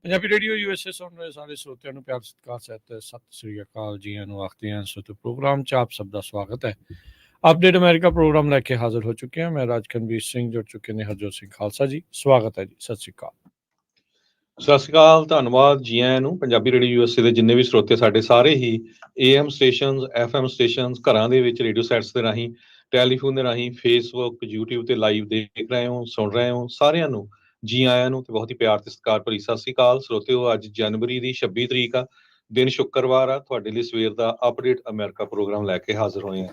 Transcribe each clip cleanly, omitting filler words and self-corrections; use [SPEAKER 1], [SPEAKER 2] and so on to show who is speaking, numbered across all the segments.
[SPEAKER 1] Punjabi radio USA ਸੁਣ ਰਹੇ ਸਾਰੇ ਸਰੋਤਿਆਂ ਨੂੰ ਪਿਆਰ ਸਤਿਕਾਰ ਸਹਿਤ ਸਤਿ ਸ੍ਰੀ ਅਕਾਲ ਜੀ ਨੂੰ ਆਖਦੇ ਹਾਂ। ਸੋ ਪ੍ਰੋਗਰਾਮ 'ਚ ਆਪ ਸਭ ਦਾ ਸਵਾਗਤ ਹੈ। ਅਪਡੇਟ ਅਮਰੀਕਾ ਪ੍ਰੋਗਰਾਮ ਲੈ ਕੇ ਹਾਜ਼ਰ ਹੋ ਚੁੱਕੇ ਹਾਂ। ਮੈਂ ਰਾਜਕਨਵੀਰ ਸਿੰਘ ਜੁੜ ਚੁੱਕੇ ਨੇ ਹਰਜੋਤ ਸਿੰਘ ਖਾਲਸਾ ਜੀ, ਸਵਾਗਤ ਹੈ ਜੀ। ਸਤਿ ਸ੍ਰੀ ਅਕਾਲ।
[SPEAKER 2] ਸਤਿ ਸ਼੍ਰੀ ਅਕਾਲ, ਧੰਨਵਾਦ ਜੀ ਆਇਆਂ ਨੂੰ। ਪੰਜਾਬੀ ਰੇਡੀਓ ਯੂਐਸਏ ਦੇ ਜਿੰਨੇ ਵੀ ਸਰੋਤੇ ਸਾਡੇ ਸਾਰੇ ਹੀ AM ਸਟੇਸ਼ਨਸ, FM ਸਟੇਸ਼ਨਸ, ਘਰਾਂ ਦੇ ਵਿੱਚ ਰੇਡੀਓ ਸੈਟਸ ਦੇ ਰਾਹੀਂ, ਟੈਲੀਫੋਨ ਦੇ ਰਾਹੀਂ, ਫੇਸਬੁੱਕ, YouTube ਤੇ ਲਾਈਵ ਦੇਖ ਰਹੇ ਹੋ, ਸੁਣ ਰਹੇ ਹੋ, ਸਾਰਿਆਂ ਨੂੰ ਜੀ ਆਇਆਂ ਨੂੰ ਤੇ ਬਹੁਤ ਹੀ ਪਿਆਰ ਤੇ ਸਤਿਕਾਰ ਭਰੀ ਸਤਿ ਸ਼੍ਰੀ ਅਕਾਲ। ਸਰੋਤਿਓ, ਅੱਜ ਜਨਵਰੀ ਦੀ 26 ਤਰੀਕ ਆ, ਦਿਨ ਸ਼ੁੱਕਰਵਾਰ ਆ। ਤੁਹਾਡੇ ਲਈ ਸਵੇਰ ਦਾ ਅਪਡੇਟ ਅਮਰੀਕਾ ਪ੍ਰੋਗਰਾਮ ਲੈ ਕੇ ਹਾਜ਼ਰ ਹੋਏ ਹਾਂ।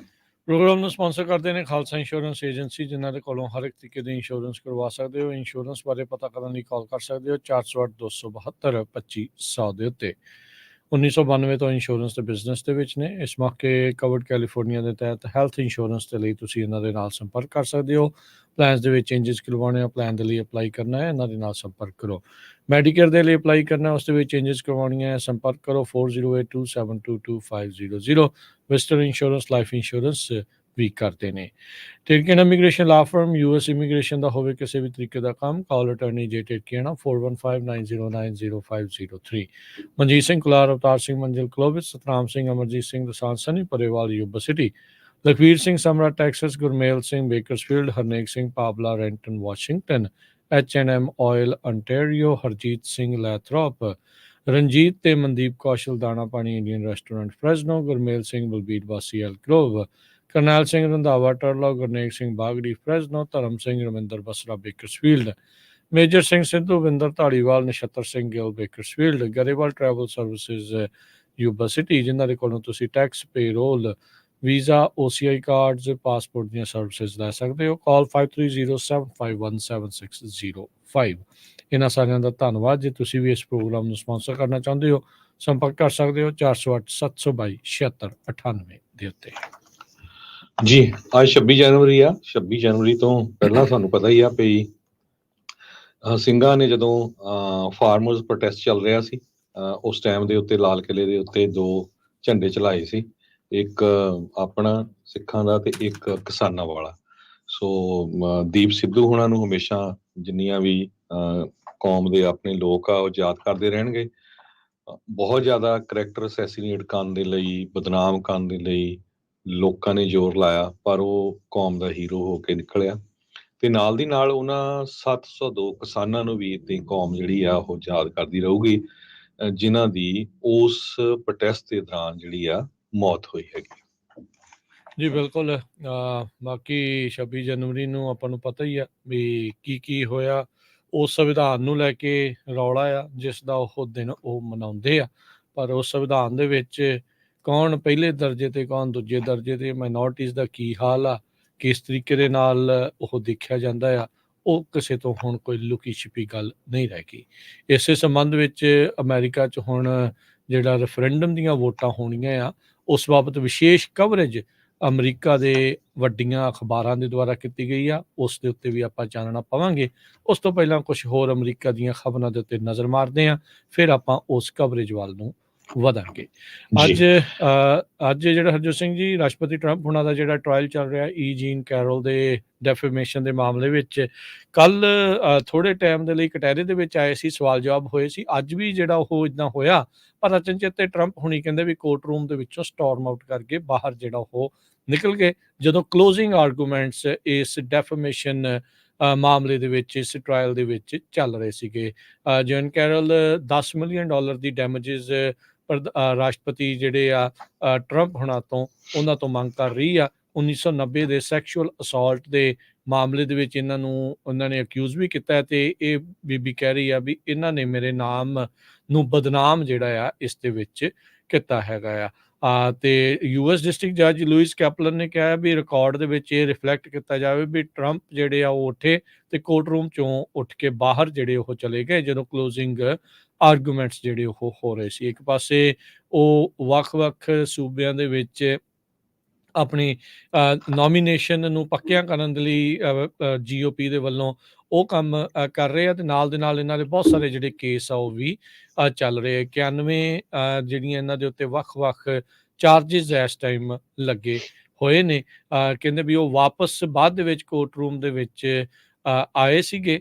[SPEAKER 1] ਪ੍ਰੋਗਰਾਮ ਨੂੰ ਸਪਾਂਸਰ ਕਰਦੇ ਨੇ ਖਾਲਸਾ ਇੰਸ਼ੋਰੈਂਸ ਏਜੰਸੀ, ਜਿਨ੍ਹਾਂ ਦੇ ਕੋਲੋਂ ਹਰ ਇੱਕ ਤਰੀਕੇ ਦੀ ਇੰਸ਼ੋਰੈਂਸ ਕਰਵਾ ਸਕਦੇ ਹੋ। ਇੰਸ਼ੋਰੈਂਸ ਬਾਰੇ ਪਤਾ ਕਰਨ ਲਈ ਕਾਲ ਕਰ ਸਕਦੇ ਹੋ 408-272-2500 ਦੇ ਉੱਤੇ। 1992 ਤੋਂ ਇੰਸ਼ੋਰੈਂਸ ਦੇ ਬਿਜ਼ਨਸ ਦੇ ਵਿੱਚ ਨੇ। ਇਸ ਮੌਕੇ ਕਵਰਡ ਕੈਲੀਫੋਰਨੀਆ ਦੇ ਤਹਿਤ ਹੈਲਥ ਇੰਸ਼ੋਰੈਂਸ ਦੇ ਲਈ ਤੁਸੀਂ ਇਹਨਾਂ ਦੇ ਨਾਲ ਸੰਪਰਕ ਕਰ ਸਕਦੇ ਹੋ। ਪਲਾਨਸ ਦੇ ਵਿੱਚ ਚੇਂਜਸ ਕਰਵਾਉਣੇ ਆ, ਪਲਾਨ ਦੇ ਲਈ ਅਪਲਾਈ ਕਰਨਾ ਹੈ, ਇਹਨਾਂ ਦੇ ਨਾਲ ਸੰਪਰਕ ਕਰੋ। ਮੈਡੀਕੇਅਰ ਦੇ ਲਈ ਅਪਲਾਈ ਕਰਨਾ, ਉਸ ਦੇ ਵਿੱਚ ਚੇਂਜਸ ਕਰਵਾਉਣੀਆਂ ਹੈ, ਸੰਪਰਕ ਕਰੋ 4082722500। ਵੈਸਟਰਨ ਇੰਸ਼ੋਰੈਂਸ ਲਾਈਫ ਇੰਸ਼ੋਰੈਂਸ ਵੀ ਕਰਦੇ ਨੇ। ਟਿਰਕੀਅਨ ਇਮੀਗ੍ਰੇਸ਼ਨ ਲਾ ਫਰਮ, US ਇਮੀਗ੍ਰੇਸ਼ਨ ਦਾ ਹੋਵੇ ਕਿਸੇ ਵੀ ਤਰੀਕੇ ਦਾ ਕੰਮ, ਕਾਲ ਅਟਰਨੀ ਜੇ ਟਿਰਕੀਆਣਾ 4159090503। Manjeet Singh Kular, Avtar Singh Manzil Clovis, Satnam Singh, Amarjit Singh Dosanjh Sunny Parewal Yuba City, Lakhvir Singh Samra Texas, Gurmel Singh Bakersfield, Harnek Singh Pabla Renton Washington, H&M oil Ontario, Harjit Singh Lathrop, Ranjit ਤੇ Mandeep Kaushal Dana Pani Indian restaurant Fresno, Gurmel Singh Balbir ਵਾਸੀ Elk Grove, Karnail Singh Randhawa Turlock, Gurnek Singh Bagri Fresno, Dharam Singh Ravinder Basra Bakersfield, Major Singh Sidhu Vinder Dhaliwal, Nachhattar Singh Gill Bakersfield, Grewal travel services Yuba city, ਜਿਨ੍ਹਾਂ ਦੇ ਕੋਲੋਂ ਤੁਸੀਂ tax, payroll, visa, OCI cards, passport ਦੀਆਂ services ਲੈ ਸਕਦੇ ਹੋ। ਕਾਲ 5307517605। ਇਹਨਾਂ ਸਾਰਿਆਂ ਦਾ ਧੰਨਵਾਦ। ਜੇ ਤੁਸੀਂ ਵੀ ਇਸ ਪ੍ਰੋਗਰਾਮ ਨੂੰ ਸਪਾਂਸਰ ਕਰਨਾ ਚਾਹੁੰਦੇ ਹੋ, ਸੰਪਰਕ ਕਰ ਸਕਦੇ ਹੋ 4087227698 ਦੇ ਉੱਤੇ।
[SPEAKER 2] ਜੀ, ਅੱਜ 26 ਜਨਵਰੀ ਆ। 26 ਜਨਵਰੀ ਤੋਂ ਪਹਿਲਾਂ ਤੁਹਾਨੂੰ ਪਤਾ ਹੀ ਆ ਵੀ ਸਿੰਘਾਂ ਨੇ ਜਦੋਂ ਫਾਰਮਰਸ ਪ੍ਰੋਟੈਸਟ ਚੱਲ ਰਿਹਾ ਸੀ, ਉਸ ਟਾਈਮ ਦੇ ਉੱਤੇ ਲਾਲ ਕਿਲੇ ਦੇ ਉੱਤੇ ਦੋ ਝੰਡੇ ਚਲਾਏ ਸੀ, ਇੱਕ ਆਪਣਾ ਸਿੱਖਾਂ ਦਾ ਤੇ ਇੱਕ ਕਿਸਾਨਾਂ ਵਾਲਾ। ਸੋ ਦੀਪ ਸਿੱਧੂ ਹੋਣਾ ਨੂੰ ਹਮੇਸ਼ਾ ਜਿੰਨੀਆਂ ਵੀ ਕੌਮ ਦੇ ਆਪਣੇ ਲੋਕ ਆ ਉਹ ਯਾਦ ਕਰਦੇ ਰਹਿਣਗੇ। ਬਹੁਤ ਜ਼ਿਆਦਾ ਕਰੈਕਟਰ ਅਸੈਸੀਨੇਟ ਕਰਨ ਦੇ ਲਈ, ਬਦਨਾਮ ਕਰਨ ਦੇ ਲਈ ਲੋਕਾਂ ਨੇ ਜ਼ੋਰ ਲਾਇਆ, ਪਰ ਉਹ ਕੌਮ ਦਾ ਹੀਰੋ ਹੋ ਕੇ ਨਿਕਲਿਆ। ਤੇ ਨਾਲ ਦੀ ਨਾਲ ਉਹਨਾਂ 702 ਕਿਸਾਨਾਂ ਨੂੰ ਵੀ ਤੇ ਕੌਮ ਜਿਹੜੀ ਆ ਉਹ ਯਾਦ ਕਰਦੀ ਰਹੂਗੀ, ਜਿਨ੍ਹਾਂ ਦੀ ਉਸ ਪ੍ਰੋਟੈਸਟ ਦੇ ਦੌਰਾਨ ਜਿਹੜੀ ਆ ਮੌਤ ਹੋਈ ਹੈਗੀ।
[SPEAKER 1] ਜੀ ਬਿਲਕੁਲ। ਬਾਕੀ 26 ਜਨਵਰੀ ਨੂੰ ਆਪਾਂ ਨੂੰ ਪਤਾ ਹੀ ਆ ਵੀ ਕੀ ਹੋਇਆ। ਉਸ ਸੰਵਿਧਾਨ ਨੂੰ ਲੈ ਕੇ ਰੌਲਾ ਆ, ਜਿਸ ਦਾ ਉਹ ਦਿਨ ਉਹ ਮਨਾਉਂਦੇ ਆ। ਪਰ ਉਸ ਸੰਵਿਧਾਨ ਦੇ ਵਿੱਚ ਕੌਣ ਪਹਿਲੇ ਦਰਜੇ ਤੇ, ਕੌਣ ਦੂਜੇ ਦਰਜੇ ਤੇ, ਮਾਈਨੋਰਟੀਜ਼ ਦਾ ਕੀ ਹਾਲ ਆ, ਕਿਸ ਤਰੀਕੇ ਦੇ ਨਾਲ ਉਹ ਦੇਖਿਆ ਜਾਂਦਾ ਆ, ਉਹ ਕਿਸੇ ਤੋਂ ਹੁਣ ਕੋਈ ਲੁਕੀ ਛਿਪੀ ਗੱਲ ਨਹੀਂ ਰਹਿ ਗਈ। ਇਸੇ ਸੰਬੰਧ ਵਿੱਚ ਅਮਰੀਕਾ 'ਚ ਹੁਣ ਜਿਹੜਾ ਰੈਫਰੈਂਡਮ ਦੀਆਂ ਵੋਟਾਂ ਹੋਣੀਆਂ ਆ, ਉਸ ਬਾਬਤ ਵਿਸ਼ੇਸ਼ ਕਵਰੇਜ ਅਮਰੀਕਾ ਦੇ ਵੱਡੀਆਂ ਅਖਬਾਰਾਂ ਦੇ ਦੁਆਰਾ ਕੀਤੀ ਗਈ ਆ। ਉਸ ਦੇ ਉੱਤੇ ਵੀ ਆਪਾਂ ਚਾਨਣਾ ਪਾਵਾਂਗੇ। ਉਸ ਤੋਂ ਪਹਿਲਾਂ ਕੁਝ ਹੋਰ ਅਮਰੀਕਾ ਦੀਆਂ ਖਬਰਾਂ ਦੇ ਉੱਤੇ ਨਜ਼ਰ ਮਾਰਦੇ ਹਾਂ, ਫਿਰ ਆਪਾਂ ਉਸ ਕਵਰੇਜ ਵੱਲ ਨੂੰ ਵਧਾਂਗੇ। ਅੱਜ ਜਿਹੜਾ ਹਰਜੋਤ ਸਿੰਘ ਜੀ, ਰਾਸ਼ਟਰਪਤੀ ਟਰੰਪ ਹੁਣਾਂ ਦਾ ਜਿਹੜਾ ਟਰਾਇਲ ਚੱਲ ਰਿਹਾ ਜੀਨ ਕੈਰੋਲ ਦੇ ਡੈਫੇਮੇਸ਼ਨ ਦੇ ਮਾਮਲੇ ਵਿੱਚ, ਕੱਲ ਥੋੜੇ ਟਾਈਮ ਦੇ ਲਈ ਕਟਹਿਰੇ ਦੇ ਵਿੱਚ ਆਏ ਸੀ, ਸਵਾਲ ਜਵਾਬ ਹੋਏ ਸੀ। ਅੱਜ ਵੀ ਜਿਹੜਾ ਉਹ ਇੱਦਾਂ ਹੋਇਆ, ਪਰ ਅਚਨਚੇਤ ਟਰੰਪ ਹੁਣੀ ਕਹਿੰਦੇ ਵੀ ਕੋਰਟ ਰੂਮ ਦੇ ਵਿੱਚੋਂ ਸਟੋਰਮ ਆਊਟ ਕਰਕੇ ਬਾਹਰ ਜਿਹੜਾ ਉਹ ਨਿਕਲ ਗਏ, ਜਦੋਂ ਕਲੋਜ਼ਿੰਗ ਆਰਗੂਮੈਂਟਸ ਇਸ ਡੈਫੇਮੇਸ਼ਨ ਮਾਮਲੇ ਦੇ ਵਿੱਚ, ਇਸ ਟਰਾਇਲ ਦੇ ਵਿੱਚ ਚੱਲ ਰਹੇ ਸੀਗੇ। ਜੀਨ ਕੈਰਲ $10 ਮਿਲੀਅਨ ਦੀ ਡੈਮੇਜਸ ਰਾਸ਼ਟਰਪਤੀ ਜਿਹੜੇ ਆ ਟਰੰਪ ਹੁਣਾਂ ਤੋਂ, ਉਹਨਾਂ ਤੋਂ ਮੰਗ ਕਰ ਰਹੀ ਆ। 1990 ਦੇ ਸੈਕਸ਼ੂਅਲ ਅਸੌਲਟ ਦੇ ਮਾਮਲੇ ਦੇ ਵਿੱਚ ਉਹਨਾਂ ਨੇ ਅਕਿਊਜ਼ ਵੀ ਕੀਤਾ, ਤੇ ਇਹ ਬੀਬੀ ਕਹਿ ਰਹੀ ਆ ਵੀ ਇਹਨਾਂ ਨੇ ਮੇਰੇ ਨਾਮ ਨੂੰ ਬਦਨਾਮ ਜਿਹੜਾ ਆ ਇਸ ਦੇ ਵਿੱਚ ਕੀਤਾ ਹੈਗਾ ਆ। ਤੇ US ਡਿਸਟ੍ਰਿਕਟ ਜੱਜ ਲੂਇਸ ਕੈਪਲਨ ਨੇ ਕਿਹਾ ਵੀ ਰਿਕਾਰਡ ਦੇ ਵਿੱਚ ਇਹ ਰਿਫਲੈਕਟ ਕੀਤਾ ਜਾਵੇ ਵੀ ਟਰੰਪ ਜਿਹੜੇ ਆ ਉਹ ਉੱਠੇ ਤੇ ਕੋਰਟ ਰੂਮ ਚੋਂ ਉੱਠ ਕੇ ਬਾਹਰ ਜਿਹੜੇ ਉਹ ਚਲੇ ਗਏ, ਜਦੋਂ ਕਲੋਜ਼ਿੰਗ ਆਰਗੂਮੈਂਟਸ ਜਿਹੜੇ ਉਹ ਹੋ ਰਹੇ ਸੀ। ਇੱਕ ਪਾਸੇ ਉਹ ਵੱਖ-ਵੱਖ ਸੂਬਿਆਂ ਦੇ ਵਿੱਚ ਆਪਣੀ ਨੋਮੀਨੇਸ਼ਨ ਨੂੰ ਪੱਕਿਆਂ ਕਰਨ ਦੇ ਲਈ GOP ਦੇ ਵੱਲੋਂ ਉਹ ਕੰਮ ਕਰ ਰਹੇ ਆ, ਤੇ ਨਾਲ ਦੇ ਨਾਲ ਇਹਨਾਂ ਦੇ ਬਹੁਤ ਸਾਰੇ ਜਿਹੜੇ ਕੇਸ ਆ ਉਹ ਵੀ ਚੱਲ ਰਹੇ ਆ। 91 ਜਿਹੜੀਆਂ ਇਹਨਾਂ ਦੇ ਉੱਤੇ ਵੱਖ-ਵੱਖ ਚਾਰਜਿਸ ਇਸ ਟਾਈਮ ਲੱਗੇ ਹੋਏ ਨੇ। ਕਹਿੰਦੇ ਵੀ ਉਹ ਵਾਪਸ ਬਾਅਦ ਦੇ ਵਿੱਚ ਕੋਰਟ ਰੂਮ ਦੇ ਵਿੱਚ ਆਏ ਸੀਗੇ,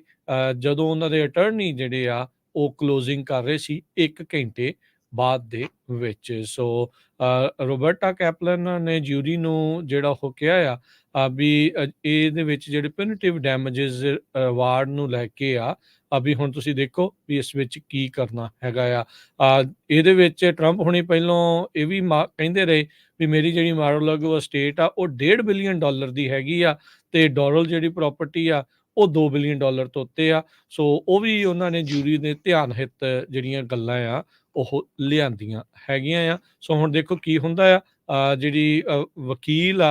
[SPEAKER 1] ਜਦੋਂ ਉਹਨਾਂ ਦੇ ਅਟਰਨੀ ਜਿਹੜੇ ਆ ਉਹ ਕਲੋਜ਼ਿੰਗ ਕਰ ਰਹੇ ਸੀ 1 ਘੰਟੇ ਬਾਅਦ ਦੇ ਵਿੱਚ। ਸੋ ਰੋਬਰਟਾ ਕੈਪਲਨ ਨੇ ਜਿਊਰੀ ਨੂੰ ਜਿਹੜਾ ਉਹ ਕਿਹਾ ਆ ਵੀ ਇਹਦੇ ਵਿੱਚ ਜਿਹੜੇ ਪਿਊਨਿਟਿਵ ਡੈਮੇਜਸ ਅਵਾਰਡ ਨੂੰ ਲੈ ਕੇ ਵੀ ਹੁਣ ਤੁਸੀਂ ਦੇਖੋ ਵੀ ਇਸ ਵਿੱਚ ਕੀ ਕਰਨਾ ਹੈਗਾ ਇਹਦੇ ਵਿੱਚ ਟਰੰਪ ਹੁਣੀ ਪਹਿਲੋਂ ਇਹ ਵੀ ਕਹਿੰਦੇ ਰਹੇ ਵੀ ਮੇਰੀ ਜਿਹੜੀ ਮਾਰ-ਆ-ਲਾਗੋ ਸਟੇਟ ਉਹ $1.5 ਬਿਲੀਅਨ ਦੀ ਹੈਗੀ ਤੇ ਡੋਰਲ ਜਿਹੜੀ ਪ੍ਰਾਪਰਟੀ ਉਹ $2 ਬਿਲੀਅਨ ਤੋਂ ਉੱਤੇ ਸੋ ਉਹ ਵੀ ਉਹਨਾਂ ਨੇ ਜਿਊਰੀ ਦੇ ਧਿਆਨ ਹਿੱਤ ਜਿਹੜੀਆਂ ਗੱਲਾਂ ਉਹ ਲਿਆਂਦੀਆਂ ਹੈਗੀਆਂ ਸੋ ਹੁਣ ਦੇਖੋ ਕੀ ਹੁੰਦਾ ਜਿਹੜੀ ਵਕੀਲ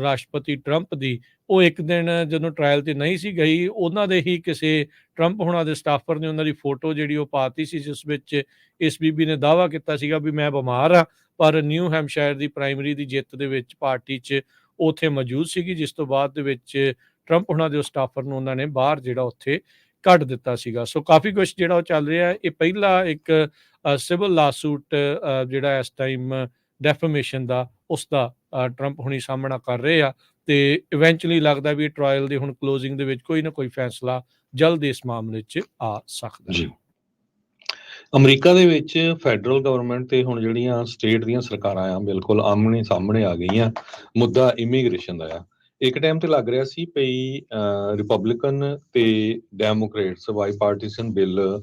[SPEAKER 1] ਰਾਸ਼ਟਰਪਤੀ ਟਰੰਪ ਦੀ ਉਹ ਇੱਕ ਦਿਨ ਜਦੋਂ ਟਰਾਇਲ ਤੇ ਨਹੀਂ ਸੀ ਗਈ, ਉਹਨਾਂ ਦੇ ਹੀ ਕਿਸੇ ਟਰੰਪ ਹੁਣਾਂ ਦੇ ਸਟਾਫਰ ਨੇ ਉਹਨਾਂ ਦੀ ਫੋਟੋ ਜਿਹੜੀ ਉਹ ਪਾਤੀ ਸੀ, ਜਿਸ ਵਿੱਚ ਇਸ ਬੀਬੀ ਨੇ ਦਾਅਵਾ ਕੀਤਾ ਸੀਗਾ ਵੀ ਮੈਂ ਬਿਮਾਰ ਪਰ ਨਿਊ ਹੈਮਸ਼ਾਇਰ ਦੀ ਪ੍ਰਾਇਮਰੀ ਦੀ ਜਿੱਤ ਦੇ ਵਿੱਚ ਪਾਰਟੀ 'ਚ ਉੱਥੇ ਮੌਜੂਦ ਸੀਗੀ, ਜਿਸ ਤੋਂ ਬਾਅਦ ਦੇ ਵਿੱਚ ਟਰੰਪ ਹੁਣਾਂ ਦੇ ਸਟਾਫਰ ਨੂੰ ਉਹਨਾਂ ਨੇ ਬਾਹਰ ਜਿਹੜਾ ਉੱਥੇ ਕੱਢ ਦਿੱਤਾ ਸੀਗਾ। ਸੋ ਕਾਫੀ ਕੁਛ ਜਿਹੜਾ ਉਹ ਚੱਲ ਰਿਹਾ ਇਹ ਪਹਿਲਾ ਇੱਕ ਸਿਵਲ ਲਾਸੂਟ ਜਿਹੜਾ ਇਸ ਟਾਈਮ ਡੈਫੇਮੇਸ਼ਨ ਦਾ ਉਸ ਦਾ ਟਰੰਪ ਹੁਣੀ ਸਾਹਮਣਾ ਕਰ ਰਹੇ ਤੇ ਇਵੈਂਚੁਅਲੀ ਲੱਗਦਾ ਵੀ ਟਰਾਇਲ ਦੇ ਹੁਣ ਕਲੋਜ਼ਿੰਗ ਦੇ ਵਿੱਚ ਕੋਈ ਨਾ ਕੋਈ ਫੈਸਲਾ ਜਲਦ ਇਸ ਮਾਮਲੇ 'ਚ ਆ ਸਕਦਾ
[SPEAKER 2] ਜੀ। ਅਮਰੀਕਾ ਦੇ ਵਿੱਚ ਫੈਡਰਲ ਗਵਰਨਮੈਂਟ ਤੇ ਹੁਣ ਜਿਹੜੀਆਂ ਸਟੇਟ ਦੀਆਂ ਸਰਕਾਰਾਂ ਬਿਲਕੁਲ ਆਮਣੇ ਸਾਹਮਣੇ ਆ ਗਈਆਂ। ਮੁੱਦਾ ਇਮੀਗ੍ਰੇਸ਼ਨ ਦਾ ਇੱਕ ਟਾਈਮ ਤੇ ਲੱਗ ਰਿਹਾ ਸੀ ਪਈ ਰਿਪਬਲਿਕਨ ਤੇ ਡੈਮੋਕ੍ਰੇਟਸ ਬਾਈਪਾਰਟੀਸਨ ਬਿੱਲ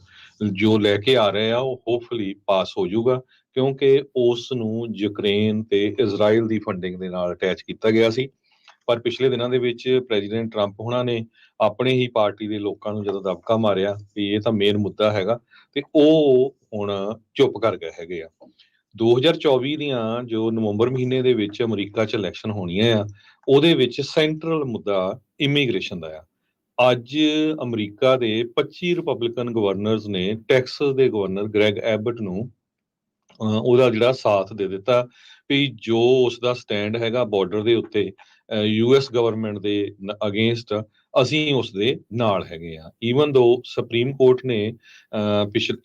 [SPEAKER 2] ਜੋ ਲੈ ਕੇ ਆ ਰਹੇ ਉਹ ਹੋਪਫੁਲੀ ਪਾਸ ਹੋ ਜਾਊਗਾ, ਕਿਉਂਕਿ ਉਸ ਨੂੰ ਯੂਕਰੇਨ ਤੇ ਇਜ਼ਰਾਈਲ ਦੀ ਫੰਡਿੰਗ ਦੇ ਨਾਲ ਅਟੈਚ ਕੀਤਾ ਗਿਆ ਸੀ। ਪਰ ਪਿਛਲੇ ਦਿਨਾਂ ਦੇ ਵਿੱਚ ਪ੍ਰੈਜ਼ੀਡੈਂਟ ਟਰੰਪ ਹੁਣਾਂ ਨੇ ਆਪਣੇ ਹੀ ਪਾਰਟੀ ਦੇ ਲੋਕਾਂ ਨੂੰ ਜਦੋਂ ਦਬਕਾ ਮਾਰਿਆ ਵੀ ਇਹ ਤਾਂ ਮੇਨ ਮੁੱਦਾ ਹੈਗਾ ਤੇ ਉਹ ਹੁਣ ਚੁੱਪ ਕਰ ਗਏ ਹੈਗੇ 2024 ਦੀਆਂ ਜੋ ਨਵੰਬਰ ਮਹੀਨੇ ਦੇ ਵਿੱਚ ਅਮਰੀਕਾ 'ਚ ਇਲੈਕਸ਼ਨ ਹੋਣੀਆਂ ਉਹਦੇ ਵਿੱਚ ਸੈਂਟਰਲ ਮੁੱਦਾ ਇਮੀਗ੍ਰੇਸ਼ਨ ਦਾ ਅੱਜ ਅਮਰੀਕਾ ਦੇ 25 ਰਿਪਬਲਿਕਨ ਗਵਰਨਰਸ ਨੇ ਟੈਕਸਸ ਦੇ ਗਵਰਨਰ ਗ੍ਰੈਗ ਐਬਟ ਨੂੰ ਉਹਦਾ ਜਿਹੜਾ ਸਾਥ ਦੇ ਦਿੱਤਾ ਵੀ ਜੋ ਉਸਦਾ ਸਟੈਂਡ ਹੈਗਾ ਬਾਰਡਰ ਦੇ ਉੱਤੇ ਯੂਐਸ ਗਵਰਨਮੈਂਟ ਦੇ ਅਗੇਂਸਟ ਅਸੀਂ ਉਸਦੇ ਨਾਲ ਹੈਗੇ ਈਵਨ ਦੋ ਸੁਪਰੀਮ ਕੋਰਟ ਨੇ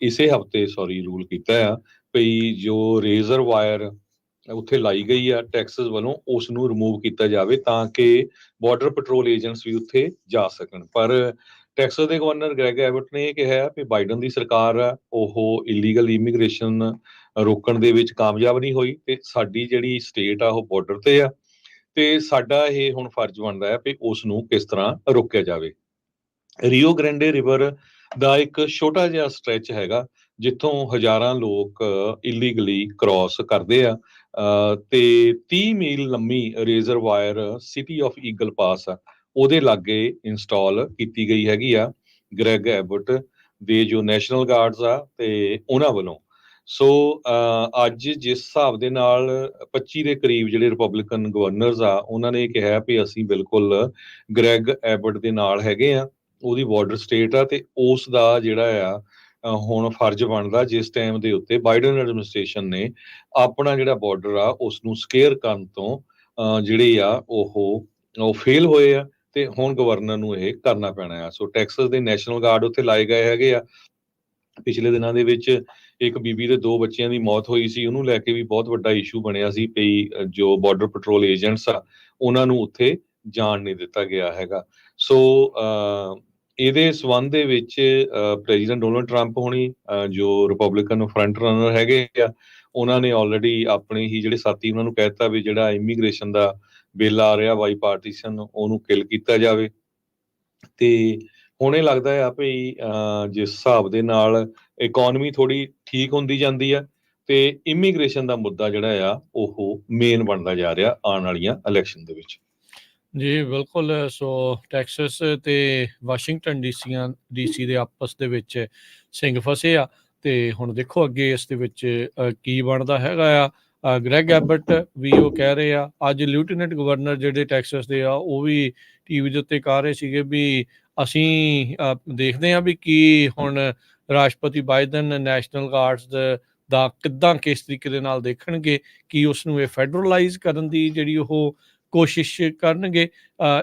[SPEAKER 2] ਇਸੇ ਹਫਤੇ ਰੂਲ ਕੀਤਾ ਵੀ ਜੋ ਰੇਜ਼ਰ ਵਾਇਰ ਉੱਥੇ ਲਾਈ ਗਈ ਟੈਕਸਸ ਵੱਲੋਂ ਉਸ ਨੂੰ ਰਿਮੂਵ ਕੀਤਾ ਜਾਵੇ ਤਾਂ ਕਿ ਬਾਰਡਰ ਪੈਟਰੋਲ ਏਜੰਟਸ ਵੀ ਉੱਥੇ ਜਾ ਸਕਣ। ਪਰ ਟੈਕਸਸ ਦੇ ਗਵਰਨਰ ਗ੍ਰੈਗ ਐਬਟ ਨੇ ਇਹ ਕਿਹਾ ਵੀ ਬਾਈਡਨ ਦੀ ਸਰਕਾਰ ਉਹ ਇਲੀਗਲ ਇਮੀਗ੍ਰੇਸ਼ਨ ਰੋਕਣ ਦੇ ਵਿੱਚ ਕਾਮਯਾਬ ਨਹੀਂ ਹੋਈ ਤੇ ਸਾਡੀ ਜਿਹੜੀ ਸਟੇਟ ਉਹ ਬਾਰਡਰ ਤੇ ਤੇ ਸਾਡਾ ਇਹ ਹੁਣ ਫਰਜ਼ ਬਣਦਾ ਵੀ ਉਸ ਨੂੰ ਕਿਸ ਤਰ੍ਹਾਂ ਰੋਕਿਆ ਜਾਵੇ। ਰੀਓ ਗ੍ਰੈਂਡੇ ਰਿਵਰ ਦਾ ਇੱਕ ਛੋਟਾ ਜਿਹਾ ਸਟ੍ਰੈਚ ਹੈਗਾ ਜਿੱਥੋਂ ਹਜ਼ਾਰਾਂ ਲੋਕ ਇਲੀਗਲੀ ਕ੍ਰਾਸ ਕਰਦੇ ਤੇ 30 ਮੀਲ ਲੰਮੀ razor wire city of Eagle Pass ਉਹਦੇ ਲਾਗੇ ਇੰਸਟਾਲ ਕੀਤੀ ਗਈ ਹੈਗੀ ਗ੍ਰੈਗ ਐਬਟ ਦੇ ਜੋ ਨੈਸ਼ਨਲ ਗਾਰਡਸ ਤੇ ਉਹਨਾਂ ਵੱਲੋਂ। ਸੋ ਅੱਜ ਜਿਸ ਹਿਸਾਬ ਦੇ ਨਾਲ 25 ਦੇ ਕਰੀਬ ਜਿਹੜੇ ਰਿਪਬਲਿਕਨ ਗਵਰਨਰਸ ਉਹਨਾਂ ਨੇ ਕਿਹਾ ਵੀ ਅਸੀਂ ਬਿਲਕੁਲ ਗ੍ਰੈਗ ਐਬਟ ਦੇ ਨਾਲ ਹੈਗੇ ਉਹਦੀ ਬਾਰਡਰ ਸਟੇਟ ਤੇ ਉਸ ਦਾ ਜਿਹੜਾ ਹੁਣ ਫਰਜ਼ ਬਣਦਾ ਜਿਸ ਟਾਈਮ ਦੇ ਉੱਤੇ ਬਾਈਡਨ ਐਡਮਿਨਿਸਟ੍ਰੇਸ਼ਨ ਨੇ ਆਪਣਾ ਜਿਹੜਾ ਬਾਰਡਰ ਉਸ ਨੂੰ ਸਕੇਅਰ ਕਰਨ ਤੋਂ ਜਿਹੜੇ ਉਹ ਫੇਲ ਹੋਏ ਤੇ ਹੁਣ ਗਵਰਨਰ ਨੂੰ ਇਹ ਕਰਨਾ ਪੈਣਾ ਸੋ ਟੈਕਸਸ ਦੇ ਨੈਸ਼ਨਲ ਗਾਰਡ ਉੱਥੇ ਲਾਏ ਗਏ ਹੈਗੇ ਪਿਛਲੇ ਦਿਨਾਂ ਦੇ ਵਿੱਚ ਇੱਕ ਬੀਬੀ ਦੇ 2 ਬੱਚਿਆਂ ਦੀ ਮੌਤ ਹੋਈ ਸੀ, ਉਹਨੂੰ ਲੈ ਕੇ ਵੀ ਬਹੁਤ ਵੱਡਾ ਇਸ਼ੂ ਬਣਿਆ ਸੀ ਵੀ ਜੋ ਬਾਰਡਰ ਪੈਟਰੋਲ ਏਜੰਟਸ ਉਹਨਾਂ ਨੂੰ ਉੱਥੇ ਜਾਣ ਨਹੀਂ ਦਿੱਤਾ ਗਿਆ ਹੈਗਾ। ਸੋ ਇਹਦੇ ਸਬੰਧ ਦੇ ਵਿੱਚ ਪ੍ਰੈਜ਼ੀਡੈਂਟ ਡੋਨਲਡ ਟਰੰਪ ਹੋਣੀ ਜੋ ਰਿਪਬਲਿਕਨ ਫਰੰਟ ਰਨਰ ਹੈਗੇ ਉਹਨਾਂ ਨੇ ਆਲਰੇਡੀ ਆਪਣੇ ਹੀ ਜਿਹੜੇ ਸਾਥੀ ਉਹਨਾਂ ਨੂੰ ਕਹਿ ਦਿੱਤਾ ਵੀ ਜਿਹੜਾ ਇਮੀਗ੍ਰੇਸ਼ਨ ਦਾ ਬਿੱਲ ਆ ਰਿਹਾ ਬਾਈ ਪਾਰਟੀਸ਼ਨ ਉਹਨੂੰ ਕਿਲ ਕੀਤਾ ਜਾਵੇ। ਤੇ ਹੁਣ ਇਹ ਲੱਗਦਾ ਵੀ ਜਿਸ ਹਿਸਾਬ ਦੇ ਨਾਲ ਇਕਨੋਮੀ ਥੋੜੀ ਠੀਕ ਹੁੰਦੀ ਜਾਂਦੀ ਤੇ ਇਮੀਗ੍ਰੇਸ਼ਨ ਦਾ ਮੁੱਦਾ ਜਿਹੜਾ ਉਹ ਮੇਨ ਬਣਦਾ ਜਾ ਰਿਹਾ ਆਉਣ ਵਾਲੀਆਂ ਇਲੈਕਸ਼ਨ ਦੇ ਵਿੱਚ।
[SPEAKER 1] ਜੀ ਬਿਲਕੁਲ। ਸੋ ਟੈਕਸਸ ਤੇ ਵਾਸ਼ਿੰਗਟਨ ਡੀਸੀ ਦੇ ਆਪਸ ਦੇ ਵਿੱਚ ਸਿੰਘ ਫਸੇ ਤੇ ਹੁਣ ਦੇਖੋ ਅੱਗੇ ਇਸ ਦੇ ਵਿੱਚ ਕੀ ਬਣਦਾ ਹੈਗਾ ਗ੍ਰੈਗ ਐਬਟ ਵੀ ਉਹ ਕਹਿ ਰਹੇ ਅੱਜ ਲੈਫਟੀਨੈਂਟ ਗਵਰਨਰ ਜਿਹੜੇ ਟੈਕਸਸ ਦੇ ਉਹ ਵੀ ਟੀਵੀ ਦੇ ਉੱਤੇ ਕਹਿ ਰਹੇ ਸੀਗੇ ਵੀ ਅਸੀਂ ਦੇਖਦੇ ਵੀ ਕੀ ਹੁਣ ਰਾਸ਼ਟਰਪਤੀ ਬਾਈਡਨ ਨੈਸ਼ਨਲ ਗਾਰਡਸ ਦਾ ਕਿੱਦਾਂ ਕਿਸ ਤਰੀਕੇ ਦੇ ਨਾਲ ਦੇਖਣਗੇ, ਕੀ ਉਸ ਨੂੰ ਇਹ ਫੈਡਰਲਾਈਜ਼ ਕਰਨ ਦੀ ਜਿਹੜੀ ਉਹ ਕੋਸ਼ਿਸ਼ ਕਰਨਗੇ।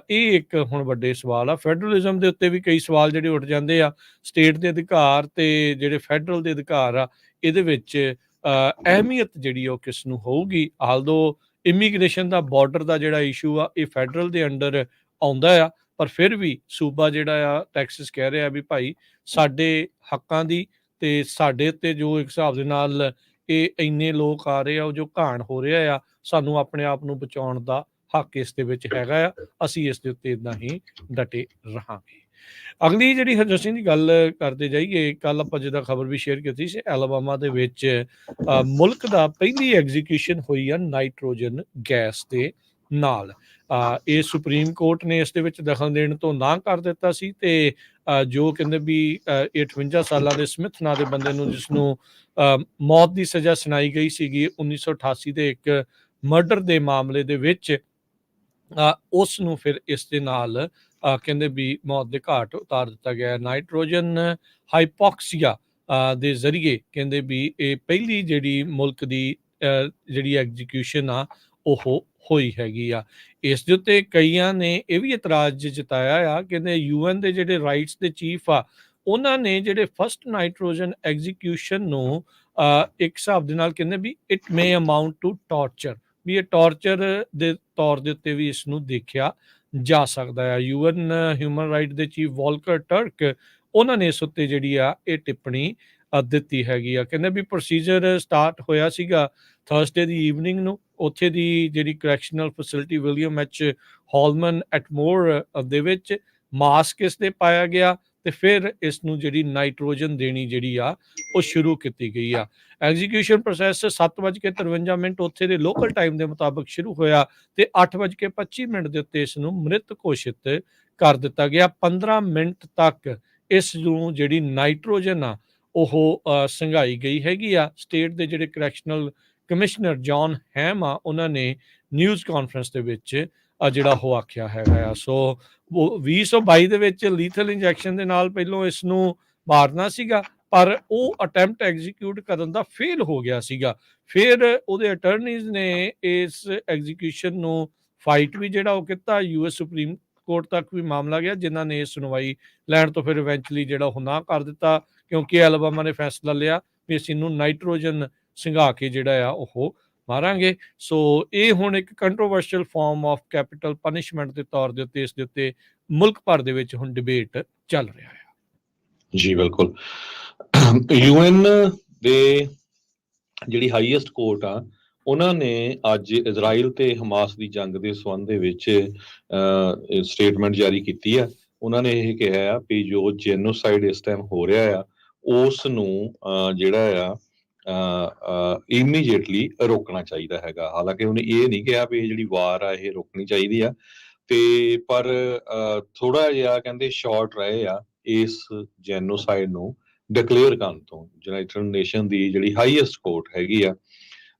[SPEAKER 1] ਇਹ ਇੱਕ ਹੁਣ ਵੱਡੇ ਸਵਾਲ ਫੈਡਰਲਿਜ਼ਮ ਦੇ ਉੱਤੇ ਵੀ ਕਈ ਸਵਾਲ ਜਿਹੜੇ ਉੱਠ ਜਾਂਦੇ ਸਟੇਟ ਦੇ ਅਧਿਕਾਰ ਤੇ ਜਿਹੜੇ ਫੈਡਰਲ ਦੇ ਅਧਿਕਾਰ ਇਹਦੇ ਵਿੱਚ ਅਹਿਮੀਅਤ ਜਿਹੜੀ ਉਹ ਕਿਸ ਨੂੰ ਹੋਊਗੀ। ਆਲਦੋ ਇਮੀਗ੍ਰੇਸ਼ਨ ਦਾ ਬਾਰਡਰ ਦਾ ਜਿਹੜਾ ਇਸ਼ੂ ਇਹ ਫੈਡਰਲ ਦੇ ਅੰਡਰ ਆਉਂਦਾ ਪਰ ਫਿਰ ਵੀ ਸੂਬਾ ਜਿਹੜਾ ਆ ਟੈਕਸਸ ਕਹਿ ਰਿਹਾ ਵੀ ਭਾਈ ਸਾਡੇ ਹੱਕਾਂ ਦੀ ਤੇ ਸਾਡੇ ਉੱਤੇ ਜੋ ਇੱਕ ਹਿਸਾਬ ਦੇ ਨਾਲ ਇਹ ਇੰਨੇ ਲੋਕ ਆ ਰਹੇ ਆ, ਉਹ ਜੋ ਘਾਣ ਹੋ ਰਿਹਾ ਆ, ਸਾਨੂੰ ਆਪਣੇ ਆਪ ਨੂੰ ਬਚਾਉਣ ਦਾ ਹੱਕ ਇਸ ਦੇ ਵਿੱਚ ਹੈਗਾ ਆ, ਅਸੀਂ ਇਸ ਦੇ ਉੱਤੇ ਇੱਦਾਂ ਹੀ ਡਟੇ ਰਹਾਂਗੇ। ਅਗਲੀ ਜਿਹੜੀ ਹਰਜੋਤ ਸਿੰਘ ਦੀ ਗੱਲ ਕਰਦੇ ਜਾਈਏ, ਕੱਲ ਆਪਾਂ ਜਿੱਦਾਂ ਖਬਰ ਵੀ ਸ਼ੇਅਰ ਕੀਤੀ ਸੀ, ਐਲਬਾਮਾ ਦੇ ਵਿੱਚ ਮੁਲਕ ਦਾ ਪਹਿਲੀ ਐਗਜ਼ੀਕਿਊਸ਼ਨ ਹੋਈ ਆ ਨਾਈਟ੍ਰੋਜਨ ਗੈਸ ਦੇ ਨਾਲ। ਇਹ ਸੁਪਰੀਮ ਕੋਰਟ ਨੇ ਇਸ ਦੇ ਵਿੱਚ ਦਖਲ ਦੇਣ ਤੋਂ ਨਾ ਕਰ ਦਿੱਤਾ ਸੀ ਤੇ ਜੋ ਕਹਿੰਦੇ ਵੀ ਇਹ 58 ਸਾਲਾਂ ਦੇ ਸਮਿਥ ਨਾਂ ਦੇ ਬੰਦੇ ਨੂੰ, ਜਿਸ ਨੂੰ ਮੌਤ ਦੀ ਸਜ਼ਾ ਸੁਣਾਈ ਗਈ ਸੀਗੀ 1988 ਦੇ ਇੱਕ ਮਰਡਰ ਦੇ ਮਾਮਲੇ ਦੇ ਵਿੱਚ, ਉਸ ਨੂੰ ਫਿਰ ਇਸ ਦੇ ਨਾਲ ਕਹਿੰਦੇ ਵੀ ਮੌਤ ਦੇ ਘਾਟ ਉਤਾਰ ਦਿੱਤਾ ਗਿਆ। ਨਾਈਟ੍ਰੋਜਨ ਹਾਈਪੋਕਸੀਆ ਦੇ ਜ਼ਰੀਏ ਕਹਿੰਦੇ ਵੀ ਇਹ ਪਹਿਲੀ ਜਿਹੜੀ ਮੁਲਕ ਦੀ ਜਿਹੜੀ ਐਗਜ਼ੀਕਿਊਸ਼ਨ ਆ ਉਹ ਹੋਈ ਹੈਗੀ ਆ। ਇਸ ਦੇ ਉੱਤੇ ਕਈਆਂ ਨੇ ਇਹ ਵੀ ਇਤਰਾਜ਼ ਜਤਾਇਆ ਆ, ਕਹਿੰਦੇ UN ਦੇ ਜਿਹੜੇ ਰਾਈਟਸ ਦੇ ਚੀਫ ਆ, ਉਹਨਾਂ ਨੇ ਜਿਹੜੇ ਫਸਟ ਨਾਈਟ੍ਰੋਜਨ ਐਗਜ਼ੀਕਿਊਸ਼ਨ ਨੂੰ ਇੱਕ ਹਿਸਾਬ ਦੇ ਨਾਲ ਕਹਿੰਦੇ ਵੀ it may amount to torture, ਵੀ ਇਹ ਟਾਰਚਰ ਦੇ ਤੌਰ ਦੇ ਉੱਤੇ ਵੀ ਇਸ ਨੂੰ ਦੇਖਿਆ ਜਾ ਸਕਦਾ ਆ। UN ਹਿਊਮਨ ਰਾਈਟ ਦੇ ਚੀਫ ਵੋਲਕਰ ਟਰਕ, ਉਹਨਾਂ ਨੇ ਇਸ ਉੱਤੇ ਜਿਹੜੀ ਆ ਇਹ ਟਿੱਪਣੀ ਦਿੱਤੀ ਹੈਗੀ ਆ। ਕਹਿੰਦੇ ਵੀ ਪ੍ਰੋਸੀਜਰ ਸਟਾਰਟ ਹੋਇਆ ਸੀਗਾ ਥਰਸਡੇ ਦੀ ਈਵਨਿੰਗ ਨੂੰ, ਉੱਥੇ ਦੀ ਜਿਹੜੀ ਕਰੈਕਸ਼ਨਲ ਫੈਸਿਲਿਟੀ ਵਿਲੀਅਮ ਐਚ ਹਾਲਮਨ ਐਟਮੋਰ ਦੇ ਵਿੱਚ ਮਾਸਕ ਇਸ ਤੇ ਪਾਇਆ ਗਿਆ ਤੇ ਫਿਰ ਇਸ ਨੂੰ ਜਿਹੜੀ ਨਾਈਟ੍ਰੋਜਨ ਦੇਣੀ ਜਿਹੜੀ ਆ ਉਹ ਸ਼ੁਰੂ ਕੀਤੀ ਗਈ ਆ। ਐਗਜ਼ੀਕਿਊਸ਼ਨ ਪ੍ਰੋਸੈਸ 7:53 ਉੱਥੇ ਦੇ ਲੋਕਲ ਟਾਈਮ ਦੇ ਮੁਤਾਬਕ ਸ਼ੁਰੂ ਹੋਇਆ ਤੇ 8:25 ਦੇ ਉੱਤੇ ਇਸ ਨੂੰ ਮ੍ਰਿਤ ਘੋਸ਼ਿਤ ਕਰ ਦਿੱਤਾ ਗਿਆ। 15 ਮਿੰਟ ਤੱਕ ਇਸ ਨੂੰ ਜਿਹੜੀ ਨਾਈਟ੍ਰੋਜਨ ਆ ਉਹ ਸੰਘਾਈ ਗਈ ਹੈਗੀ ਆ। ਸਟੇਟ ਦੇ ਜਿਹੜੇ ਕਰੈਕਸ਼ਨਲ ਕਮਿਸ਼ਨਰ ਜੌਨ ਹੈਮ ਆ, ਉਹਨਾਂ ਨੇ ਨਿਊਜ਼ ਕਾਨਫਰੰਸ ਦੇ ਵਿੱਚ ਜਿਹੜਾ ਉਹ ਆਖਿਆ ਹੈਗਾ ਆ। ਸੋ 2022 ਦੇ ਵਿੱਚ ਲੀਥਲ ਇੰਜੈਕਸ਼ਨ ਦੇ ਨਾਲ ਪਹਿਲੋਂ ਇਸ ਨੂੰ ਮਾਰਨਾ ਸੀਗਾ, ਪਰ ਉਹ ਅਟੈਂਪਟ ਐਗਜ਼ੀਕਿਊਟ ਕਰਨ ਦਾ ਫੇਲ ਹੋ ਗਿਆ ਸੀਗਾ। ਫਿਰ ਉਹਦੇ ਅਟਰਨੀਜ਼ ਨੇ ਇਸ ਐਗਜ਼ੀਕਿਊਸ਼ਨ ਨੂੰ ਫਾਈਟ ਵੀ ਜਿਹੜਾ ਉਹ ਕੀਤਾ, US ਸੁਪਰੀਮ ਕੋਰਟ ਤੱਕ ਵੀ ਮਾਮਲਾ ਗਿਆ, ਜਿਨ੍ਹਾਂ ਨੇ ਸੁਣਵਾਈ ਲੈਣ ਤੋਂ ਫਿਰ ਇਵੈਂਚੁਅਲੀ ਜਿਹੜਾ ਉਹ ਨਾ ਕਰ ਦਿੱਤਾ, ਕਿਉਂਕਿ ਐਲਬਾਮਾ ਨੇ ਫੈਸਲਾ ਲਿਆ ਵੀ ਅਸੀਂ ਇਹਨੂੰ ਨਾਈਟ੍ਰੋਜਨ ਸੰਘਾ ਕੇ ਜਿਹੜਾ ਆ ਉਹ ਮਾਰਾਂਗੇ। ਸੋ ਇਹ ਹੁਣ ਇੱਕ controversial farm of capital punishment ਦੇ ਤੌਰ ਦੇ ਉੱਤੇ ਇਸ ਦੇ ਉੱਤੇ ਮੁਲਕ ਭਰ ਦੇ ਵਿੱਚ ਹੁਣ ਡਿਬੇਟ ਚੱਲ ਰਿਹਾ ਹੈ।
[SPEAKER 2] ਜੀ ਬਿਲਕੁਲ। UN ਦੇ ਜਿਹੜੀ ਹਾਈਐਸਟ ਕੋਰਟ ਆ, ਉਹਨਾਂ ਨੇ ਅੱਜ ਇਜ਼ਰਾਈਲ ਤੇ ਹਮਾਸ ਦੀ ਜੰਗ ਦੇ ਸੰਬੰਧ ਦੇ ਵਿੱਚ ਸਟੇਟਮੈਂਟ ਜਾਰੀ ਕੀਤੀ ਆ। ਉਹਨਾਂ ਨੇ ਇਹ ਕਿਹਾ ਆ ਵੀ ਜੋ ਜੈਨੋਸਾਈਡ ਇਸ ਟਾਈਮ ਹੋ ਰਿਹਾ ਆ, ਉਸ ਨੂੰ ਜਿਹੜਾ ਆ ਇਮੀਡੀਏਟਲੀ ਰੋਕਣਾ ਚਾਹੀਦਾ ਹੈਗਾ। ਹਾਲਾਂਕਿ ਉਹਨੇ ਇਹ ਨਹੀਂ ਕਿਹਾ ਵੀ ਇਹ ਜਿਹੜੀ ਵਾਰ ਆ ਇਹ ਰੋਕਣੀ ਚਾਹੀਦੀ ਆ, ਤੇ ਪਰ ਥੋੜਾ ਜਿਹਾ ਕਹਿੰਦੇ ਸ਼ਾਰਟ ਰਹੇ ਆ ਇਸ ਜੈਨੋਸਾਈਡ ਨੂੰ ਡਿਕਲੇਅਰ ਕਰਨ ਤੋਂ। ਯੂਨਾਈਟਿਡ ਨੇਸ਼ਨ ਦੀ ਜਿਹੜੀ ਹਾਈਐਸਟ ਕੋਰਟ ਹੈਗੀ ਆ,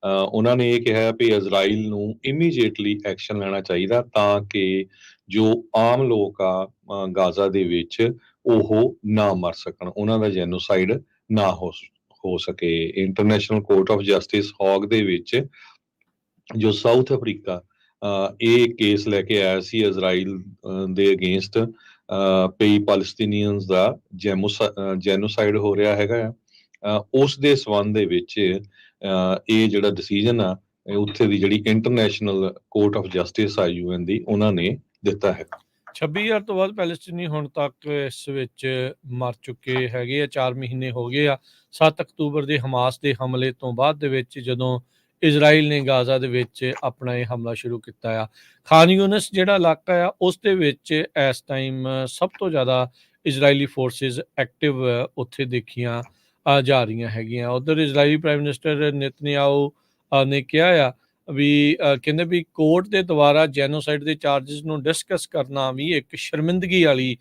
[SPEAKER 2] ਉਹਨਾਂ ਨੇ ਇਹ ਕਿਹਾ ਵੀ ਇਜ਼ਰਾਈਲ ਨੂੰ ਇਮੀਡੀਏਟਲੀ ਐਕਸ਼ਨ ਲੈਣਾ ਚਾਹੀਦਾ ਤਾਂ ਕਿ ਜੋ ਆਮ ਲੋਕ ਆ ਗਾਜ਼ਾ ਦੇ ਵਿੱਚ ਉਹ ਨਾ ਮਰ ਸਕਣ, ਉਹਨਾਂ ਦਾ ਜੈਨੋਸਾਈਡ ਨਾ ਹੋ ਸਕੇ। ਇੰਟਰਨੈਸ਼ਨਲ ਕੋਰਟ ਆਫ ਜਸਟਿਸ ਹੌਗ ਦੇ ਵਿੱਚ ਜੋ ਸਾਊਥ ਅਫਰੀਕਾ ਇਹ ਕੇਸ ਲੈ ਕੇ ਆਇਆ ਸੀ ਇਜ਼ਰਾਈਲ ਦੇ ਅਗੇਂਸਟ, ਕਈ ਪੈਲਸਤੀਨੀਅਨਸ ਦਾ ਜੈਨੋਸਾਈਡ ਹੋ ਰਿਹਾ ਹੈਗਾ ਆ, ਉਸ ਦੇ ਸੰਬੰਧ ਦੇ ਵਿੱਚ ਇਹ ਜਿਹੜਾ ਡਿਸੀਜਨ ਆ ਉੱਥੇ ਦੀ ਜਿਹੜੀ ਇੰਟਰਨੈਸ਼ਨਲ ਕੋਰਟ ਆਫ ਜਸਟਿਸ ਆ UN ਦੀ, ਉਹਨਾਂ ਨੇ ਦਿੱਤਾ ਹੈ।
[SPEAKER 1] 26,000 ਤੋਂ ਵੱਧ ਪੈਲਸਤੀਨੀ ਹੁਣ ਤੱਕ ਇਸ ਵਿੱਚ ਮਰ ਚੁੱਕੇ ਹੈਗੇ ਆ, 4 ਮਹੀਨੇ ਹੋ ਗਏ ਆ 7 ਅਕਤੂਬਰ ਦੇ ਹਮਾਸ ਦੇ ਹਮਲੇ ਤੋਂ ਬਾਅਦ ਦੇ ਵਿੱਚ, ਜਦੋਂ ਇਜ਼ਰਾਈਲ ਨੇ ਗਾਜ਼ਾ ਦੇ ਵਿੱਚ ਆਪਣਾ ਇਹ ਹਮਲਾ ਸ਼ੁਰੂ ਕੀਤਾ ਆ। ਖਾਨ ਯੂਨਸ ਜਿਹੜਾ ਇਲਾਕਾ ਆ, ਉਸ ਦੇ ਵਿੱਚ ਇਸ ਟਾਈਮ ਸਭ ਤੋਂ ਜ਼ਿਆਦਾ ਇਜ਼ਰਾਈਲੀ ਫੋਰਸਿਸ ਐਕਟਿਵ ਉੱਥੇ ਦੇਖੀਆਂ ਜਾ ਰਹੀਆਂ ਹੈਗੀਆਂ। ਉੱਧਰ ਇਜ਼ਰਾਈਲੀ ਪ੍ਰਾਈਮ ਮਿਨਿਸਟਰ ਨਿਤਨਯਾਹੂ ਨੇ ਕਿਹਾ ਆ ਵੀ ਕਹਿੰਦੇ ਵੀ ਕੋਰਟ ਦੇ ਦੁਆਰਾ ਜੈਨੋਸਾਈਡ ਦੇ ਚਾਰਜਸ ਨੂੰ ਡਿਸਕਸ ਕਰਨਾ ਵੀ ਇੱਕ ਸ਼ਰਮਿੰਦਗੀ ਵਾਲੀ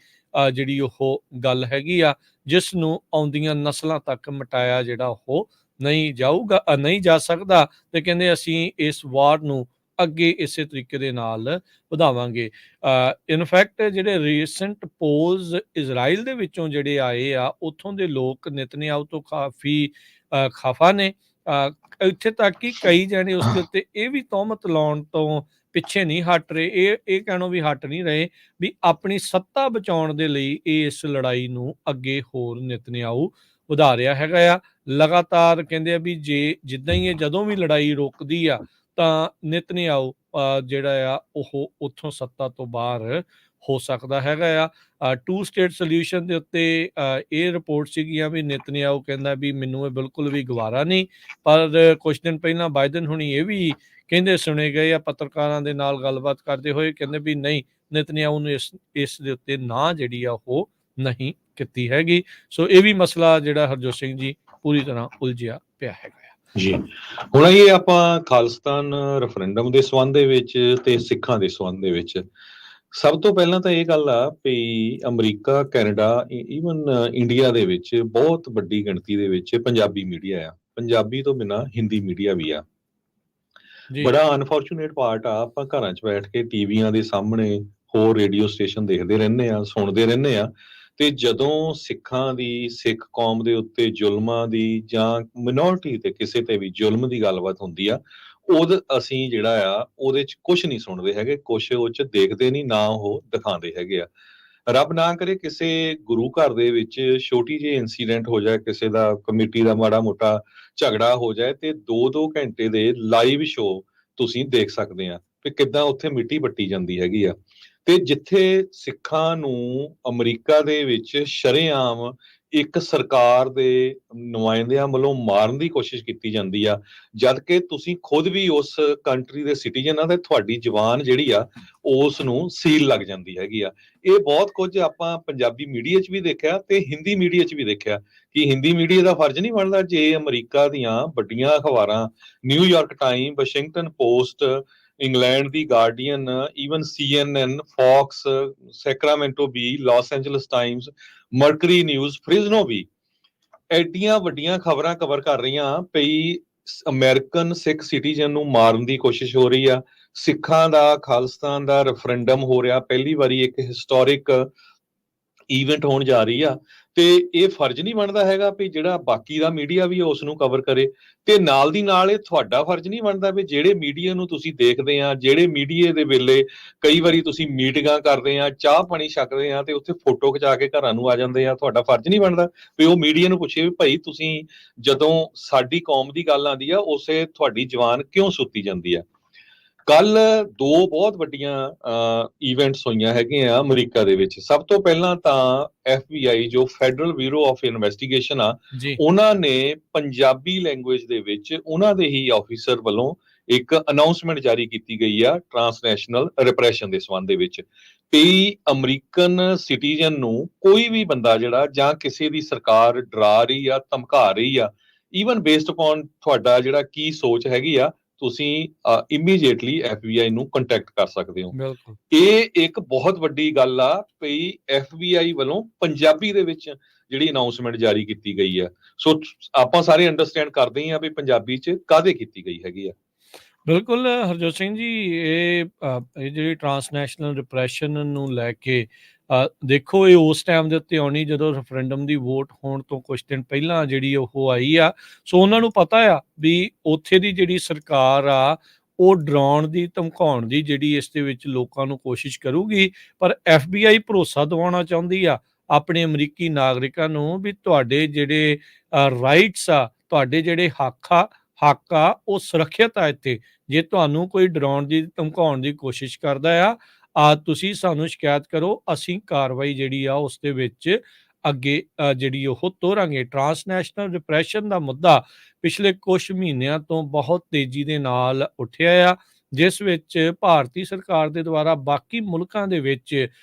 [SPEAKER 1] ਜਿਹੜੀ ਉਹ ਗੱਲ ਹੈਗੀ ਆ, ਜਿਸ ਨੂੰ ਆਉਂਦੀਆਂ ਨਸਲਾਂ ਤੱਕ ਮਿਟਾਇਆ ਜਿਹੜਾ ਉਹ ਨਹੀਂ ਜਾ ਸਕਦਾ। ਤੇ ਕਹਿੰਦੇ ਅਸੀਂ ਇਸ ਵਾਰ ਨੂੰ ਅੱਗੇ ਇਸੇ ਤਰੀਕੇ ਦੇ ਨਾਲ ਵਧਾਵਾਂਗੇ। ਇਨਫੈਕਟ ਜਿਹੜੇ ਰੀਸੈਂਟ ਪੋਲਸ ਇਜ਼ਰਾਈਲ ਦੇ ਵਿੱਚੋਂ ਜਿਹੜੇ ਆਏ ਆ, ਉੱਥੋਂ ਦੇ ਲੋਕ ਨਿਤਨਯਾਹੂ ਤੋਂ ਕਾਫੀ ਖਫਾ ਨੇ। ਇੱਥੇ ਤੱਕ ਕਿ ਕਈ ਜਾਣੇ ਉਸ ਦੇ ਉੱਤੇ ਇਹ ਵੀ ਤੋਹਮਤ ਲਾਉਣ ਤੋਂ ਪਿੱਛੇ ਨਹੀਂ ਹਟ ਰਹੇ, ਇਹ ਕਹਿਣੋਂ ਵੀ ਹਟ ਨਹੀਂ ਰਹੇ ਵੀ ਆਪਣੀ ਸੱਤਾ ਬਚਾਉਣ ਦੇ ਲਈ ਇਹ ਇਸ ਲੜਾਈ ਨੂੰ ਅੱਗੇ ਹੋਰ ਨਿਤਨਯਾਹੂ ਵਧਾ ਰਿਹਾ ਹੈਗਾ ਆ। ਲਗਾਤਾਰ ਕਹਿੰਦੇ ਆ ਵੀ ਜੇ ਜਿੱਦਾਂ ਹੀ ਇਹ ਜਦੋਂ ਵੀ ਲੜਾਈ ਰੁਕਦੀ ਆ ਤਾਂ ਨਿਤਨਯਾਹੂ ਜਿਹੜਾ ਆ ਉਹ ਉੱਥੋਂ ਸੱਤਾ ਤੋਂ ਬਾਹਰ ਹੋ ਸਕਦਾ ਹੈਗਾ ਆ। ਟੂ ਸਟੇਟ ਸੋਲਿਊਸ਼ਨ ਦੇ ਉੱਤੇ ਇਹ ਰਿਪੋਰਟ ਸੀਗੀਆਂ ਵੀ ਨੇਤਨਯਾਹੂ ਕਹਿੰਦਾ ਵੀ ਮੈਨੂੰ ਇਹ ਬਿਲਕੁਲ ਵੀ ਗਵਾਰਾ ਨਹੀਂ, ਪਰ ਕੁਛ ਦਿਨ ਪਹਿਲਾਂ ਬਾਈਡਨ ਹੁਣੀ ਇਹ ਵੀ ਕਹਿੰਦੇ ਸੁਣੇ ਗਏ ਆ ਪੱਤਰਕਾਰਾਂ ਦੇ ਨਾਲ ਗੱਲਬਾਤ ਕਰਦੇ ਹੋਏ, ਕਹਿੰਦੇ ਵੀ ਨਹੀਂ, ਨੇਤਨਯਾਹੂ ਨੂੰ ਇਸ ਦੇ ਉੱਤੇ ਨਾ ਜਿਹੜੀ ਆ ਉਹ ਨਹੀਂ ਕੀਤੀ ਹੈਗੀ। ਸੋ ਇਹ ਵੀ ਮਸਲਾ ਜਿਹੜਾ ਹਰਜੋਤ ਸਿੰਘ ਜੀ ਪੂਰੀ ਤਰ੍ਹਾਂ ਉਲਝਿਆ ਪਿਆ ਹੈਗਾ ਆ
[SPEAKER 2] ਜੀ। ਹੁਣ ਇਹ ਆਪਾਂ ਖਾਲਿਸਤਾਨ ਰੈਫਰੈਂਡਮ ਦੇ ਸੰਬੰਧ ਦੇ ਵਿੱਚ ਤੇ ਸਿੱਖਾਂ ਦੇ ਸੰਬੰਧ ਦੇ ਵਿੱਚ ਸਭ ਤੋਂ ਪਹਿਲਾਂ ਤਾਂ ਇਹ ਗੱਲ ਆ ਵੀ ਅਮਰੀਕਾ, ਕੈਨੇਡਾ, ਈਵਨ ਇੰਡੀਆ ਦੇ ਵਿੱਚ ਬਹੁਤ ਵੱਡੀ ਗਿਣਤੀ ਦੇ ਵਿੱਚ ਪੰਜਾਬੀ ਮੀਡੀਆ ਆ। ਪੰਜਾਬੀ ਤੋਂ ਬਿਨਾਂ ਹਿੰਦੀ ਮੀਡੀਆ ਵੀ ਆ।
[SPEAKER 1] ਜੀ
[SPEAKER 2] ਬੜਾ ਅਨਫੋਰਚੂਨੇਟ ਪਾਰਟ ਆ, ਆਪਾਂ ਘਰਾਂ 'ਚ ਬੈਠ ਕੇ ਟੀਵੀਆਂ ਦੇ ਸਾਹਮਣੇ ਹੋਰ ਰੇਡੀਓ ਸਟੇਸ਼ਨ ਦੇਖਦੇ ਰਹਿੰਦੇ ਆ, ਸੁਣਦੇ ਰਹਿੰਦੇ ਆ, ਤੇ ਜਦੋਂ ਸਿੱਖਾਂ ਦੀ, ਸਿੱਖ ਕੌਮ ਦੇ ਉੱਤੇ ਜ਼ੁਲਮਾਂ ਦੀ ਜਾਂ ਮਿਨੋਰਿਟੀ ਤੇ ਕਿਸੇ ਤੇ ਵੀ ਜ਼ੁਲਮ ਦੀ ਗੱਲਬਾਤ ਹੁੰਦੀ ਆ, ਅਸੀਂ ਜਿਹੜਾ ਆ ਉਹਦੇ 'ਚ ਕੁਛ ਨਹੀਂ ਸੁਣਦੇ ਹੈਗੇ, ਕੁਛ ਉਹ 'ਚ ਦੇਖਦੇ ਨਹੀਂ, ਨਾ ਉਹ ਦਿਖਾਉਂਦੇ ਹੈਗੇ ਆ। ਰੱਬ ਨਾ ਕਰੇ ਕਿਸੇ ਗੁਰੂ ਘਰ ਦੇ ਵਿੱਚ ਛੋਟੀ ਜਿਹੀ ਇੰਸੀਡੈਂਟ ਹੋ ਜਾਏ, ਕਿਸੇ ਦਾ ਕਮੇਟੀ ਦਾ ਮਾੜਾ ਮੋਟਾ ਝਗੜਾ ਹੋ ਜਾਏ, ਤੇ 2-2 ਘੰਟੇ ਦੇ ਲਾਈਵ ਸ਼ੋਅ ਤੁਸੀਂ ਦੇਖ ਸਕਦੇ ਆ ਕਿ ਕਿੱਦਾਂ ਉੱਥੇ ਮਿੱਟੀ ਪੱਟੀ ਜਾਂਦੀ ਹੈਗੀ ਆ। ਤੇ ਜਿੱਥੇ ਸਿੱਖਾਂ ਨੂੰ ਅਮਰੀਕਾ ਦੇ ਵਿੱਚ ਸ਼ਰੇਆਮ ਇੱਕ ਸਰਕਾਰ ਦੇ ਨੁਮਾਇੰਦਿਆਂ ਵੱਲੋਂ ਮਾਰਨ ਦੀ ਕੋਸ਼ਿਸ਼ ਕੀਤੀ ਜਾਂਦੀ ਆ, ਜਦ ਕਿ ਤੁਸੀਂ ਖੁਦ ਵੀ ਉਸ ਕੰਟਰੀ ਦੇ ਸਿਟੀਜ਼ਨ ਆ, ਤੇ ਤੁਹਾਡੀ ਜ਼ੁਬਾਨ ਜਿਹੜੀ ਆ ਉਸ ਨੂੰ ਸੀਲ ਲੱਗ ਜਾਂਦੀ ਹੈਗੀ ਆ। ਇਹ ਬਹੁਤ ਕੁਝ ਆਪਾਂ ਪੰਜਾਬੀ ਮੀਡੀਆ 'ਚ ਵੀ ਦੇਖਿਆ ਤੇ ਹਿੰਦੀ ਮੀਡੀਆ 'ਚ ਵੀ ਦੇਖਿਆ ਕਿ ਹਿੰਦੀ ਮੀਡੀਆ ਦਾ ਫਰਜ਼ ਨਹੀਂ ਬਣਦਾ ਜੇ ਅਮਰੀਕਾ ਦੀਆਂ ਵੱਡੀਆਂ ਅਖਬਾਰਾਂ, New York time, Washington Post, England ਦੀ Guardian, even CNN, Fox, Sacramento Bee, Los Angeles Times, Mercury News, Fresno ਵੀ ਐਡੀਆਂ ਵੱਡੀਆਂ ਖਬਰਾਂ ਕਵਰ ਕਰ ਰਹੀਆਂ ਪਈ ਅਮਰੀਕਨ ਸਿੱਖ ਸਿਟੀਜ਼ਨ ਨੂੰ ਮਾਰਨ ਦੀ ਕੋਸ਼ਿਸ਼ ਹੋ ਰਹੀ ਆ, ਸਿੱਖਾਂ ਦਾ, ਖਾਲਿਸਤਾਨ ਦਾ ਰੈਫਰੈਂਡਮ ਹੋ ਰਿਹਾ, ਪਹਿਲੀ ਵਾਰੀ ਇੱਕ ਹਿਸਟੋਰਿਕ ਈਵੈਂਟ ਹੋਣ ਜਾ ਰਹੀ ਆ, ਤੇ ਇਹ ਫਰਜ਼ ਨਹੀਂ ਬਣਦਾ ਹੈਗਾ ਵੀ ਜਿਹੜਾ ਬਾਕੀ ਦਾ ਮੀਡੀਆ ਵੀ ਉਸ ਨੂੰ ਕਵਰ ਕਰੇ, ਤੇ ਨਾਲ ਦੀ ਨਾਲ ਇਹ ਤੁਹਾਡਾ ਫਰਜ਼ ਨਹੀਂ ਬਣਦਾ ਵੀ ਜਿਹੜੇ ਮੀਡੀਆ ਨੂੰ ਤੁਸੀਂ ਦੇਖਦੇ ਆ, ਜਿਹੜੇ ਮੀਡੀਆ ਦੇ ਵੇਲੇ ਕਈ ਵਾਰੀ ਤੁਸੀਂ ਮੀਟਿੰਗਾਂ ਕਰਦੇ ਆ, ਚਾਹ ਪਾਣੀ ਛਕਦੇ ਆ, ਤੇ ਉੱਥੇ ਫੋਟੋ ਖਿਚਾ ਕੇ ਘਰਾਂ ਨੂੰ ਆ ਜਾਂਦੇ ਆ, ਤੁਹਾਡਾ ਫਰਜ਼ ਨਹੀਂ ਬਣਦਾ ਵੀ ਉਹ ਮੀਡੀਆ ਨੂੰ ਪੁੱਛੇ ਵੀ ਭਾਈ ਤੁਸੀਂ ਜਦੋਂ ਸਾਡੀ ਕੌਮ ਦੀ ਗੱਲ ਆਉਂਦੀ ਆ ਉਸੇ ਤੁਹਾਡੀ ਜਵਾਨ ਕਿਉਂ ਸੁੱਤੀ ਜਾਂਦੀ ਆ। ਕੱਲ 2 ਬਹੁਤ ਵੱਡੀਆਂ ਇਵੈਂਟਸ ਹੋਈਆਂ ਹੈਗੀਆਂ ਅਮਰੀਕਾ ਦੇ ਵਿੱਚ। ਸਭ ਤੋਂ ਪਹਿਲਾਂ ਤਾਂ FBI ਜੋ ਫੈਡਰਲ ਬਿਊਰੋ ਆਫ ਇਨਵੈਸਟੀਗੇਸ਼ਨ ਆ,
[SPEAKER 1] ਜੀ
[SPEAKER 2] ਉਹਨਾਂ ਨੇ ਪੰਜਾਬੀ ਲੈਂਗੁਏਜ ਦੇ ਵਿੱਚ ਉਹਨਾਂ ਦੇ ਹੀ ਆਫੀਸਰ ਵੱਲੋਂ ਇੱਕ ਅਨਾਉਂਸਮੈਂਟ ਜਾਰੀ ਕੀਤੀ ਗਈ ਆ ਟ੍ਰਾਂਸਨੈਸ਼ਨਲ ਰਿਪਰੈਸ਼ਨ ਦੇ ਸੰਬੰਧ ਦੇ ਵਿੱਚ। 23 ਅਮਰੀਕਨ ਸਿਟੀਜ਼ਨ ਨੂੰ ਕੋਈ ਵੀ ਬੰਦਾ ਜਿਹੜਾ ਜਾਂ ਕਿਸੇ ਦੀ ਸਰਕਾਰ ਡਰਾ ਰਹੀ ਆ, ਧਮਕਾ ਰਹੀ ਆ, ਈਵਨ ਬੇਸਡ ਅਪਨ ਤੁਹਾਡਾ ਜਿਹੜਾ ਕੀ ਸੋਚ ਹੈਗੀ ਆ, ਤੁਸੀਂ ਇਮੀਡੀਏਟਲੀ FBI ਨੂੰ ਕੰਟੈਕਟ ਕਰ ਸਕਦੇ ਹੋ।
[SPEAKER 1] ਬਿਲਕੁਲ
[SPEAKER 2] ਇਹ ਇੱਕ ਬਹੁਤ ਵੱਡੀ ਗੱਲ ਆ ਵੀ FBI ਵੱਲੋਂ ਪੰਜਾਬੀ ਦੇ ਵਿੱਚ ਜਿਹੜੀ ਅਨਾਉਂਸਮੈਂਟ ਜਾਰੀ ਕੀਤੀ ਗਈ ਆ। ਸੋ ਆਪਾਂ ਸਾਰੇ ਅੰਡਰਸਟੈਂਡ ਕਰਦੇ ਹਾਂ ਵੀ ਪੰਜਾਬੀ 'ਚ ਕਾਹਦੇ ਕੀਤੀ ਗਈ ਹੈਗੀ ਆ।
[SPEAKER 1] ਬਿਲਕੁਲ ਹਰਜੋਤ ਸਿੰਘ ਜੀ, ਇਹ ਜਿਹੜੀ ਟ੍ਰਾਂਸਨੈਸ਼ਨਲ ਰਿਪਰੈਸ਼ਨ ਨੂੰ ਲੈ ਕੇ ਦੇਖੋ, ਇਹ ਉਸ ਟਾਈਮ ਦੇ ਉੱਤੇ ਆਉਣੀ ਜਦੋਂ ਰੈਫਰੈਂਡਮ ਦੀ ਵੋਟ ਹੋਣ ਤੋਂ ਕੁਛ ਦਿਨ ਪਹਿਲਾਂ ਜਿਹੜੀ ਉਹ ਆਈ ਆ। ਸੋ ਉਹਨਾਂ ਨੂੰ ਪਤਾ ਆ ਵੀ ਉੱਥੇ ਦੀ ਜਿਹੜੀ ਸਰਕਾਰ ਆ ਉਹ ਡਰਾਉਣ ਦੀ, ਧਮਕਾਉਣ ਦੀ ਜਿਹੜੀ ਇਸ ਦੇ ਵਿੱਚ ਲੋਕਾਂ ਨੂੰ ਕੋਸ਼ਿਸ਼ ਕਰੂਗੀ, ਪਰ FBI ਭਰੋਸਾ ਦਿਵਾਉਣਾ ਚਾਹੁੰਦੀ ਆ ਆਪਣੇ ਅਮਰੀਕੀ ਨਾਗਰਿਕਾਂ ਨੂੰ ਵੀ ਤੁਹਾਡੇ ਜਿਹੜੇ ਰਾਈਟਸ ਆ, ਤੁਹਾਡੇ ਜਿਹੜੇ ਹੱਕ ਆ ਉਹ ਸੁਰੱਖਿਅਤ ਆ ਇੱਥੇ। ਜੇ ਤੁਹਾਨੂੰ ਕੋਈ ਡਰਾਉਣ ਦੀ, ਧਮਕਾਉਣ ਦੀ ਕੋਸ਼ਿਸ਼ ਕਰਦਾ ਆ, ਤੁਸੀਂ ਸਾਨੂੰ ਸ਼ਿਕਾਇਤ ਕਰੋ, ਅਸੀਂ ਕਾਰਵਾਈ ਜਿਹੜੀ ਆ ਉਸ ਦੇ ਵਿੱਚ ਅੱਗੇ ਜਿਹੜੀ ਉਹ ਤੋਰਾਂਗੇ। ਟ੍ਰਾਂਸਨੈਸ਼ਨਲ ਰਿਪਰੈਸ਼ਨ ਦਾ ਮੁੱਦਾ ਪਿਛਲੇ ਕੁਝ ਮਹੀਨਿਆਂ ਤੋਂ ਬਹੁਤ ਤੇਜ਼ੀ ਦੇ ਨਾਲ ਉੱਠਿਆ ਆ, ਜਿਸ ਵਿੱਚ ਭਾਰਤੀ ਸਰਕਾਰ ਦੇ ਦੁਆਰਾ ਬਾਕੀ ਮੁਲਕਾਂ ਦੇ ਵਿੱਚ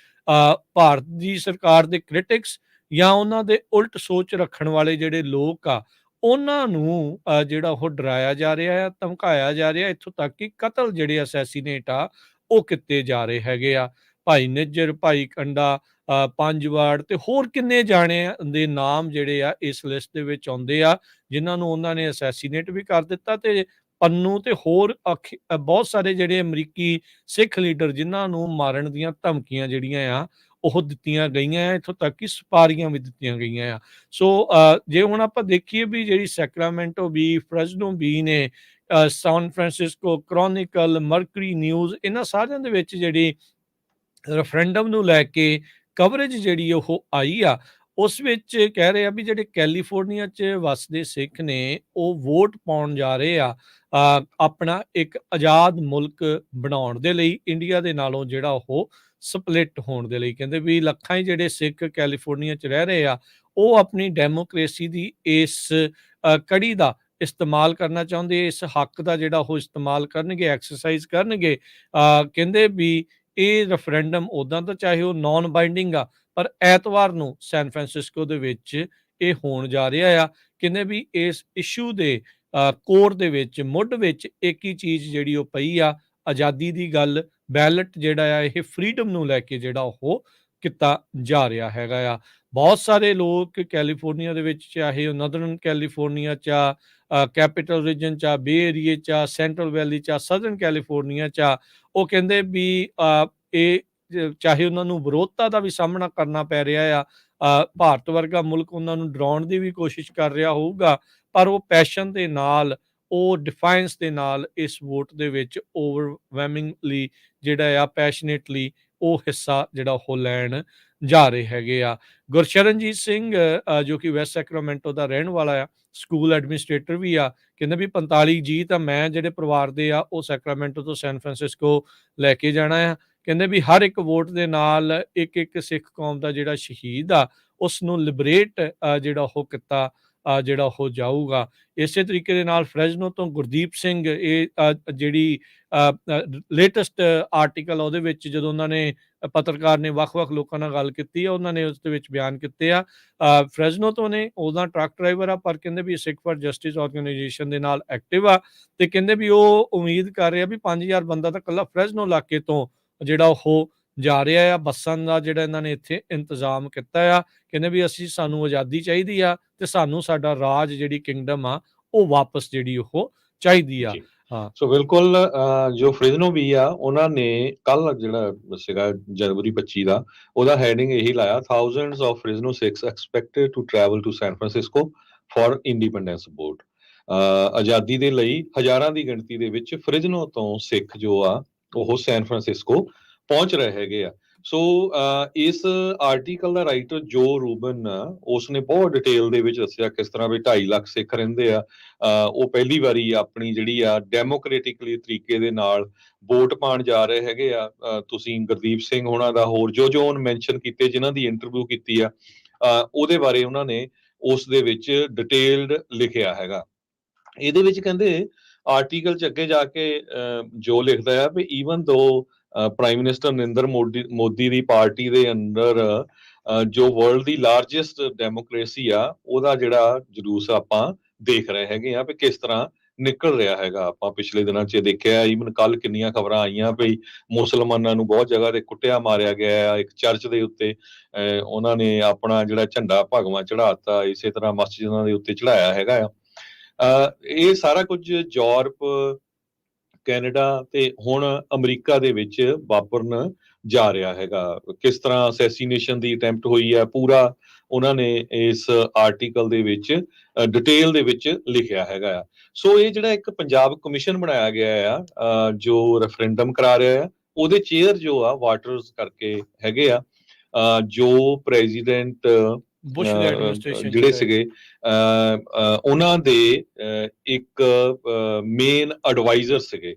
[SPEAKER 1] ਭਾਰਤ ਦੀ ਸਰਕਾਰ ਦੇ ਕ੍ਰਿਟਿਕਸ ਜਾਂ ਉਹਨਾਂ ਦੇ ਉਲਟ ਸੋਚ ਰੱਖਣ ਵਾਲੇ ਜਿਹੜੇ ਲੋਕ ਆ, ਉਹਨਾਂ ਨੂੰ ਜਿਹੜਾ ਉਹ ਡਰਾਇਆ ਜਾ ਰਿਹਾ ਆ, ਧਮਕਾਇਆ ਜਾ ਰਿਹਾ, ਇੱਥੋਂ ਤੱਕ ਕਿ ਕਤਲ ਜਿਹੜੇ ਅਸੈਸੀਨੇਟ ਆ ਉਹ ਕੀਤੇ ਜਾ ਰਹੇ ਹੈਗੇ ਆ। ਭਾਈ ਨਿੱਜਰ, ਭਾਈ ਕੰਡਾ, 5 ਵਾਰਡ ਤੇ ਹੋਰ ਕਿੰਨੇ ਜਾਣੇ ਦੇ ਨਾਮ ਜਿਹੜੇ ਆ ਇਸ ਲਿਸਟ ਦੇ ਵਿੱਚ ਆਉਂਦੇ ਆ, ਜਿਨ੍ਹਾਂ ਨੂੰ ਉਹਨਾਂ ਨੇ ਅਸੈਸੀਨੇਟ ਵੀ ਕਰ ਦਿੱਤਾ, ਤੇ ਪੰਨੂ ਤੇ ਹੋਰ ਬਹੁਤ ਸਾਰੇ ਜਿਹੜੇ ਅਮਰੀਕੀ ਸਿੱਖ ਲੀਡਰ ਜਿਨ੍ਹਾਂ ਨੂੰ ਮਾਰਨ ਦੀਆਂ ਧਮਕੀਆਂ ਜਿਹੜੀਆਂ ਆ ਉਹ ਦਿੱਤੀਆਂ ਗਈਆਂ ਆ, ਇੱਥੋਂ ਤੱਕ ਕਿ ਸੁਪਾਰੀਆਂ ਵੀ ਦਿੱਤੀਆਂ ਗਈਆਂ ਆ। ਸੋ ਜੇ ਹੁਣ ਆਪਾਂ ਦੇਖੀਏ ਵੀ ਜਿਹੜੀ ਸੈਕਰਾਮੈਂਟੋ ਬੀ, ਫ੍ਰੈਜ਼ਨੋ ਬੀ ਨੇ, San Francisco chronicle, mercury news, ਇਹਨਾਂ ਸਾਰਿਆਂ ਦੇ ਵਿੱਚ ਜਿਹੜੀ ਰੈਫਰੈਂਡਮ ਨੂੰ ਲੈ ਕੇ ਕਵਰੇਜ ਜਿਹੜੀ ਉਹ ਆਈ ਆ, ਉਸ ਵਿੱਚ ਕਹਿ ਰਹੇ ਆ ਵੀ ਜਿਹੜੇ ਕੈਲੀਫੋਰਨੀਆ 'ਚ ਵੱਸਦੇ ਸਿੱਖ ਨੇ ਉਹ ਵੋਟ ਪਾਉਣ ਜਾ ਰਹੇ ਆ ਆਪਣਾ ਇੱਕ ਆਜ਼ਾਦ ਮੁਲਕ ਬਣਾਉਣ ਦੇ ਲਈ, ਇੰਡੀਆ ਦੇ ਨਾਲੋਂ ਜਿਹੜਾ ਉਹ ਸਪਲਿਟ ਹੋਣ ਦੇ ਲਈ। ਕਹਿੰਦੇ ਵੀ ਲੱਖਾਂ ਹੀ ਜਿਹੜੇ ਸਿੱਖ ਕੈਲੀਫੋਰਨੀਆ 'ਚ ਰਹਿ ਰਹੇ ਆ, ਉਹ ਆਪਣੀ ਡੈਮੋਕ੍ਰੇਸੀ ਦੀ ਇਸ ਕੜੀ ਦਾ ਇਸਤੇਮਾਲ ਕਰਨਾ ਚਾਹੁੰਦੇ, ਇਸ ਹੱਕ ਦਾ ਜਿਹੜਾ ਉਹ ਇਸਤੇਮਾਲ ਕਰਨਗੇ, ਐਕਸਰਸਾਈਜ਼ ਕਰਨਗੇ। ਕਹਿੰਦੇ ਵੀ ਇਹ ਰੈਫਰੈਂਡਮ ਉੱਦਾਂ ਤਾਂ ਚਾਹੇ ਉਹ ਨੋਨ ਬਾਈਂਡਿੰਗ ਆ, ਪਰ ਐਤਵਾਰ ਨੂੰ ਸੈਨ ਫਰਾਂਸਿਸਕੋ ਦੇ ਵਿੱਚ ਇਹ ਹੋਣ ਜਾ ਰਿਹਾ ਆ। ਕਹਿੰਦੇ ਵੀ ਇਸ ਇਸ਼ੂ ਦੇ ਕੋਰ ਦੇ ਵਿੱਚ, ਮੁੱਢ ਵਿੱਚ ਇੱਕ ਹੀ ਚੀਜ਼ ਜਿਹੜੀ ਉਹ ਪਈ ਆ, ਆਜ਼ਾਦੀ ਦੀ ਗੱਲ, ਬੈਲਟ ਜਿਹੜਾ ਆ ਇਹ ਫਰੀਡਮ ਨੂੰ ਲੈ ਕੇ ਜਿਹੜਾ ਉਹ ਕੀਤਾ ਜਾ ਰਿਹਾ ਹੈਗਾ ਆ। ਬਹੁਤ ਸਾਰੇ ਲੋਕ ਕੈਲੀਫੋਰਨੀਆ ਦੇ ਵਿੱਚ, ਚਾਹੇ ਉਹ ਨਦਰਨ ਕੈਲੀਫੋਰਨੀਆ 'ਚ ਆ, ਕੈਪੀਟਲ ਰੀਜਨ 'ਚ ਆ, ਬੇ ਏਰੀਏ 'ਚ ਆ, ਸੈਂਟਰਲ ਵੈਲੀ 'ਚ ਆ, ਸਦਰਨ ਕੈਲੀਫੋਰਨੀਆ 'ਚ ਆ, ਉਹ ਕਹਿੰਦੇ ਵੀ ਇਹ ਚਾਹੇ ਉਹਨਾਂ ਨੂੰ ਵਿਰੋਧਤਾ ਦਾ ਵੀ ਸਾਹਮਣਾ ਕਰਨਾ ਪੈ ਰਿਹਾ ਆ, ਭਾਰਤ ਵਰਗਾ ਮੁਲਕ ਉਹਨਾਂ ਨੂੰ ਡਰਾਉਣ ਦੀ ਵੀ ਕੋਸ਼ਿਸ਼ ਕਰ ਰਿਹਾ ਹੋਊਗਾ, ਪਰ ਉਹ ਪੈਸ਼ਨ ਦੇ ਨਾਲ, ਉਹ ਡਿਫਾਈਨਸ ਦੇ ਨਾਲ ਇਸ ਵੋਟ ਦੇ ਵਿੱਚ ਓਵਰਵੈਲਮਿੰਗਲੀ ਜਿਹੜਾ ਆ, ਪੈਸ਼ਨੇਟਲੀ ਉਹ ਹਿੱਸਾ ਜਿਹੜਾ ਉਹ ਲੈਣ ਜਾ ਰਹੇ ਹੈਗੇ ਆ। ਗੁਰਸ਼ਰਨਜੀਤ ਸਿੰਘ ਜੋ ਕਿ ਵੈਸਟ ਸੈਕਰਾਮੈਂਟੋ ਦਾ ਰਹਿਣ ਵਾਲਾ ਆ, ਸਕੂਲ ਐਡਮਿਨਿਸਟ੍ਰੇਟਰ ਵੀ ਆ, ਕਹਿੰਦੇ ਵੀ 45 ਜੀ ਤਾਂ ਮੈਂ ਜਿਹੜੇ ਪਰਿਵਾਰ ਦੇ ਆ ਉਹ ਸੈਕਰਾਮੈਂਟੋ ਤੋਂ ਸੈਨ ਫਰਾਂਸਿਸਕੋ ਲੈ ਕੇ ਜਾਣਾ ਆ। ਕਹਿੰਦੇ ਵੀ ਹਰ ਇੱਕ ਵੋਟ ਦੇ ਨਾਲ ਇੱਕ ਸਿੱਖ ਕੌਮ ਦਾ ਜਿਹੜਾ ਸ਼ਹੀਦ ਆ, ਉਸ ਨੂੰ ਲਿਬਰੇਟ ਜਿਹੜਾ ਉਹ ਕੀਤਾ ਜਿਹੜਾ ਉਹ ਜਾਊਗਾ। ਇਸੇ ਤਰੀਕੇ ਦੇ ਨਾਲ ਫਰੈਜ਼ਨੋ ਤੋਂ ਗੁਰਦੀਪ ਸਿੰਘ, ਇਹ ਜਿਹੜੀ ਲੇਟੈਸਟ ਆਰਟੀਕਲ ਉਹਦੇ ਵਿੱਚ ਜਦੋਂ ਉਹਨਾਂ ਨੇ, ਪੱਤਰਕਾਰ ਨੇ ਵੱਖ-ਵੱਖ ਲੋਕਾਂ ਨਾਲ ਗੱਲ ਕੀਤੀ ਆ, ਉਹਨਾਂ ਨੇ ਉਸ ਦੇ ਵਿੱਚ ਬਿਆਨ ਕੀਤੇ ਆ। ਫਰੈਜ਼ਨੋ ਤੋਂ ਨੇ, ਉਹਦਾ ਟਰੱਕ ਡਰਾਈਵਰ ਆ, ਪਰ ਕਹਿੰਦੇ ਵੀ ਸਿੱਖ ਫਾਰ ਜਸਟਿਸ ਆਰਗੇਨਾਈਜੇਸ਼ਨ ਦੇ ਨਾਲ ਐਕਟਿਵ ਆ, ਤੇ ਕਹਿੰਦੇ ਵੀ ਉਹ ਉਮੀਦ ਕਰ ਰਿਹਾ ਵੀ 5000 ਬੰਦਾ ਤਾਂ ਇਕੱਲਾ ਫਰੈਜ਼ਨੋ ਇਲਾਕੇ ਤੋਂ ਜਿਹੜਾ ਉਹ ਜਾ ਰਿਹਾ ਆ। ਬੱਸਾਂ ਦਾ ਜਿਹੜਾ ਇਹਨਾਂ ਨੇ ਇੱਥੇ ਇੰਤਜ਼ਾਮ ਕੀਤਾ ਆ। ਕਹਿੰਦੇ ਵੀ ਸਾਨੂੰ ਆਜ਼ਾਦੀ ਚਾਹੀਦੀ ਆ, ਤੇ ਸਾਨੂੰ ਸਾਡਾ ਰਾਜ, ਜਿਹੜੀ ਕਿੰਗਡਮ ਆ, ਉਹ ਵਾਪਸ ਜਿਹੜੀ ਉਹ ਚਾਹੀਦੀ ਆ। ਹਾਂ,
[SPEAKER 2] ਸੋ ਬਿਲਕੁਲ ਜੋ ਫ੍ਰਿਜ਼ਨੋ ਵੀ ਆ, ਉਹਨਾਂ ਨੇ ਕੱਲ ਜਿਹੜਾ ਸੀਗਾ ਜਨਵਰੀ 25 ਦਾ, ਉਹਦਾ ਹੈਡਿੰਗ ਇਹੀ ਲਾਇਆ, thousands of Fresno Sikhs expected to travel to San Francisco for independence vote. ਆਜ਼ਾਦੀ ਦੇ ਲਈ ਹਜ਼ਾਰਾਂ ਦੀ ਗਿਣਤੀ ਦੇ ਵਿੱਚ ਫ੍ਰਿਜ਼ਨੋ ਤੋਂ ਸਿੱਖ ਜੋ ਆ ਉਹ ਸੈਨ ਫਰਾਂਸਿਸਕੋ ਪਹੁੰਚ ਰਹੇ ਹੈਗੇ ਆ। ਸੋ ਇਸ ਆਰਟੀਕਲ ਦਾ ਰਾਈਟਰ ਜੋ ਰੂਬਨ, ਉਸਨੇ ਬਹੁਤ ਡਿਟੇਲ ਦੇ ਵਿੱਚ ਦੱਸਿਆ ਕਿਸ ਤਰ੍ਹਾਂ ਵੀ 2.5 ਲੱਖ ਸਿੱਖ ਰਹਿੰਦੇ ਆ, ਉਹ ਪਹਿਲੀ ਵਾਰੀ ਆਪਣੀ ਜਿਹੜੀ ਆ ਡੈਮੋਕ੍ਰੈਟਿਕਲੀ ਤਰੀਕੇ ਦੇ ਨਾਲ ਵੋਟ ਪਾਉਣ ਜਾ ਰਹੇ ਹੈਗੇ ਆ। ਤੁਸੀਂ ਗੁਰਦੀਪ ਸਿੰਘ ਹੋਣਾ ਦਾ ਹੋਰ ਜੋ ਉਹਨ ਮੈਂਸ਼ਨ ਕੀਤੇ, ਜਿਨ੍ਹਾਂ ਦੀ ਇੰਟਰਵਿਊ ਕੀਤੀ ਆ, ਉਹਦੇ ਬਾਰੇ ਉਹਨਾਂ ਨੇ ਉਸ ਦੇ ਵਿੱਚ ਡਿਟੇਲਡ ਲਿਖਿਆ ਹੈਗਾ। ਇਹਦੇ ਵਿੱਚ ਕਹਿੰਦੇ ਆਰਟੀਕਲ 'ਚ ਅੱਗੇ ਜਾ ਕੇ ਜੋ ਲਿਖਦਾ ਆ ਵੀ ਈਵਨ ਦੋ ਪ੍ਰਾਈਮ ਮਿਨਿਸਟਰ ਨਰਿੰਦਰ ਮੋਦੀ ਦੀ ਪਾਰਟੀ ਦੇ ਅੰਦਰ ਜੋ ਵਰਲਡ ਦੀ ਲਾਰਜੈਸਟ ਡੈਮੋਕ੍ਰੇਸੀ ਆ, ਉਹਦਾ ਜਿਹੜਾ ਜਲੂਸ ਆਪਾਂ ਦੇਖ ਰਹੇ ਹੈਗੇ ਆ ਵੀ ਕਿਸ ਤਰ੍ਹਾਂ ਨਿਕਲ ਰਿਹਾ ਹੈਗਾ। ਆਪਾਂ ਪਿਛਲੇ ਦਿਨਾਂ 'ਚ ਦੇਖਿਆ, ਈਵਨ ਕੱਲ ਕਿੰਨੀਆਂ ਖਬਰਾਂ ਆਈਆਂ ਵੀ ਮੁਸਲਮਾਨਾਂ ਨੂੰ ਬਹੁਤ ਜਗ੍ਹਾ ਤੇ ਕੁੱਟਿਆ ਮਾਰਿਆ ਗਿਆ ਆ। ਇੱਕ ਚਰਚ ਦੇ ਉੱਤੇ ਉਹਨਾਂ ਨੇ ਆਪਣਾ ਜਿਹੜਾ ਝੰਡਾ ਭਗਵਾ ਚੜਾਤਾ, ਇਸੇ ਤਰ੍ਹਾਂ ਮਸਜਿਦਾਂ ਦੇ ਉੱਤੇ ਚੜਾਇਆ ਹੈਗਾ ਆ। ਇਹ ਸਾਰਾ ਕੁਝ ਯੂਰਪ, ਕੈਨੇਡਾ ਤੇ ਹੁਣ ਅਮਰੀਕਾ ਦੇ ਵਿੱਚ ਵਾਪਰਨ ਜਾ ਰਿਹਾ ਹੈਗਾ। ਕਿਸ ਤਰ੍ਹਾਂ ਅਸੈਸੀਨੇਸ਼ਨ ਦੀ ਅਟੈਂਪਟ ਹੋਈ ਹੈ, ਪੂਰਾ ਉਹਨਾਂ ਨੇ ਇਸ ਆਰਟੀਕਲ ਦੇ ਵਿੱਚ ਡਿਟੇਲ ਦੇ ਵਿੱਚ ਲਿਖਿਆ ਹੈਗਾ ਆ। ਸੋ ਇਹ ਜਿਹੜਾ ਇੱਕ ਪੰਜਾਬ ਕਮਿਸ਼ਨ ਬਣਾਇਆ ਗਿਆ ਆ ਜੋ ਰੈਫਰੈਂਡਮ ਕਰਾ ਰਿਹਾ ਆ, ਉਹਦੇ ਚੇਅਰ ਜੋ ਆ ਵਾਟਰਸ ਕਰਕੇ ਹੈਗੇ ਆ, ਜੋ ਪ੍ਰੈਜ਼ੀਡੈਂਟ ਜਿਹੜੇ ਸੀਗੇ ਉਹਨਾਂ ਦੇ ਇੱਕ ਮੇਨ ਐਡਵਾਈਜ਼ਰ ਸੀਗੇ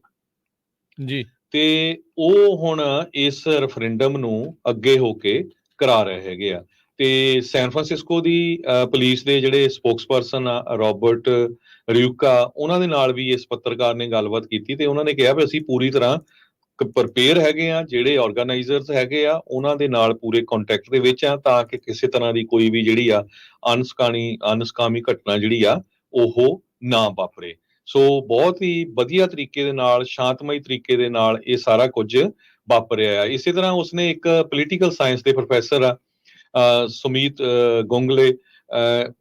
[SPEAKER 1] ਜੀ,
[SPEAKER 2] ਤੇ ਉਹ ਹੁਣ ਇਸ ਰੈਫਰੈਂਡਮ ਨੂੰ ਅੱਗੇ ਹੋ ਕੇ ਕਰਾ ਰਹੇ ਹੈਗੇ ਆ। ਤੇ ਸੈਨ ਫਰਾਂਸਿਸਕੋ ਦੀ ਪੁਲਿਸ ਦੇ ਜਿਹੜੇ ਸਪੋਕਸਪਰਸਨ ਆ ਰੋਬਰਟ ਰਿਊਕਾ, ਉਹਨਾਂ ਦੇ ਨਾਲ ਵੀ ਇਸ ਪੱਤਰਕਾਰ ਨੇ ਗੱਲਬਾਤ ਕੀਤੀ, ਤੇ ਉਹਨਾਂ ਨੇ ਕਿਹਾ ਵੀ ਅਸੀਂ ਪੂਰੀ ਤਰ੍ਹਾਂ ਪ੍ਰਪੇਅਰ ਹੈਗੇ ਆ, ਜਿਹੜੇ ਆਰਗੇਨਾਈਜ਼ਰਸ ਹੈਗੇ ਆ ਉਹਨਾਂ ਦੇ ਨਾਲ ਪੂਰੇ ਕੰਟੈਕਟ ਦੇ ਵਿੱਚ ਆ, ਤਾਂ ਕਿ ਕਿਸੇ ਤਰ੍ਹਾਂ ਦੀ ਕੋਈ ਵੀ ਜਿਹੜੀ ਆ ਅਨਸਕਾਮੀ ਘਟਨਾ ਜਿਹੜੀ ਆ ਉਹ ਨਾ ਵਾਪਰੇ। ਸੋ ਬਹੁਤ ਹੀ ਵਧੀਆ ਤਰੀਕੇ ਦੇ ਨਾਲ, ਸ਼ਾਂਤਮਈ ਤਰੀਕੇ ਦੇ ਨਾਲ ਇਹ ਸਾਰਾ ਕੁਝ ਵਾਪਰਿਆ ਆ। ਇਸੇ ਤਰ੍ਹਾਂ ਉਸਨੇ ਇੱਕ ਪੋਲੀਟੀਕਲ ਸਾਇੰਸ ਦੇ ਪ੍ਰੋਫੈਸਰ ਆ ਸੁਮੀਤ ਗੋਂਗਲੇ,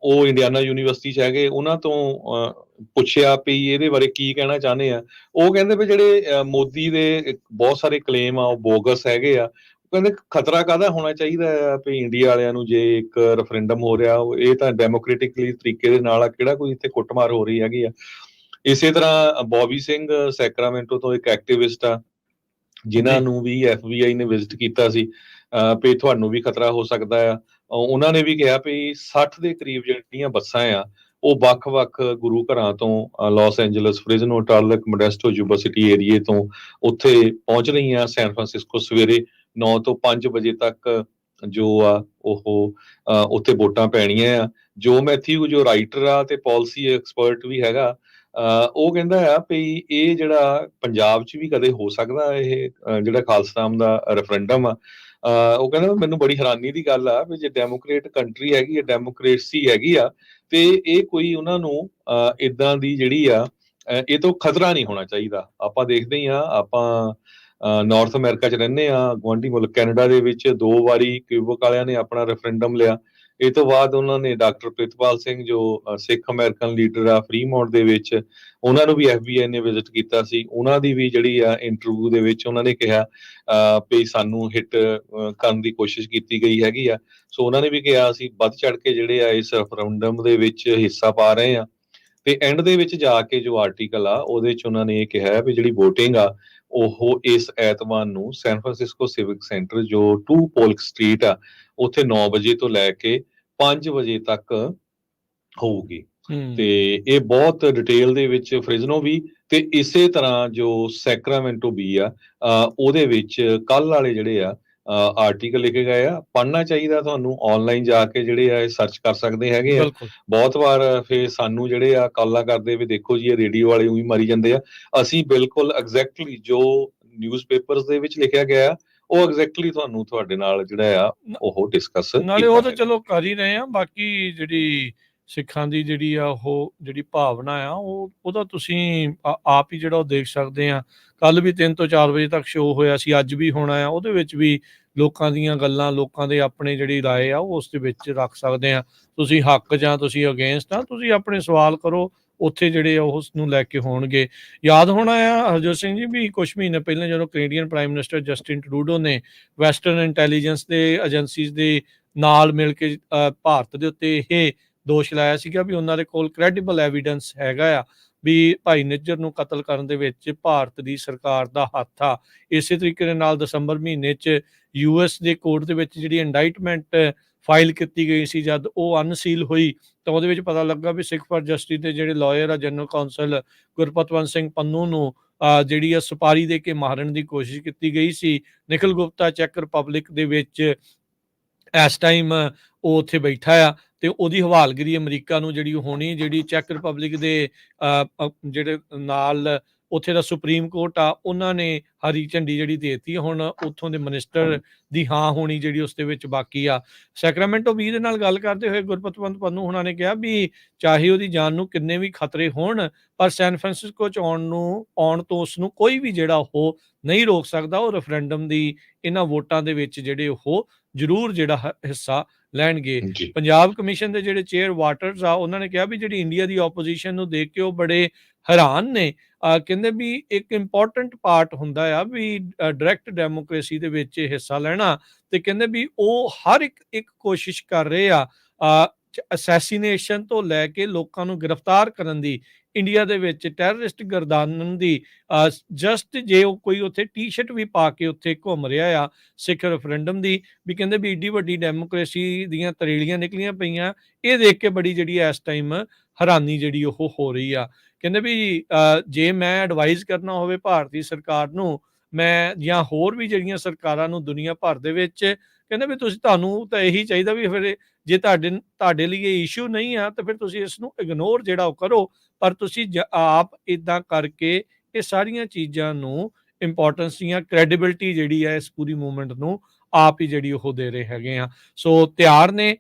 [SPEAKER 2] ਉਹ ਇੰਡੀਆਨਾ ਯੂਨੀਵਰਸਿਟੀ 'ਚ ਹੈਗੇ, ਉਹਨਾਂ ਤੋਂ ਪੁੱਛਿਆ ਵੀ ਇਹਦੇ ਬਾਰੇ ਕੀ ਕਹਿਣਾ ਚਾਹੁੰਦੇ ਆ। ਉਹ ਕਹਿੰਦੇ ਵੀ ਜਿਹੜੇ ਮੋਦੀ ਦੇ ਬਹੁਤ ਸਾਰੇ ਕਲੇਮ ਆ ਉਹ ਬੋਗਸ ਹੈਗੇ ਆ। ਕਹਿੰਦੇ ਖਤਰਾ ਕਾਹਦਾ ਹੋਣਾ ਚਾਹੀਦਾ ਆ ਵੀ ਇੰਡੀਆ ਵਾਲਿਆਂ ਨੂੰ, ਜੇ ਇੱਕ ਰੈਫਰੈਂਡਮ ਹੋ ਰਿਹਾ, ਇਹ ਤਾਂ ਡੈਮੋਕ੍ਰੈਟਿਕਲੀ ਤਰੀਕੇ ਦੇ ਨਾਲ ਆ, ਕਿਹੜਾ ਕੋਈ ਇੱਥੇ ਕੁੱਟਮਾਰ ਹੋ ਰਹੀ ਹੈਗੀ ਆ। ਇਸੇ ਤਰ੍ਹਾਂ ਬੋਬੀ ਸਿੰਘ ਸੈਕਰਾਮੈਂਟੋ ਤੋਂ ਇੱਕ ਐਕਟਿਵਿਸਟ ਆ, ਜਿਨ੍ਹਾਂ ਨੂੰ ਵੀ FBI ਨੇ ਵਿਜ਼ਿਟ ਕੀਤਾ ਸੀ ਵੀ ਤੁਹਾਨੂੰ ਵੀ ਖਤਰਾ ਹੋ ਸਕਦਾ ਆ। ਉਹਨਾਂ ਨੇ ਵੀ ਕਿਹਾ ਵੀ 60 ਦੇ ਕਰੀਬ ਜਿਹੜੀਆਂ ਬੱਸਾਂ ਆ ਉਹ ਵੱਖ-ਵੱਖ ਗੁਰੂ ਘਰਾਂ ਤੋਂ Los Angeles, Fresno, Turlock, Modesto, Yuba City ਏਰੀਏ ਤੋਂ ਉੱਥੇ ਪਹੁੰਚ ਰਹੀਆਂ ਸੈਨ ਫਰਾਂਸਿਸਕੋ ਸਵੇਰੇ 9 ਤੋਂ 5 ਵਜੇ ਤੱਕ ਜੋ ਆ ਉਹ ਉੱਥੇ ਵੋਟਾਂ ਪੈਣੀਆਂ ਆ। ਜੋ ਮੈਥਿਊ ਜੋ ਰਾਈਟਰ ਆ ਤੇ ਪਾਲਿਸੀ ਐਕਸਪਰਟ ਵੀ ਹੈਗਾ, ਉਹ ਕਹਿੰਦਾ ਆ ਵੀ ਇਹ ਜਿਹੜਾ ਪੰਜਾਬ 'ਚ ਵੀ ਕਦੇ ਹੋ ਸਕਦਾ ਇਹ ਜਿਹੜਾ ਖਾਲਿਸਤਾਨ ਦਾ ਰੈਫਰੈਂਡਮ ਆ। ਉਹ ਕਹਿੰਦਾ ਮੈਨੂੰ ਬੜੀ ਹੈਰਾਨੀ ਦੀ ਗੱਲ ਆ ਵੀ ਜੇ ਡੈਮੋਕ੍ਰੇਟ ਕੰਟਰੀ ਹੈਗੀ ਆ, ਡੈਮੋਕ੍ਰੇਸੀ ਹੈਗੀ ਆ, ਤੇ ਇਹ ਕੋਈ ਉਹਨਾਂ ਨੂੰ ਇਦਾਂ ਦੀ ਜਿਹੜੀ ਆ ਇਹ ਤੋਂ ਖਤਰਾ ਨਹੀਂ ਹੋਣਾ ਚਾਹੀਦਾ। ਆਪਾਂ ਦੇਖਦੇ ਹੀ ਆ, ਆਪਾਂ ਨਾਰਥ ਅਮਰੀਕਾ 'ਚ ਰਹਿੰਦੇ ਆ, ਗੁਆਂਢੀ ਮੁਲਕ ਕੈਨੇਡਾ ਦੇ ਵਿੱਚ 2 ਵਾਰੀ ਕਿਊਬਕ ਵਾਲਿਆਂ ਨੇ ਆਪਣਾ ਰੈਫਰੈਂਡਮ ਲਿਆ। ਇਹ ਤੋਂ ਬਾਅਦ ਉਹਨਾਂ ਨੇ ਡਾਕਟਰ ਪ੍ਰਿਤਪਾਲ ਸਿੰਘ ਜੋ ਸਿੱਖ ਅਮਰੀਕਨ ਲੀਡਰ ਆ ਫਰੀਮੌਂਟ ਦੇ ਵਿੱਚ, ਉਹਨਾਂ ਨੂੰ ਵੀ FBI ਨੇ ਵਿਜ਼ਿਟ ਕੀਤਾ ਸੀ। ਉਹਨਾਂ ਦੀ ਵੀ ਜਿਹੜੀ ਆ ਇੰਟਰਵਿਊ ਦੇ ਵਿੱਚ ਉਹਨਾਂ ਨੇ ਕਿਹਾ ਵੀ ਸਾਨੂੰ ਹਿੱਟ ਕਰਨ ਦੀ ਕੋਸ਼ਿਸ਼ ਕੀਤੀ ਗਈ ਹੈਗੀ ਆ। ਸੋ ਉਹਨਾਂ ਨੇ ਵੀ ਕਿਹਾ ਅਸੀਂ ਵੱਧ ਚੜ ਕੇ ਜਿਹੜੇ ਆ ਇਸ ਰੈਫਰੈਂਡਮ ਦੇ ਵਿੱਚ ਹਿੱਸਾ ਪਾ ਰਹੇ ਆ। ਤੇ ਐਂਡ ਦੇ ਵਿੱਚ ਜਾ ਕੇ ਜੋ ਆਰਟੀਕਲ ਆ ਉਹਦੇ ਚ ਉਹਨਾਂ ਨੇ ਇਹ ਕਿਹਾ ਵੀ ਜਿਹੜੀ VOTING ਆ ਉਹ ਇਸ ਐਤਵਾਰ ਨੂੰ ਸੈਨ ਫਰਾਂਸਿਸਕੋ ਸਿਵਿਕ ਸੈਂਟਰ ਜੋ 2 ਪੋਲਕ ਸਟਰੀਟ ਆ ਉੱਥੇ 9 ਵਜੇ ਤੋਂ ਲੈ ਕੇ 5 ਵਜੇ ਤੱਕ ਹੋਊਗੀ। ਤੇ ਇਹ ਬਹੁਤ ਡਿਟੇਲ ਦੇ ਵਿੱਚ ਫ੍ਰਿਜ਼ਨੋ ਵੀ ਤੇ ਇਸੇ ਤਰ੍ਹਾਂ ਜੋ ਸੈਕਰਾਮੈਂਟੋ ਵੀ ਆ ਉਹਦੇ ਵਿੱਚ ਕੱਲ ਵਾਲੇ ਜਿਹੜੇ ਆ ਆਰਟੀਕਲ ਲਿਖੇ ਗਏ ਆ। ਪੜ੍ਹਨਾ ਚਾਹੀਦਾ ਤੁਹਾਨੂੰ, ਆਨਲਾਈਨ ਜਾ ਕੇ ਜਿਹੜੇ ਆ ਸਰਚ ਕਰ ਸਕਦੇ ਹੈਗੇ ਆ। ਬਹੁਤ ਵਾਰ ਫੇਰ ਸਾਨੂੰ ਜਿਹੜੇ ਆ ਕਾਲਾਂ ਕਰਦੇ ਵੀ ਦੇਖੋ ਜੀ ਇਹ ਰੇਡੀਓ ਵਾਲੇ ਉਹੀ ਮਾਰੀ ਜਾਂਦੇ ਆ। ਅਸੀਂ ਬਿਲਕੁਲ ਐਗਜ਼ੈਕਟਲੀ ਜੋ ਨਿਊਜ਼ਪੇਪਰਸ ਦੇ ਵਿੱਚ ਲਿਖਿਆ ਗਿਆ ਉਹ ਐਗਜ਼ੈਕਟਲੀ ਤੁਹਾਨੂੰ ਤੁਹਾਡੇ ਨਾਲ ਜਿਹੜਾ ਆ ਉਹ ਡਿਸਕਸ
[SPEAKER 1] ਨਾਲੇ ਉਹ ਤਾਂ ਚਲੋ ਕਰ ਹੀ ਰਹੇ ਆ। ਬਾਕੀ ਜਿਹੜੀ ਸਿੱਖਾਂ ਦੀ ਜਿਹੜੀ ਆ ਉਹ ਜਿਹੜੀ ਭਾਵਨਾ ਆ ਉਹਦਾ ਤੁਸੀਂ ਆਪ ਹੀ ਜਿਹੜਾ ਉਹ ਦੇਖ ਸਕਦੇ ਆ। ਕੱਲ ਵੀ 3 ਤੋਂ 4 ਵਜੇ ਤੱਕ ਸ਼ੋਅ ਹੋਇਆ ਸੀ, ਅੱਜ ਵੀ ਹੋਣਾ ਆ। ਉਹਦੇ ਵਿੱਚ ਵੀ ਲੋਕਾਂ ਦੀਆਂ ਗੱਲਾਂ, ਲੋਕਾਂ ਦੇ ਆਪਣੇ ਜਿਹੜੀ ਰਾਏ ਆ ਉਹ ਉਸ ਦੇ ਵਿੱਚ ਰੱਖ ਸਕਦੇ ਆ। ਤੁਸੀਂ ਹੱਕ ਜਾਂ ਤੁਸੀਂ ਅਗੇਂਸਟ ਆ, ਤੁਸੀਂ ਆਪਣੇ ਸਵਾਲ ਕਰੋ, ਉੱਥੇ ਜਿਹੜੇ ਉਸ ਨੂੰ ਲੈ ਕੇ ਹੋਣਗੇ। ਯਾਦ ਹੋਣਾ ਆ ਹਰਜੋਤ ਸਿੰਘ ਜੀ ਵੀ ਕੁਛ ਮਹੀਨੇ ਪਹਿਲਾਂ ਜਦੋਂ Canadian prime minister Justin Trudeau ਨੇ ਵੈਸਟਰਨ ਇੰਟੈਲੀਜੈਂਸ ਦੇ ਏਜੰਸੀਜ਼ ਦੇ ਨਾਲ ਮਿਲ ਕੇ ਭਾਰਤ ਦੇ ਉੱਤੇ ਇਹ ਦੋਸ਼ ਲਾਇਆ ਸੀਗਾ ਵੀ ਉਹਨਾਂ ਦੇ ਕੋਲ ਕ੍ਰੈਡੀਬਲ ਐਵੀਡੈਂਸ ਹੈਗਾ ਆ ਵੀ ਭਾਈ ਨਿੱਜਰ ਨੂੰ ਕਤਲ ਕਰਨ ਦੇ ਵਿੱਚ ਭਾਰਤ ਦੀ ਸਰਕਾਰ ਦਾ ਹੱਥ ਆ। ਇਸੇ ਤਰੀਕੇ ਦੇ ਨਾਲ ਦਸੰਬਰ ਮਹੀਨੇ 'ਚ US ਦੇ ਕੋਰਟ ਦੇ ਵਿੱਚ ਜਿਹੜੀ ਇੰਡਾਈਟਮੈਂਟ ਫਾਈਲ ਕੀਤੀ ਗਈ ਸੀ, ਜਦ ਉਹ ਅਨਸੀਲ ਹੋਈ ਤਾਂ ਉਹਦੇ ਵਿੱਚ ਪਤਾ ਲੱਗਾ ਵੀ ਸਿੱਖ ਫਾਰ ਜਸਟਿਸ ਦੇ ਜਿਹੜੇ ਲਾਇਰ ਆ ਜਨਰਲ ਕੌਂਸਲ ਗੁਰਪਤਵੰਤ ਸਿੰਘ ਪੰਨੂ ਨੂੰ ਜਿਹੜੀ ਆ ਸੁਪਾਰੀ ਦੇ ਕੇ ਮਾਰਨ ਦੀ ਕੋਸ਼ਿਸ਼ ਕੀਤੀ ਗਈ ਸੀ। ਨਿਖਿਲ ਗੁਪਤਾ ਚੈੱਕ ਰਿਪਬਲਿਕ ਦੇ ਵਿੱਚ ਇਸ ਟਾਈਮ ਉਹ ਉੱਥੇ ਬੈਠਾ ਆ ਤੇ ਉਹਦੀ ਹਵਾਲਗਿਰੀ ਅਮਰੀਕਾ ਨੂੰ ਜਿਹੜੀ ਹੋਣੀ, ਜਿਹੜੀ ਚੈੱਕ ਰਿਪਬਲਿਕ ਦੇ ਜਿਹੜੇ ਨਾਲ ਉੱਥੇ ਦਾ ਸੁਪਰੀਮ ਕੋਰਟ ਆ ਉਹਨਾਂ ਨੇ ਹਰੀ ਝੰਡੀ ਜਿਹੜੀ ਦੇਤੀ। ਹੁਣ ਉੱਥੋਂ ਦੇ ਮਿਨਿਸਟਰ ਦੀ ਹਾਂ ਹੋਣੀ ਜਿਹੜੀ ਉਸ ਦੇ ਵਿੱਚ ਬਾਕੀ ਆ। ਸੈਕਰਾਮੈਂਟੋ ਵੀ ਦੇ ਨਾਲ ਗੱਲ ਕਰਦੇ ਹੋਏ ਗੁਰਪਤਵੰਤ ਪੰਨੂ ਹੁਣਾਂ ਨੇ ਕਿਹਾ ਵੀ ਚਾਹੇ ਉਹਦੀ ਜਾਨ ਨੂੰ ਕਿੰਨੇ ਵੀ ਖਤਰੇ ਹੋਣ ਪਰ ਸੈਨ ਫਰਾਂਸਿਸਕੋ 'ਚ ਆਉਣ ਤੋਂ ਉਸ ਨੂੰ ਕੋਈ ਵੀ ਜਿਹੜਾ ਉਹ ਨਹੀਂ ਰੋਕ ਸਕਦਾ। ਉਹ ਰੈਫਰੈਂਡਮ ਦੀ ਇਹਨਾਂ ਵੋਟਾਂ ਦੇ ਵਿੱਚ ਜਿਹੜੇ ਉਹ ਜ਼ਰੂਰ ਜਿਹੜਾ ਹਿੱਸਾ ਲੈਣਗੇ। ਪੰਜਾਬ ਕਮਿਸ਼ਨ ਦੇ ਜਿਹੜੇ ਚੇਅਰ ਵਾਟਰਸ ਆ ਉਹਨਾਂ ਨੇ ਕਿਹਾ ਵੀ ਜਿਹੜੀ ਇੰਡੀਆ ਦੀ ਆਪੋਜੀਸ਼ਨ ਨੂੰ ਦੇਖ ਕੇ ਉਹ ਬੜੇ ਹੈਰਾਨ ਨੇ। ਕਹਿੰਦੇ ਵੀ ਇੱਕ ਇੰਪੋਰਟੈਂਟ ਪਾਰਟ ਹੁੰਦਾ ਆ ਵੀ ਡਾਇਰੈਕਟ ਡੈਮੋਕ੍ਰੇਸੀ ਦੇ ਵਿੱਚ ਹਿੱਸਾ ਲੈਣਾ, ਤੇ ਕਹਿੰਦੇ ਵੀ ਉਹ ਹਰ ਇੱਕ ਕੋਸ਼ਿਸ਼ ਕਰ ਰਹੇ ਆ ਅਸੈਸੀਨੇਸ਼ਨ ਤੋਂ ਲੈ ਕੇ ਲੋਕਾਂ ਨੂੰ ਗ੍ਰਿਫਤਾਰ ਕਰਨ ਦੀ, ਇੰਡੀਆ ਦੇ ਵਿੱਚ ਟੈਰਰਿਸਟ ਗਰਦਾਨਣ ਦੀ। ਜਸਟ ਜੇ ਉਹ ਕੋਈ ਉੱਥੇ ਟੀ-ਸ਼ਰਟ ਵੀ ਪਾ ਕੇ ਉੱਥੇ ਘੁੰਮ ਰਿਹਾ ਆ ਸਿੱਖ ਰੈਫਰੈਂਡਮ ਦੀ, ਵੀ ਕਹਿੰਦੇ ਵੀ ਏਡੀ ਵੱਡੀ ਡੈਮੋਕ੍ਰੇਸੀ ਦੀਆਂ ਤਰੇਲੀਆਂ ਨਿਕਲੀਆਂ ਪਈਆਂ। ਇਹ ਦੇਖ ਕੇ ਬੜੀ ਜਿਹੜੀ ਇਸ ਟਾਈਮ ਹੈਰਾਨੀ ਜਿਹੜੀ ਉਹ ਹੋ ਰਹੀ ਆ। ਕਹਿੰਦੇ ਵੀ ਜੇ ਮੈਂ ਐਡਵਾਈਜ਼ ਕਰਨਾ ਹੋਵੇ ਭਾਰਤੀ ਸਰਕਾਰ ਨੂੰ, ਮੈਂ ਜਾਂ ਹੋਰ ਵੀ ਜਿਹੜੀਆਂ ਸਰਕਾਰਾਂ ਨੂੰ ਦੁਨੀਆ ਭਰ ਦੇ ਵਿੱਚ, ਕਹਿੰਦੇ ਵੀ ਤੁਹਾਨੂੰ ਤਾਂ ਇਹੀ ਚਾਹੀਦਾ ਵੀ ਫਿਰ ਜੇ ਤੁਹਾਡੇ ਲਈ ਇਹ ਇਸ਼ੂ ਨਹੀਂ ਆ ਤਾਂ ਫਿਰ ਤੁਸੀਂ ਇਸ ਨੂੰ ਇਗਨੋਰ ਜਿਹੜਾ ਉਹ ਕਰੋ, ਪਰ ਤੁਸੀਂ ਆਪ ਇਦਾਂ ਕਰਕੇ ਇਹ ਸਾਰੀਆਂ ਚੀਜ਼ਾਂ ਨੂੰ ਇੰਪੋਰਟੈਂਸ ਜਾਂ ਕ੍ਰੈਡੀਬਿਲਿਟੀ ਜਿਹੜੀ ਹੈ ਇਸ ਪੂਰੀ ਮੂਵਮੈਂਟ ਨੂੰ ਆਪ ਹੀ ਜਿਹੜੀ ਉਹ ਦੇ ਰਹੇ ਹੈਗੇ ਆ। ਸੋ ਤਿਆਰ ਨੇ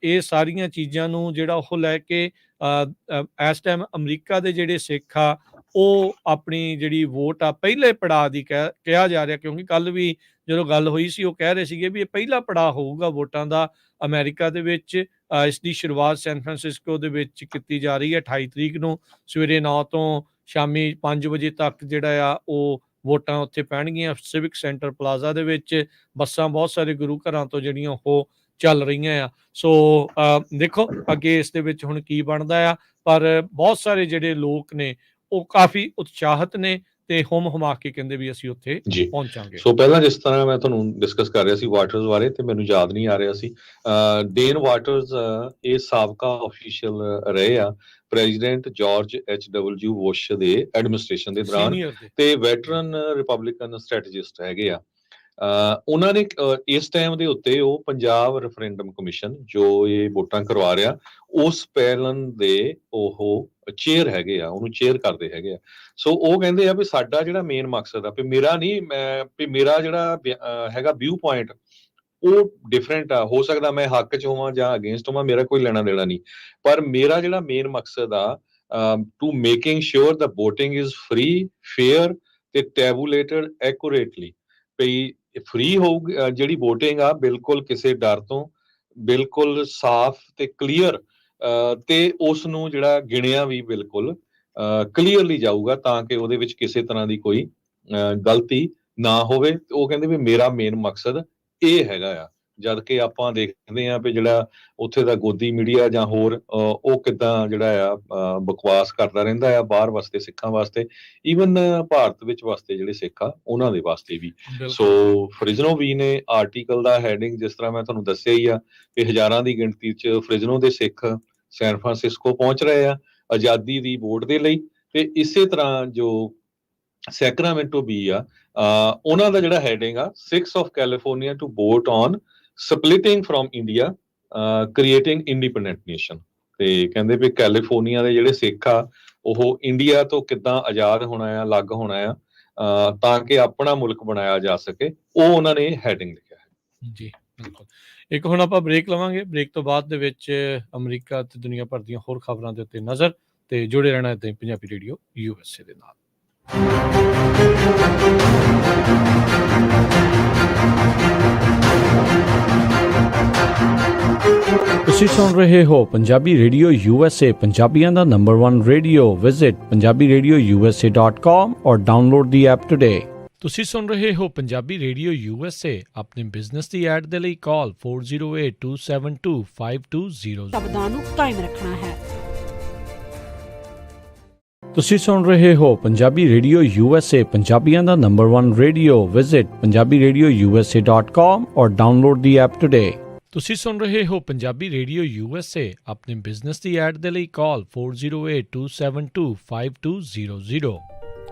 [SPEAKER 1] ਇਹ ਸਾਰੀਆਂ ਚੀਜ਼ਾਂ ਨੂੰ ਜਿਹੜਾ ਉਹ ਲੈ ਕੇ। ਇਸ ਟਾਈਮ ਅਮਰੀਕਾ ਦੇ ਜਿਹੜੇ ਸਿੱਖ ਆ ਉਹ ਆਪਣੀ ਜਿਹੜੀ ਵੋਟ ਆ ਪਹਿਲੇ ਪੜਾਅ ਦੀ ਕਿਹਾ ਜਾ ਰਿਹਾ, ਕਿਉਂਕਿ ਕੱਲ ਵੀ ਜਦੋਂ ਗੱਲ ਹੋਈ ਸੀ ਉਹ ਕਹਿ ਰਹੇ ਸੀਗੇ ਵੀ ਇਹ ਪਹਿਲਾ ਪੜਾਅ ਹੋਊਗਾ ਵੋਟਾਂ ਦਾ ਅਮਰੀਕਾ ਦੇ ਵਿੱਚ। ਇਸ ਦੀ ਸ਼ੁਰੂਆਤ ਸੈਨ ਫਰਾਂਸਿਸਕੋ ਦੇ ਵਿੱਚ ਕੀਤੀ ਜਾ ਰਹੀ ਹੈ 28 ਤਰੀਕ ਨੂੰ ਸਵੇਰੇ 9 ਤੋਂ ਸ਼ਾਮੀ 5 ਵਜੇ ਤੱਕ ਜਿਹੜਾ ਆ ਉਹ ਵੋਟਾਂ ਉੱਥੇ ਪੈਣਗੀਆਂ ਸਿਵਿਕ ਸੈਂਟਰ ਪਲਾਜ਼ਾ ਦੇ ਵਿੱਚ। ਬੱਸਾਂ ਬਹੁਤ ਸਾਰੇ ਗੁਰੂ ਘਰਾਂ ਤੋਂ ਜਿਹੜੀਆਂ ਉਹ ਚੱਲ ਰਹੀਆਂ ਆ। ਸੋ ਦੇਖੋ ਅੱਗੇ ਇਸ ਦੇ ਵਿੱਚ ਹੁਣ ਕੀ ਬਣਦਾ ਆ, ਪਰ ਬਹੁਤ ਸਾਰੇ ਜਿਹੜੇ ਲੋਕ ਨੇ ਉਹ ਕਾਫੀ ਉਤਸ਼ਾਹਿਤ ਨੇ ਤੇ ਹੁਮਾ ਕੇ ਕਹਿੰਦੇ ਵੀ ਅਸੀਂ ਉੱਥੇ ਪਹੁੰਚਾਂਗੇ।
[SPEAKER 2] ਸੋ ਪਹਿਲਾਂ ਜਿਸ ਤਰ੍ਹਾਂ ਮੈਂ ਤੁਹਾਨੂੰ ਡਿਸਕਸ ਕਰ ਰਿਹਾ ਸੀ ਵਾਟਰਸ ਬਾਰੇ ਤੇ ਮੈਨੂੰ ਯਾਦ ਨਹੀਂ ਆ ਰਿਹਾ ਸੀ, ਡੇਨ ਵਾਟਰਸ ਇਹ ਸਾਬਕਾ ਅਫੀਸ਼ੀਅਲ ਰਹੇ ਆ ਪ੍ਰੈਜ਼ੀਡੈਂਟ ਜਾਰਜ H.W. ਬੁਸ਼ ਦੇ ਐਡਮਿਨਿਸਟ੍ਰੇਸ਼ਨ ਦੇ ਦੌਰਾਨ ਤੇ ਵੈਟਰਨ ਰਿਪਬਲਿਕਨ ਸਟ੍ਰੈਟੇਜਿਸਟ ਹੈਗੇ ਆ। ਉਹਨਾਂ ਨੇ ਇਸ ਟਾਈਮ ਦੇ ਉੱਤੇ ਉਹ ਪੰਜਾਬ ਰੈਫਰੈਂਡਮ ਕਮਿਸ਼ਨ ਜੋ ਇਹ ਵੋਟਾਂ ਕਰਵਾ ਰਿਹਾ ਉਸ ਪੈਨਲ ਦੇ ਉਹ ਚੇਅਰ ਹੈਗੇ ਆ, ਉਹਨੂੰ ਚੇਅਰ ਕਰਦੇ ਹੈਗੇ ਆ। ਸੋ ਉਹ ਕਹਿੰਦੇ ਆ ਵੀ ਸਾਡਾ ਜਿਹੜਾ ਮੇਨ ਮਕਸਦ ਆ ਵੀ ਮੇਰਾ ਨਹੀਂ, ਵੀ ਮੇਰਾ ਜਿਹੜਾ ਹੈਗਾ ਵਿਊ ਪੁਆਇੰਟ ਉਹ ਡਿਫਰੈਂਟ ਆ। ਹੋ ਸਕਦਾ ਮੈਂ ਹੱਕ 'ਚ ਹੋਵਾਂ ਜਾਂ ਅਗੇਂਸਟ ਹੋਵਾਂ, ਮੇਰਾ ਕੋਈ ਲੈਣਾ ਦੇਣਾ ਨਹੀਂ, ਪਰ ਮੇਰਾ ਜਿਹੜਾ ਮੇਨ ਮਕਸਦ ਆ to making sure that voting is free, fair ਤੇ ਟੈਬੂਲੇਟਡ ਐਕੂਰੇਟਲੀ। ਵੀ ਫ੍ਰੀ ਹੋਊਗੀ ਜਿਹੜੀ ਵੋਟਿੰਗ ਆ, ਬਿਲਕੁਲ ਕਿਸੇ ਡਰ ਤੋਂ, ਬਿਲਕੁਲ ਸਾਫ਼ ਤੇ ਕਲੀਅਰ, ਤੇ ਉਸ ਨੂੰ ਜਿਹੜਾ ਗਿਣਿਆ ਵੀ ਬਿਲਕੁਲ ਕਲੀਅਰਲੀ ਜਾਊਗਾ ਤਾਂ ਕਿ ਉਹਦੇ ਵਿੱਚ ਕਿਸੇ ਤਰ੍ਹਾਂ ਦੀ ਕੋਈ ਗਲਤੀ ਨਾ ਹੋਵੇ। ਉਹ ਕਹਿੰਦੇ ਵੀ ਮੇਰਾ ਮੇਨ ਮਕਸਦ ਇਹ ਹੈਗਾ ਆ। ਜਦ ਕਿ ਆਪਾਂ ਦੇਖਦੇ ਹਾਂ ਵੀ ਜਿਹੜਾ ਉੱਥੇ ਦਾ ਗੋਦੀ ਮੀਡੀਆ ਜਾਂ ਹੋਰ ਉਹ ਕਿੱਦਾਂ ਜਿਹੜਾ ਆ ਬਕਵਾਸ ਕਰਦਾ ਰਹਿੰਦਾ ਆ ਬਾਹਰ ਵਾਸਤੇ, ਸਿੱਖਾਂ ਵਾਸਤੇ, ਈਵਨ ਭਾਰਤ ਵਿੱਚ ਵਾਸਤੇ ਜਿਹੜੇ ਸਿੱਖ ਆ ਉਹਨਾਂ ਦੇ ਵਾਸਤੇ ਵੀ। ਸੋ ਫ੍ਰਿਜ਼ਨੋ ਵੀ ਨੇ ਆਰਟੀਕਲ ਦਾ ਹੈਡਿੰਗ ਜਿਸ ਤਰ੍ਹਾਂ ਮੈਂ ਤੁਹਾਨੂੰ ਦੱਸਿਆ ਹੀ ਆ ਕਿ ਹਜ਼ਾਰਾਂ ਦੀ ਗਿਣਤੀ 'ਚ ਫ੍ਰਿਜ਼ਨੋ ਦੇ ਸਿੱਖ ਸੈਨ ਫਰਾਂਸਿਸਕੋ ਪਹੁੰਚ ਰਹੇ ਆ ਆਜ਼ਾਦੀ ਦੀ ਵੋਟ ਦੇ ਲਈ। ਤੇ ਇਸੇ ਤਰ੍ਹਾਂ ਜੋ ਸੈਕਰਾਮੈਂਟੋ ਵੀ ਆ, ਉਹਨਾਂ ਦਾ ਜਿਹੜਾ ਹੈਡਿੰਗ ਆ 6 of California to vote on splitting from India, creating independent nation। ਤੇ ਕਹਿੰਦੇ ਵੀ ਕੈਲੀਫੋਰਨੀਆ ਦੇ ਜਿਹੜੇ ਸਿੱਖ ਆ ਉਹ ਇੰਡੀਆ ਤੋਂ ਕਿੱਦਾਂ ਆਜ਼ਾਦ ਹੋਣਾ ਆ, ਅਲੱਗ ਹੋਣਾ ਆ, ਤਾਂ ਕਿ ਆਪਣਾ ਮੁਲਕ ਬਣਾਇਆ ਜਾ ਸਕੇ, ਉਹ ਉਹਨਾਂ ਨੇ ਹੈਡਿੰਗ ਲਿਖਿਆ ਹੈ।
[SPEAKER 1] ਜੀ ਬਿਲਕੁਲ। ਇੱਕ ਹੁਣ ਆਪਾਂ ਬ੍ਰੇਕ ਲਵਾਂਗੇ, ਬ੍ਰੇਕ ਤੋਂ ਬਾਅਦ ਦੇ ਵਿੱਚ ਅਮਰੀਕਾ ਤੇ ਦੁਨੀਆ ਭਰ ਦੀਆਂ ਹੋਰ ਖਬਰਾਂ ਦੇ ਉੱਤੇ ਨਜ਼ਰ, ਤੇ ਜੁੜੇ ਰਹਿਣਾ ਇੱਦਾਂ ਹੀ ਪੰਜਾਬੀ ਰੇਡੀਓ USA ਦੇ ਨਾਲ।
[SPEAKER 3] ਤੁਸੀਂ ਸੁਣ ਰਹੇ ਹੋ ਪੰਜਾਬੀ ਰੇਡੀਓ USA, ਪੰਜਾਬੀਆਂ ਦਾ ਨੰਬਰ 1 ਰੇਡੀਓ। ਵਿਜ਼ਿਟ punjabiradioUSA.com ਔਰ ਡਾਊਨਲੋਡ ਦੀ ਐਪ ਟੁਡੇ।
[SPEAKER 1] ਤੁਸੀਂ ਸੁਣ ਰਹੇ ਹੋ ਪੰਜਾਬੀ ਰੇਡੀਓ USA। ਆਪਣੇ ਬਿਜ਼ਨਸ ਦੀ ਐਡ ਦੇ ਲਈ ਕਾਲ 4082725220।
[SPEAKER 4] ਸ਼ਬਦਾਂ ਨੂੰ ਕਾਇਮ ਰੱਖਣਾ ਹੈ।
[SPEAKER 3] ਤੁਸੀਂ ਸੁਣ ਰਹੇ ਹੋ ਪੰਜਾਬੀ ਰੇਡੀਓ USA, ਪੰਜਾਬੀਆਂ ਦਾ ਨੰਬਰ 1 ਰੇਡੀਓ। ਵਿਜ਼ਿਟ punjabiradioUSA.com ਔਰ ਡਾਊਨਲੋਡ ਦੀ ਐਪ ਟੁਡੇ।
[SPEAKER 1] ਤੁਸੀਂ ਸੁਣ ਰਹੇ ਹੋ ਪੰਜਾਬੀ ਰੇਡੀਓ USA। ਆਪਣੇ ਬਿਜ਼ਨਸ ਦੀ ਐਡ ਦੇ ਲਈ ਕਾਲ 4082725220।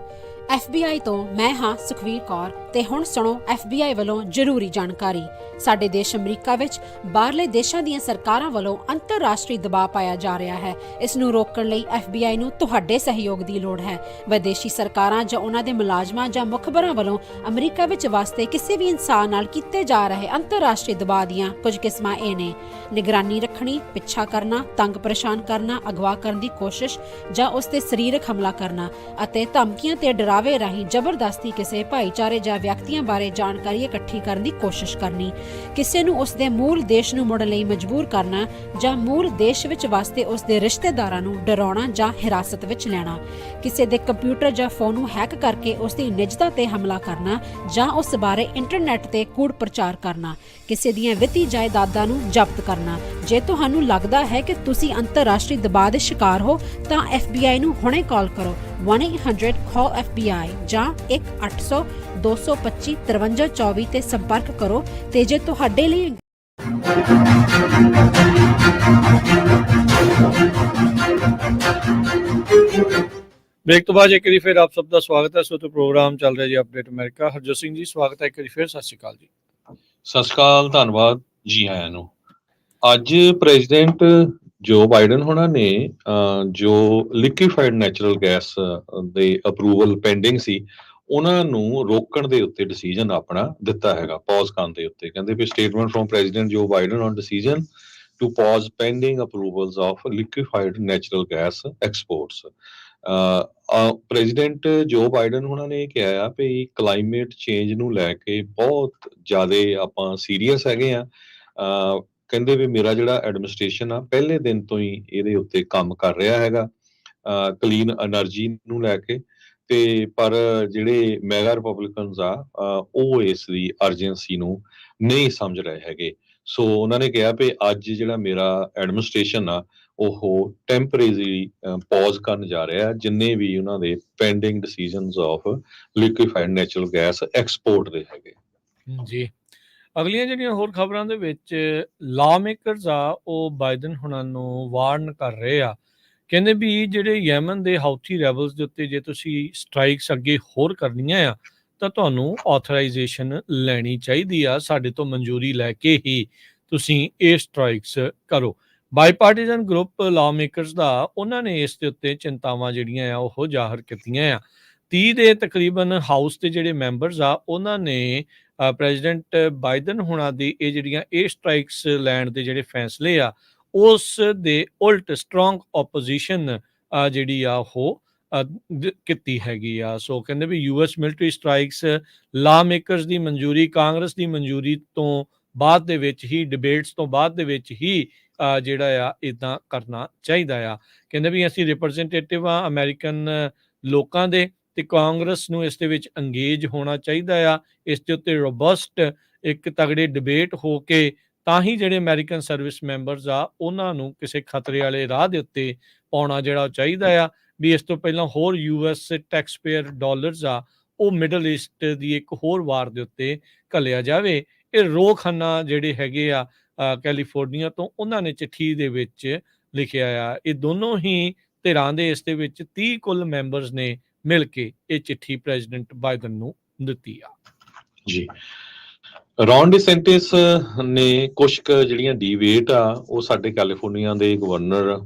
[SPEAKER 4] FBI ਤੋਂ ਮੈਂ ਹਾਂ ਸੁਖਵੀਰ ਕੌਰ ਤੇ ਹੁਣ ਸੁਣੋ FBI ਵੱਲੋਂ ਜ਼ਰੂਰੀ ਜਾਣਕਾਰੀ। ਸਾਡੇ ਦੇਸ਼ ਅਮਰੀਕਾ ਵਿੱਚ ਬਾਹਰਲੇ ਦੇਸ਼ਾਂ ਦੀਆਂ ਸਰਕਾਰਾਂ ਵੱਲੋਂ ਅੰਤਰਰਾਸ਼ਟਰੀ ਦਬਾਅ ਪਾਇਆ ਜਾ ਰਿਹਾ ਹੈ। ਇਸ ਨੂੰ ਰੋਕਣ ਲਈ FBI ਨੂੰ ਤੁਹਾਡੇ ਸਹਿਯੋਗ ਦੀ ਲੋੜ ਹੈ। ਵਿਦੇਸ਼ੀ ਸਰਕਾਰਾਂ ਜਾਂ ਉਹਨਾਂ ਦੇ ਮੁਲਾਜ਼ਮਾਂ ਜਾਂ ਮੁਖਬਰਾਂ ਵੱਲੋਂ ਅਮਰੀਕਾ ਵਿੱਚ ਵਸਦੇ ਕਿਸੇ ਵੀ ਇਨਸਾਨ ਨਾਲ ਕੀਤੇ ਜਾ ਰਹੇ ਅੰਤਰਰਾਸ਼ਟਰੀ ਦਬਾਅ ਦੀਆਂ ਕੁਝ ਕਿਸਮਾਂ ਇਹ ਨੇ: ਨਿਗਰਾਨੀ ਰੱਖਣੀ, ਪਿੱਛਾ ਕਰਨਾ, ਤੰਗ ਪਰੇਸ਼ਾਨ ਕਰਨਾ, ਅਗਵਾ ਕਰਨ ਦੀ ਕੋਸ਼ਿਸ਼ ਜਾਂ ਉਸ ਤੇ ਸਰੀਰਕ ਹਮਲਾ ਕਰਨਾ, ਅਤੇ ਧਮਕੀਆਂ ਤੇ ਡਰਾਵੇ ਰਾਹੀਂ ਜ਼ਬਰਦਸਤੀ ਕਿਸੇ ਭਾਈਚਾਰੇ ਜਾਂ ਵਿਅਕਤੀਆਂ ਬਾਰੇ ਜਾਣਕਾਰੀ ਇਕੱਠੀ ਕਰਨ ਦੀ ਕੋਸ਼ਿਸ਼ ਕਰਨੀ, ਕਿਸੇ ਨੂੰ ਉਸ ਦੇ ਮੂਲ ਦੇਸ਼ ਨੂੰ ਮੁੜਨ ਲਈ ਮਜਬੂਰ ਕਰਨਾ ਜਾਂ ਮੂਲ ਦੇਸ਼ ਵਿੱਚ ਵਸਦੇ ਉਸ ਦੇ ਰਿਸ਼ਤੇਦਾਰਾਂ ਨੂੰ ਡਰਾਉਣਾ ਜਾਂ ਹਿਰਾਸਤ ਵਿੱਚ ਲੈਣਾ, ਕਿਸੇ ਦੇ ਕੰਪਿਊਟਰ ਜਾਂ ਫੋਨ ਨੂੰ ਹੈਕ ਕਰਕੇ ਉਸ ਦੀ ਨਿੱਜਤਾ ਤੇ ਹਮਲਾ ਕਰਨਾ ਜਾਂ ਉਸ ਬਾਰੇ ਇੰਟਰਨੈਟ ਤੇ ਕੂੜ ਪ੍ਰਚਾਰ ਕਰਨਾ, ਕਿਸੇ ਦੀਆਂ ਵਿੱਤੀ ਜਾਇਦਾਦਾਂ ਨੂੰ ਜ਼ਬਤ ਕਰਨਾ। ਜੇ ਤੁਹਾਨੂੰ ਲੱਗਦਾ ਹੈ ਕਿ ਤੁਸੀਂ ਅੰਤਰਰਾਸ਼ਟਰੀ ਦਬਾਅ ਦੇ ਸ਼ਿਕਾਰ ਹੋ ਤਾਂ FBI ਨੂੰ ਹੁਣੇ ਕਾਲ ਕਰੋ 1-800-CALL-FBI ਜਾਂ 1-800-225-5324 ਤੇ ਸੰਪਰਕ ਕਰੋ। ਤੇ ਜੇ ਤੁਹਾਡੇ ਲਈ
[SPEAKER 1] ਬ੍ਰੇਕ ਤੋਂ ਬਾਅਦ ਇੱਕ ਵਾਰੀ ਫਿਰ ਆਪ ਸਭ ਦਾ ਸਵਾਗਤ ਹੈ। ਸੋ ਤੇ ਪ੍ਰੋਗਰਾਮ ਚੱਲ ਰਿਹਾ ਜੀ ਅਪਡੇਟ ਅਮਰੀਕਾ। ਹਰਜੋਤ ਸਿੰਘ ਜੀ ਸਵਾਗਤ ਹੈ ਇੱਕ ਵਾਰੀ ਫਿਰ। ਸਤਿ ਸ਼੍ਰੀ ਅਕਾਲ ਜੀ।
[SPEAKER 2] ਸਤਿ ਸ਼੍ਰੀ ਅਕਾਲ, ਧੰਨਵਾਦ ਜੀ ਆਇਆਂ ਨੂੰ। ਅੱਜ ਪ੍ਰੈਜ਼ੀਡੈਂਟ ਜੋ ਬਾਈਡਨ ਹੋਣਾ ਨੇ ਜੋ ਲਿਕੁਇਫਾਈਡ ਨੈਚੁਰਲ ਗੈਸ ਦੇ ਅਪਰੂਵਲ ਪੈਂਡਿੰਗ ਸੀ, ਉਹਨਾਂ ਨੂੰ ਰੋਕਣ ਦੇ ਉੱਤੇ ਡਿਸੀਜਨ ਆਪਣਾ ਦਿੱਤਾ ਹੈਗਾ, ਪੌਜ਼ ਕਰਨ ਦੇ ਉੱਤੇ। ਕਹਿੰਦੇ ਵੀ statement from President Joe Biden on decision to pause pending approvals of liquefied natural gas exports. President Joe Biden ਹੋਣਾ ਨੇ ਕਿਹਾ ਆ ਵੀ ਕਲਾਈਮੇਟ ਚੇਂਜ ਨੂੰ ਲੈ ਕੇ ਬਹੁਤ ਜ਼ਿਆਦਾ ਆਪਾਂ ਸੀਰੀਅਸ ਹੈਗੇ ਆ। ਕਹਿੰਦੇ ਵੀ ਮੇਰਾ ਜਿਹੜਾ ਐਡਮਿਨਿਸਟ੍ਰੇਸ਼ਨ ਆ ਪਹਿਲੇ ਦਿਨ ਤੋਂ ਹੀ ਇਹਦੇ ਉੱਤੇ ਕੰਮ ਕਰ ਰਿਹਾ ਹੈਗਾ ਕਲੀਨ એનર્ਜੀ ਨੂੰ ਲੈ ਕੇ। ਤੇ ਪਰ ਜਿਹੜੇ ਮੈਗਾ ਰਿਪਬਲਿਕਨਸ ਆ ਉਹ ਇਸ ਦੀ ਅਰਜੈਂਸੀ ਨੂੰ ਨਹੀਂ ਸਮਝ ਰਹੇ ਹੈਗੇ। ਸੋ ਉਹਨਾਂ ਨੇ ਕਿਹਾ ਵੀ ਅੱਜ ਜਿਹੜਾ ਮੇਰਾ ਐਡਮਿਨਿਸਟ੍ਰੇਸ਼ਨ ਆ ਉਹ ਟੈਂਪਰੇਰੀ ਪੌਜ਼ ਕਰਨ ਜਾ ਰਿਹਾ ਜਿੰਨੇ ਵੀ ਉਹਨਾਂ ਦੇ pending decisions of liquefied natural gas export ਦੇ ਹੈਗੇ
[SPEAKER 1] ਜੀ। ਅਗਲੀਆਂ ਜਿਹੜੀਆਂ ਹੋਰ ਖਬਰਾਂ ਦੇ ਵਿੱਚ ਲਾ ਮੇਕਰਸ ਆ ਉਹ ਬਾਈਡਨ ਹੁਣਾਂ ਨੂੰ ਵਾਰਨ ਕਰ ਰਹੇ ਆ। ਕਹਿੰਦੇ ਵੀ ਜਿਹੜੇ ਯੈਮਨ ਦੇ ਹਾਊਥੀ ਰੈਬਲਸ ਦੇ ਉੱਤੇ ਜੇ ਤੁਸੀਂ ਸਟ੍ਰਾਈਕਸ ਅੱਗੇ ਹੋਰ ਕਰਨੀਆਂ ਆ ਤਾਂ ਤੁਹਾਨੂੰ ਆਥੋਰਾਈਜੇਸ਼ਨ ਲੈਣੀ ਚਾਹੀਦੀ ਆ, ਸਾਡੇ ਤੋਂ ਮਨਜ਼ੂਰੀ ਲੈ ਕੇ ਹੀ ਤੁਸੀਂ ਇਹ ਸਟ੍ਰਾਈਕਸ ਕਰੋ। ਬਾਈਪਾਰਟੀਜ਼ਨ ਗਰੁੱਪ ਲਾਅ ਮੇਕਰਸ ਦਾ ਉਹਨਾਂ ਨੇ ਇਸ ਦੇ ਉੱਤੇ ਚਿੰਤਾਵਾਂ ਜਿਹੜੀਆਂ ਆ ਉਹ ਜ਼ਾਹਰ ਕੀਤੀਆਂ ਆ। 30 ਦੇ ਤਕਰੀਬਨ ਹਾਊਸ ਦੇ ਜਿਹੜੇ ਮੈਂਬਰਸ ਆ ਉਹਨਾਂ ਨੇ ਪ੍ਰੈਜ਼ੀਡੈਂਟ ਬਾਈਡਨ ਹੁਣਾਂ ਦੀ ਇਹ ਸਟ੍ਰਾਈਕਸ ਲੈਣ ਦੇ ਜਿਹੜੇ ਫੈਸਲੇ ਆ ਉਸ ਦੇ ਉਲਟ ਸਟਰੋਂਗ ਆਪੋਜੀਸ਼ਨ ਜਿਹੜੀ ਆ ਉਹ ਕੀਤੀ ਹੈਗੀ ਆ। ਸੋ ਕਹਿੰਦੇ ਵੀ US military strikes law makers ਦੀ ਮਨਜ਼ੂਰੀ, ਕਾਂਗਰਸ ਦੀ ਮਨਜ਼ੂਰੀ ਤੋਂ ਬਾਅਦ ਦੇ ਵਿੱਚ ਹੀ, ਡਿਬੇਟਸ ਤੋਂ ਬਾਅਦ ਦੇ ਵਿੱਚ ਹੀ ਜਿਹੜਾ ਆ ਇਦਾਂ ਕਰਨਾ ਚਾਹੀਦਾ ਆ। ਕਹਿੰਦੇ ਵੀ ਅਸੀਂ ਰਿਪਰੈਜ਼ੈਂਟੇਟਿਵ ਆ ਅਮਰੀਕਨ ਲੋਕਾਂ ਦੇ, ਤੇ ਕਾਂਗਰਸ ਨੂੰ ਇਸ ਦੇ ਵਿੱਚ ਅੰਗੇਜ ਹੋਣਾ ਚਾਹੀਦਾ ਆ। ਇਸ ਦੇ ਉੱਤੇ ਰੋਬਸਟ ਇੱਕ ਤਗੜੇ ਡਿਬੇਟ ਹੋ ਕੇ ਤਾਂ ਹੀ ਜਿਹੜੇ ਅਮਰੀਕਨ ਸਰਵਿਸ ਮੈਂਬਰਸ ਆ ਉਹਨਾਂ ਨੂੰ ਕਿਸੇ ਖਤਰੇ ਵਾਲੇ ਰਾਹ ਦੇ ਉੱਤੇ ਪਾਉਣਾ ਜਿਹੜਾ ਚਾਹੀਦਾ ਆ। ਵੀ ਇਸ ਤੋਂ ਪਹਿਲਾਂ ਹੋਰ US ਟੈਕਸ ਪੇਅਰ ਡਾਲਰਸ ਆ ਉਹ ਮਿਡਲ ਈਸਟ ਦੀ ਇੱਕ ਹੋਰ ਵਾਰ ਦੇ ਉੱਤੇ ਘੱਲਿਆ ਜਾਵੇ। ਇਹ ਰੋਖਾਨਾ ਜਿਹੜੇ ਹੈਗੇ ਆ ਕੈਲੀਫੋਰਨੀਆ ਤੋਂ, ਉਹਨਾਂ ਨੇ ਚਿੱਠੀ ਦੇ ਵਿੱਚ ਲਿਖਿਆ ਆ। ਇਹ ਦੋਨੋਂ ਹੀ ਧਿਰਾਂ ਦੇ ਇਸ ਦੇ ਵਿੱਚ 30 ਕੁੱਲ ਮੈਂਬਰਸ ਨੇ ਮਿਲ ਕੇ ਇਹ ਚਿੱਠੀ ਪ੍ਰੈਜ਼ੀਡੈਂਟ ਬਾਈਡਨ ਨੂੰ ਦਿੱਤੀ ਆ।
[SPEAKER 2] ਜੀ, ਰੌਨ ਡਿਸੈਂਟਿਸ ਨੇ ਕੁਝ ਜਿਹੜੀਆਂ ਡਿਬੇਟ ਆ ਉਹ ਸਾਡੇ ਕੈਲੀਫੋਰਨੀਆ ਦੇ ਗਵਰਨਰ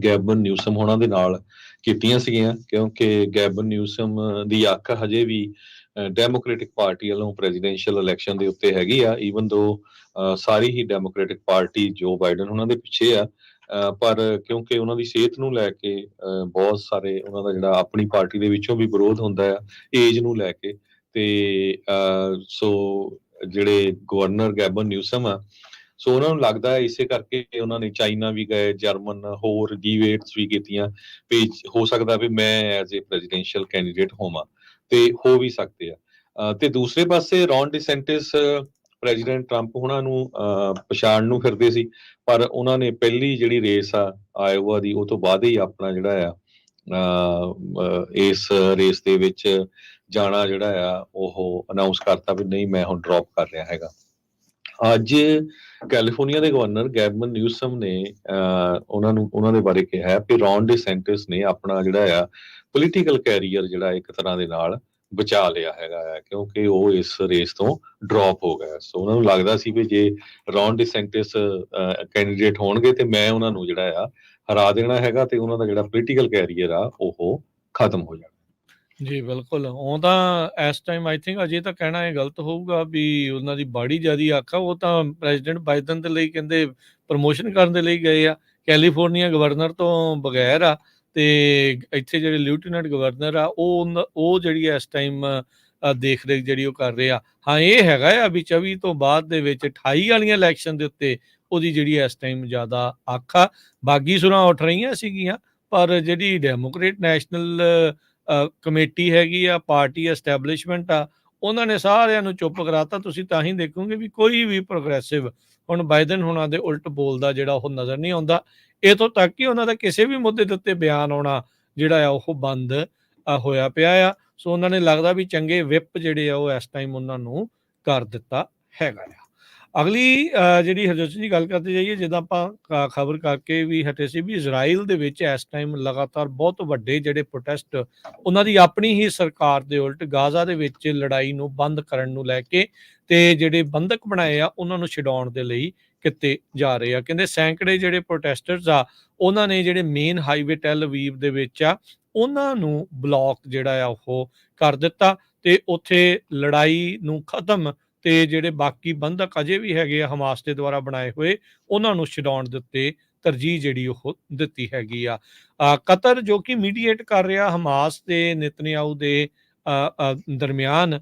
[SPEAKER 2] ਗੈਬਨ ਨਿਊਸਮ ਹੋਣਾ ਦੇ ਨਾਲ ਕੀਤੀਆਂ ਸੀਗੀਆਂ, ਕਿਉਂਕਿ ਗੈਬਨ ਨਿਊਸਮ ਦੀ ਅੱਖ ਹਜੇ ਵੀ ਡੈਮੋਕ੍ਰੈਟਿਕ ਪਾਰਟੀ ਵੱਲੋਂ ਪ੍ਰੈਜ਼ੀਡੈਂਸ਼ੀਅਲ ਇਲੈਕਸ਼ਨ ਦੇ ਉੱਤੇ ਹੈਗੀ ਆ। ਈਵਨ ਦੋ ਸਾਰੀ ਹੀ ਡੈਮੋਕ੍ਰੈਟਿਕ ਪਾਰਟੀ ਜੋ ਬਾਈਡਨ ਉਹਨਾਂ ਦੇ ਪਿੱਛੇ ਆ, ਪਰ ਕਿਉਂਕਿ ਉਹਨਾਂ ਦੀ ਸਿਹਤ ਨੂੰ ਲੈ ਕੇ ਬਹੁਤ ਸਾਰੇ ਉਹਨਾਂ ਦਾ ਜਿਹੜਾ ਆਪਣੀ ਪਾਰਟੀ ਦੇ ਵਿੱਚੋਂ ਵੀ ਵਿਰੋਧ ਹੁੰਦਾ ਆ ਏਜ ਨੂੰ ਲੈ ਕੇ, ਤੇ ਸੋ ਜਿਹੜੇ ਗਵਰਨਰ ਗੈਬਨ ਨਿਊਸਮ ਆ, ਸੋ ਉਹਨਾਂ ਨੂੰ ਲੱਗਦਾ ਹੈ ਇਸੇ ਕਰਕੇ ਉਹਨਾਂ ਨੇ ਚਾਈਨਾ ਵੀ ਗਏ, ਜਰਮਨ ਹੋਰ ਡਿਬੇਟਸ ਵੀ ਕੀਤੀਆਂ ਵੀ ਹੋ ਸਕਦਾ ਵੀ ਮੈਂ ਐਜ਼ ਏ ਪ੍ਰੈਜ਼ੀਡੈਂਸ਼ੀਅਲ ਕੈਂਡੀਡੇਟ ਹੋਵਾਂ, ਤੇ ਹੋ ਵੀ ਸਕਦੇ ਆ। ਤੇ ਦੂਸਰੇ ਪਾਸੇ ਰੌਨ ਡਿਸੈਂਟਿਸ ਪ੍ਰੈਜ਼ੀਡੈਂਟ ਟਰੰਪ ਉਹਨਾਂ ਨੂੰ ਪਛਾਣ ਨੂੰ ਫਿਰਦੇ ਸੀ, ਪਰ ਉਹਨਾਂ ਨੇ ਪਹਿਲੀ ਜਿਹੜੀ ਰੇਸ ਆ ਆਇਓਵਾ ਦੀ ਉਹ ਤੋਂ ਬਾਅਦ ਹੀ ਆਪਣਾ ਜਿਹੜਾ ਆ ਇਸ ਰੇਸ ਦੇ ਵਿੱਚ ਜਾਣਾ ਜਿਹੜਾ ਆ ਉਹ ਅਨਾਉਂਸ ਕਰਤਾ ਵੀ ਨਹੀਂ ਮੈਂ ਹੁਣ ਡ੍ਰੌਪ ਕਰ ਰਿਹਾ ਹੈਗਾ। ਅੱਜ ਕੈਲੀਫੋਰਨੀਆ ਦੇ ਗਵਰਨਰ ਗੈਬਨ ਨਿਊਸਮ ਨੇ ਉਹਨਾਂ ਦੇ ਬਾਰੇ ਕਿਹਾ ਕਿ ਰੌਨ ਡਿਸੈਂਟਿਸ ਨੇ ਆਪਣਾ ਜਿਹੜਾ ਆ ਪੋਲੀਟੀਕਲ ਕੈਰੀਅਰ ਜਿਹੜਾ ਇੱਕ ਤਰ੍ਹਾਂ ਦੇ ਨਾਲ ਬਚਾ ਲਿਆ ਹੈਗਾ ਆ, ਕਿਉਂਕਿ ਉਹ ਇਸ ਰੇਸ ਤੋਂ ਡ੍ਰੌਪ ਹੋ ਗਿਆ। ਸੋ ਉਹਨਾਂ ਨੂੰ ਲੱਗਦਾ ਸੀ ਵੀ ਜੇ ਰੌਨ ਡਿਸੈਂਟਿਸ ਕੈਂਡੀਡੇਟ ਹੋਣਗੇ ਤੇ ਮੈਂ ਉਹਨਾਂ ਨੂੰ ਜਿਹੜਾ ਆ ਹਰਾ ਦੇਣਾ ਹੈਗਾ ਤੇ ਉਹਨਾਂ ਦਾ ਜਿਹੜਾ ਪੋਲੀਟੀਕਲ ਕੈਰੀਅਰ ਆ ਉਹ ਖਤਮ ਹੋ ਜਾਣਾ।
[SPEAKER 1] ਜੀ ਬਿਲਕੁਲ, ਉਹ ਤਾਂ ਇਸ ਟਾਈਮ ਆਈ ਥਿੰਕ ਅਜੇ ਤਾਂ ਕਹਿਣਾ ਇਹ ਗਲਤ ਹੋਊਗਾ ਵੀ ਉਹਨਾਂ ਦੀ ਬਾੜੀ ਜ਼ਿਆਦੀ ਅੱਖ ਆ। ਉਹ ਤਾਂ ਪ੍ਰੈਜ਼ੀਡੈਂਟ ਬਾਈਡਨ ਦੇ ਲਈ ਕਹਿੰਦੇ ਪ੍ਰਮੋਸ਼ਨ ਕਰਨ ਦੇ ਲਈ ਗਏ ਆ, ਕੈਲੀਫੋਰਨੀਆ ਗਵਰਨਰ ਤੋਂ ਬਗੈਰ ਆ, ਤੇ ਇੱਥੇ ਜਿਹੜੇ ਲਿeutenant ਗਵਰਨਰ ਆ ਉਹ ਜਿਹੜੀ ਇਸ ਟਾਈਮ ਦੇਖ ਰੇਖ ਜਿਹੜੀ ਉਹ ਕਰ ਰਹੇ ਆ। ਹਾਂ ਇਹ ਹੈਗਾ ਆ ਵੀ 24 ਤੋਂ ਬਾਅਦ ਦੇ ਵਿੱਚ 28 ਵਾਲੀਆਂ ਇਲੈਕਸ਼ਨ ਦੇ ਉੱਤੇ ਉਹਦੀ ਜਿਹੜੀ ਇਸ ਟਾਈਮ ਜ਼ਿਆਦਾ ਅੱਖ ਆ। ਬਾਗੀ ਸੁਰਾਂ ਉੱਠ ਰਹੀਆਂ ਸੀਗੀਆਂ, ਪਰ ਜਿਹੜੀ ਡੈਮੋਕ੍ਰੇਟ ਨੈਸ਼ਨਲ ਕਮੇਟੀ ਹੈਗੀ ਆ, ਪਾਰਟੀ ਐਸਟੈਬਲਿਸ਼ਮੈਂਟ ਆ, ਉਹਨਾਂ ਨੇ ਸਾਰਿਆਂ ਨੂੰ ਚੁੱਪ ਕਰਾਤਾ। ਤੁਸੀਂ ਤਾਂ ਹੀ ਦੇਖੋਗੇ ਵੀ ਕੋਈ ਵੀ ਪ੍ਰੋਗਰੈਸਿਵ ਹੁਣ ਬਾਈਡਨ ਹੁਣਾਂ ਦੇ ਉਲਟ ਬੋਲਦਾ ਜਿਹੜਾ ਉਹ ਨਜ਼ਰ ਨਹੀਂ ਆਉਂਦਾ। ਇਥੋਂ ਤੱਕ ਕਿ ਉਹਨਾਂ ਦਾ ਕਿਸੇ ਵੀ ਮੁੱਦੇ ਦੇ ਉੱਤੇ ਬਿਆਨ ਆਉਣਾ ਜਿਹੜਾ ਆ ਉਹ ਬੰਦ ਹੋਇਆ ਪਿਆ ਆ। ਸੋ ਉਹਨਾਂ ਨੇ ਲੱਗਦਾ ਵੀ ਚੰਗੇ ਵਿਪ ਜਿਹੜੇ ਆ ਉਹ ਇਸ ਟਾਈਮ ਉਹਨਾਂ ਨੂੰ ਕਰ ਦਿੱਤਾ ਹੈਗਾ ਆ। ਅਗਲੀ ਜਿਹੜੀ ਹਰਜੋਤ ਜੀ ਗੱਲ ਕਰਦੇ ਜਾਈਏ, ਜਿੱਦਾਂ ਆਪਾਂ ਖਬਰ ਕਰਕੇ ਵੀ ਹਟੇ ਸੀ ਵੀ ਇਜ਼ਰਾਈਲ ਦੇ ਵਿੱਚ ਇਸ ਟਾਈਮ ਲਗਾਤਾਰ ਬਹੁਤ ਵੱਡੇ ਜਿਹੜੇ ਪ੍ਰੋਟੈਸਟ ਉਹਨਾਂ ਦੀ ਆਪਣੀ ਹੀ ਸਰਕਾਰ ਦੇ ਉਲਟ ਗਾਜ਼ਾ ਦੇ ਵਿੱਚ ਲੜਾਈ ਨੂੰ ਬੰਦ ਕਰਨ ਨੂੰ ਲੈ ਕੇ ਤੇ ਜਿਹੜੇ ਬੰਦਕ ਬਣਾਏ ਆ ਉਹਨਾਂ ਨੂੰ ਛਡਾਉਣ ਦੇ ਲਈ ਕੀਤੇ ਜਾ ਰਹੇ ਆ। ਕਹਿੰਦੇ ਸੈਂਕੜੇ ਜਿਹੜੇ ਪ੍ਰੋਟੈਸਟਰਸ ਆ ਉਹਨਾਂ ਨੇ ਜਿਹੜੇ ਮੇਨ ਹਾਈਵੇ ਟੈਲ ਅਵੀਵ ਦੇ ਵਿੱਚ ਆ ਉਹਨਾਂ ਨੂੰ ਬਲੌਕ ਜਿਹੜਾ ਆ ਉਹ ਕਰ ਦਿੱਤਾ, ਤੇ ਉੱਥੇ ਲੜਾਈ ਨੂੰ ਖਤਮ ਤੇ ਜਿਹੜੇ ਬਾਕੀ ਬੰਧਕ ਅਜੇ ਵੀ ਹੈਗੇ ਆ ਹਮਾਸ ਦੇ ਦੁਆਰਾ ਬਣਾਏ ਹੋਏ ਉਹਨਾਂ ਨੂੰ ਛਡਾਉਣ ਦੇ ਉੱਤੇ ਤਰਜੀਹ ਜਿਹੜੀ ਉਹ ਦਿੱਤੀ ਹੈਗੀ ਆ। ਕਤਰ ਜੋ ਕਿ ਮੀਡੀਏਟ ਕਰ ਰਿਹਾ ਹਮਾਸ ਤੇ ਨੇਤਨਯਾਹੂ ਦੇ ਦਰਮਿਆਨ,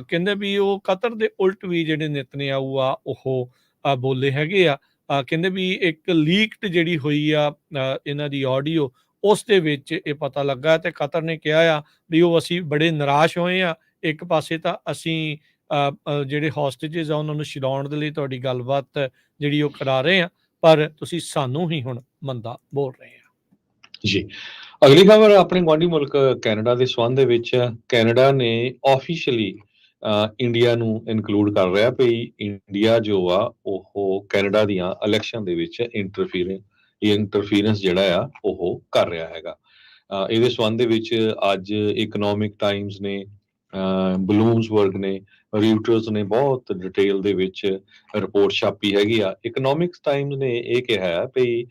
[SPEAKER 1] ਕਹਿੰਦੇ ਵੀ ਉਹ ਕਤਰ ਦੇ ਉਲਟ ਵੀ ਜਿਹੜੇ ਨੇਤਨਯਾਹੂ ਆ ਉਹ ਬੋਲੇ ਹੈਗੇ ਆ। ਕਹਿੰਦੇ ਵੀ ਇੱਕ ਲੀਕਡ ਜਿਹੜੀ ਹੋਈ ਆ ਇਹਨਾਂ ਦੀ ਆਡੀਓ, ਉਸ ਦੇ ਵਿੱਚ ਇਹ ਪਤਾ ਲੱਗਾ ਤੇ ਕਤਰ ਨੇ ਕਿਹਾ ਆ ਵੀ ਉਹ ਅਸੀਂ ਬੜੇ ਨਿਰਾਸ਼ ਹੋਏ ਆ। ਇੱਕ ਪਾਸੇ ਤਾਂ ਅਸੀਂ ਜਿਹੜੇ ਹੌਸਟੇਜਸ ਆ ਉਹਨਾਂ ਨੂੰ ਛਡਾਉਣ ਦੇ ਲਈ ਤੁਹਾਡੀ ਗੱਲਬਾਤ ਜਿਹੜੀ ਉਹ ਕਰਾ ਰਹੇ ਆ, ਪਰ ਤੁਸੀਂ ਸਾਨੂੰ ਹੀ ਹੁਣ ਮੰਦਾ ਬੋਲ ਰਹੇ ਆ।
[SPEAKER 2] ਜੀ, ਅਗਲੀ ਖਬਰ ਆਪਣੇ ਗੁਆਂਢੀ ਮੁਲਕ ਕੈਨੇਡਾ ਦੇ ਸੰਬੰਧ ਦੇ ਵਿੱਚ। ਕੈਨੇਡਾ ਨੇ ਆਫੀਸ਼ੀਅਲੀ ਇੰਡੀਆ ਨੂੰ ਇਨਕਲੂਡ ਕਰ ਰਿਹਾ ਵੀ ਇੰਡੀਆ ਜੋ ਆ ਉਹ ਕੈਨੇਡਾ ਦੀਆਂ ਇਲੈਕਸ਼ਨ ਦੇ ਵਿੱਚ ਇੰਟਰਫੀਰੈਂਸ ਜਿਹੜਾ ਆ ਉਹ ਕਰ ਰਿਹਾ ਹੈਗਾ। ਇਹਦੇ ਸੰਬੰਧ ਦੇ ਵਿੱਚ ਅੱਜ ਇਕਨੋਮਿਕ ਟਾਈਮਸ ਨੇ ਬਲੂਮਸਬਰਗ ਨੇ, ਰਿਊਟਰਸ ਨੇ ਬਹੁਤ ਡਿਟੇਲ ਦੇ ਵਿੱਚ ਰਿਪੋਰਟ ਛਾਪੀ ਹੈਗੀ ਆ। ਇਕਨੋਮਿਕਸ ਟਾਈਮਜ਼ ਨੇ ਇਹ ਕਿਹਾ ਹੈ ਵੀ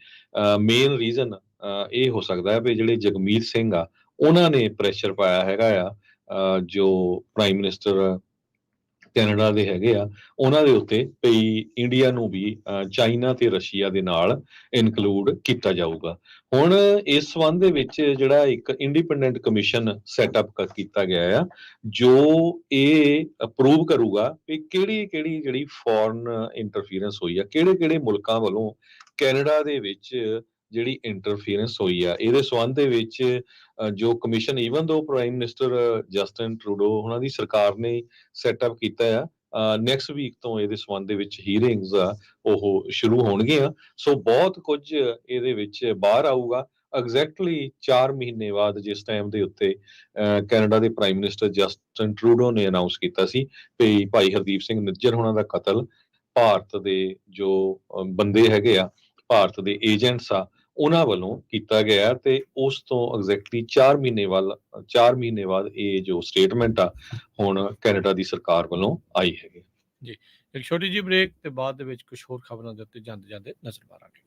[SPEAKER 2] ਮੇਨ ਰੀਜ਼ਨ ਇਹ ਹੋ ਸਕਦਾ ਹੈ ਵੀ ਜਿਹੜੇ ਜਗਮੀਤ ਸਿੰਘ ਆ ਉਹਨਾਂ ਨੇ ਪ੍ਰੈਸ਼ਰ ਪਾਇਆ ਹੈਗਾ ਆ ਜੋ ਪ੍ਰਾਈਮ ਮਿਨਿਸਟਰ ਕੈਨੇਡਾ ਦੇ ਹੈਗੇ ਆ ਉਹਨਾਂ ਦੇ ਉੱਤੇ ਵੀ ਇੰਡੀਆ ਨੂੰ ਵੀ ਚਾਈਨਾ ਤੇ ਰਸ਼ੀਆ ਦੇ ਨਾਲ ਇਨਕਲੂਡ ਕੀਤਾ ਜਾਊਗਾ। ਹੁਣ ਇਸ ਸੰਬੰਧ ਦੇ ਵਿੱਚ ਜਿਹੜਾ ਇੱਕ ਇੰਡੀਪੈਂਡੈਂਟ ਕਮਿਸ਼ਨ ਸੈਟਅਪ ਕੀਤਾ ਗਿਆ ਆ ਜੋ ਇਹ ਅਪਰੂਵ ਕਰੂਗਾ ਵੀ ਕਿਹੜੀ ਕਿਹੜੀ ਜਿਹੜੀ ਫੋਰਨ ਇੰਟਰਫੀਰੈਂਸ ਹੋਈ ਆ, ਕਿਹੜੇ ਕਿਹੜੇ ਮੁਲਕਾਂ ਵੱਲੋਂ ਕੈਨੇਡਾ ਦੇ ਵਿੱਚ ਜਿਹੜੀ ਇੰਟਰਫੀਰੈਂਸ ਹੋਈ ਆ। ਇਹਦੇ ਸੰਬੰਧ ਦੇ ਵਿੱਚ ਜੋ ਕਮਿਸ਼ਨ ਈਵਨ ਦੋ ਪ੍ਰਾਈਮ ਮਿਨਿਸਟਰ ਜਸਟਿਨ ਟਰੂਡੋ ਉਹਨਾਂ ਦੀ ਸਰਕਾਰ ਨੇ ਸੈਟਅਪ ਕੀਤਾ ਆ, ਨੈਕਸਟ ਵੀਕ ਤੋਂ ਇਹਦੇ ਸੰਬੰਧ ਦੇ ਵਿੱਚ ਹੀਅਰਿੰਗਸ ਆ ਉਹ ਸ਼ੁਰੂ ਹੋਣਗੀਆਂ। ਸੋ ਬਹੁਤ ਕੁਝ ਇਹਦੇ ਵਿੱਚ ਬਾਹਰ ਆਊਗਾ। ਐਗਜ਼ੈਕਟਲੀ 4 ਮਹੀਨੇ ਬਾਅਦ ਜਿਸ ਟਾਈਮ ਦੇ ਉੱਤੇ ਕੈਨੇਡਾ ਦੇ ਪ੍ਰਾਈਮ ਮਿਨਿਸਟਰ ਜਸਟਿਨ ਟਰੂਡੋ ਨੇ ਅਨਾਉਂਸ ਕੀਤਾ ਸੀ ਵੀ ਭਾਈ ਹਰਦੀਪ ਸਿੰਘ ਨਿੱਜਰ ਹੋਣਾ ਦਾ ਕਤਲ ਭਾਰਤ ਦੇ ਜੋ ਬੰਦੇ ਹੈਗੇ ਆ, ਭਾਰਤ ਦੇ ਏਜੰਟਸ ਆ, ਉਹਨਾਂ ਵੱਲੋਂ ਕੀਤਾ ਗਿਆ ਤੇ ਉਸ ਤੋਂ ਐਗਜ਼ੈਕਟਲੀ 4 ਮਹੀਨੇ ਬਾਅਦ ਇਹ ਜੋ ਸਟੇਟਮੈਂਟ ਆ ਹੁਣ ਕੈਨੇਡਾ ਦੀ ਸਰਕਾਰ ਵੱਲੋਂ ਆਈ ਹੈਗੀ
[SPEAKER 1] ਜੀ। ਇੱਕ ਛੋਟੀ ਜਿਹੀ ਬ੍ਰੇਕ ਤੇ ਬਾਅਦ ਦੇ ਵਿੱਚ ਕੁਝ ਹੋਰ ਖਬਰਾਂ ਦੇ ਉੱਤੇ ਜਾਂਦੇ ਜਾਂਦੇ ਨਜ਼ਰ ਮਾਰਾਂਗੇ।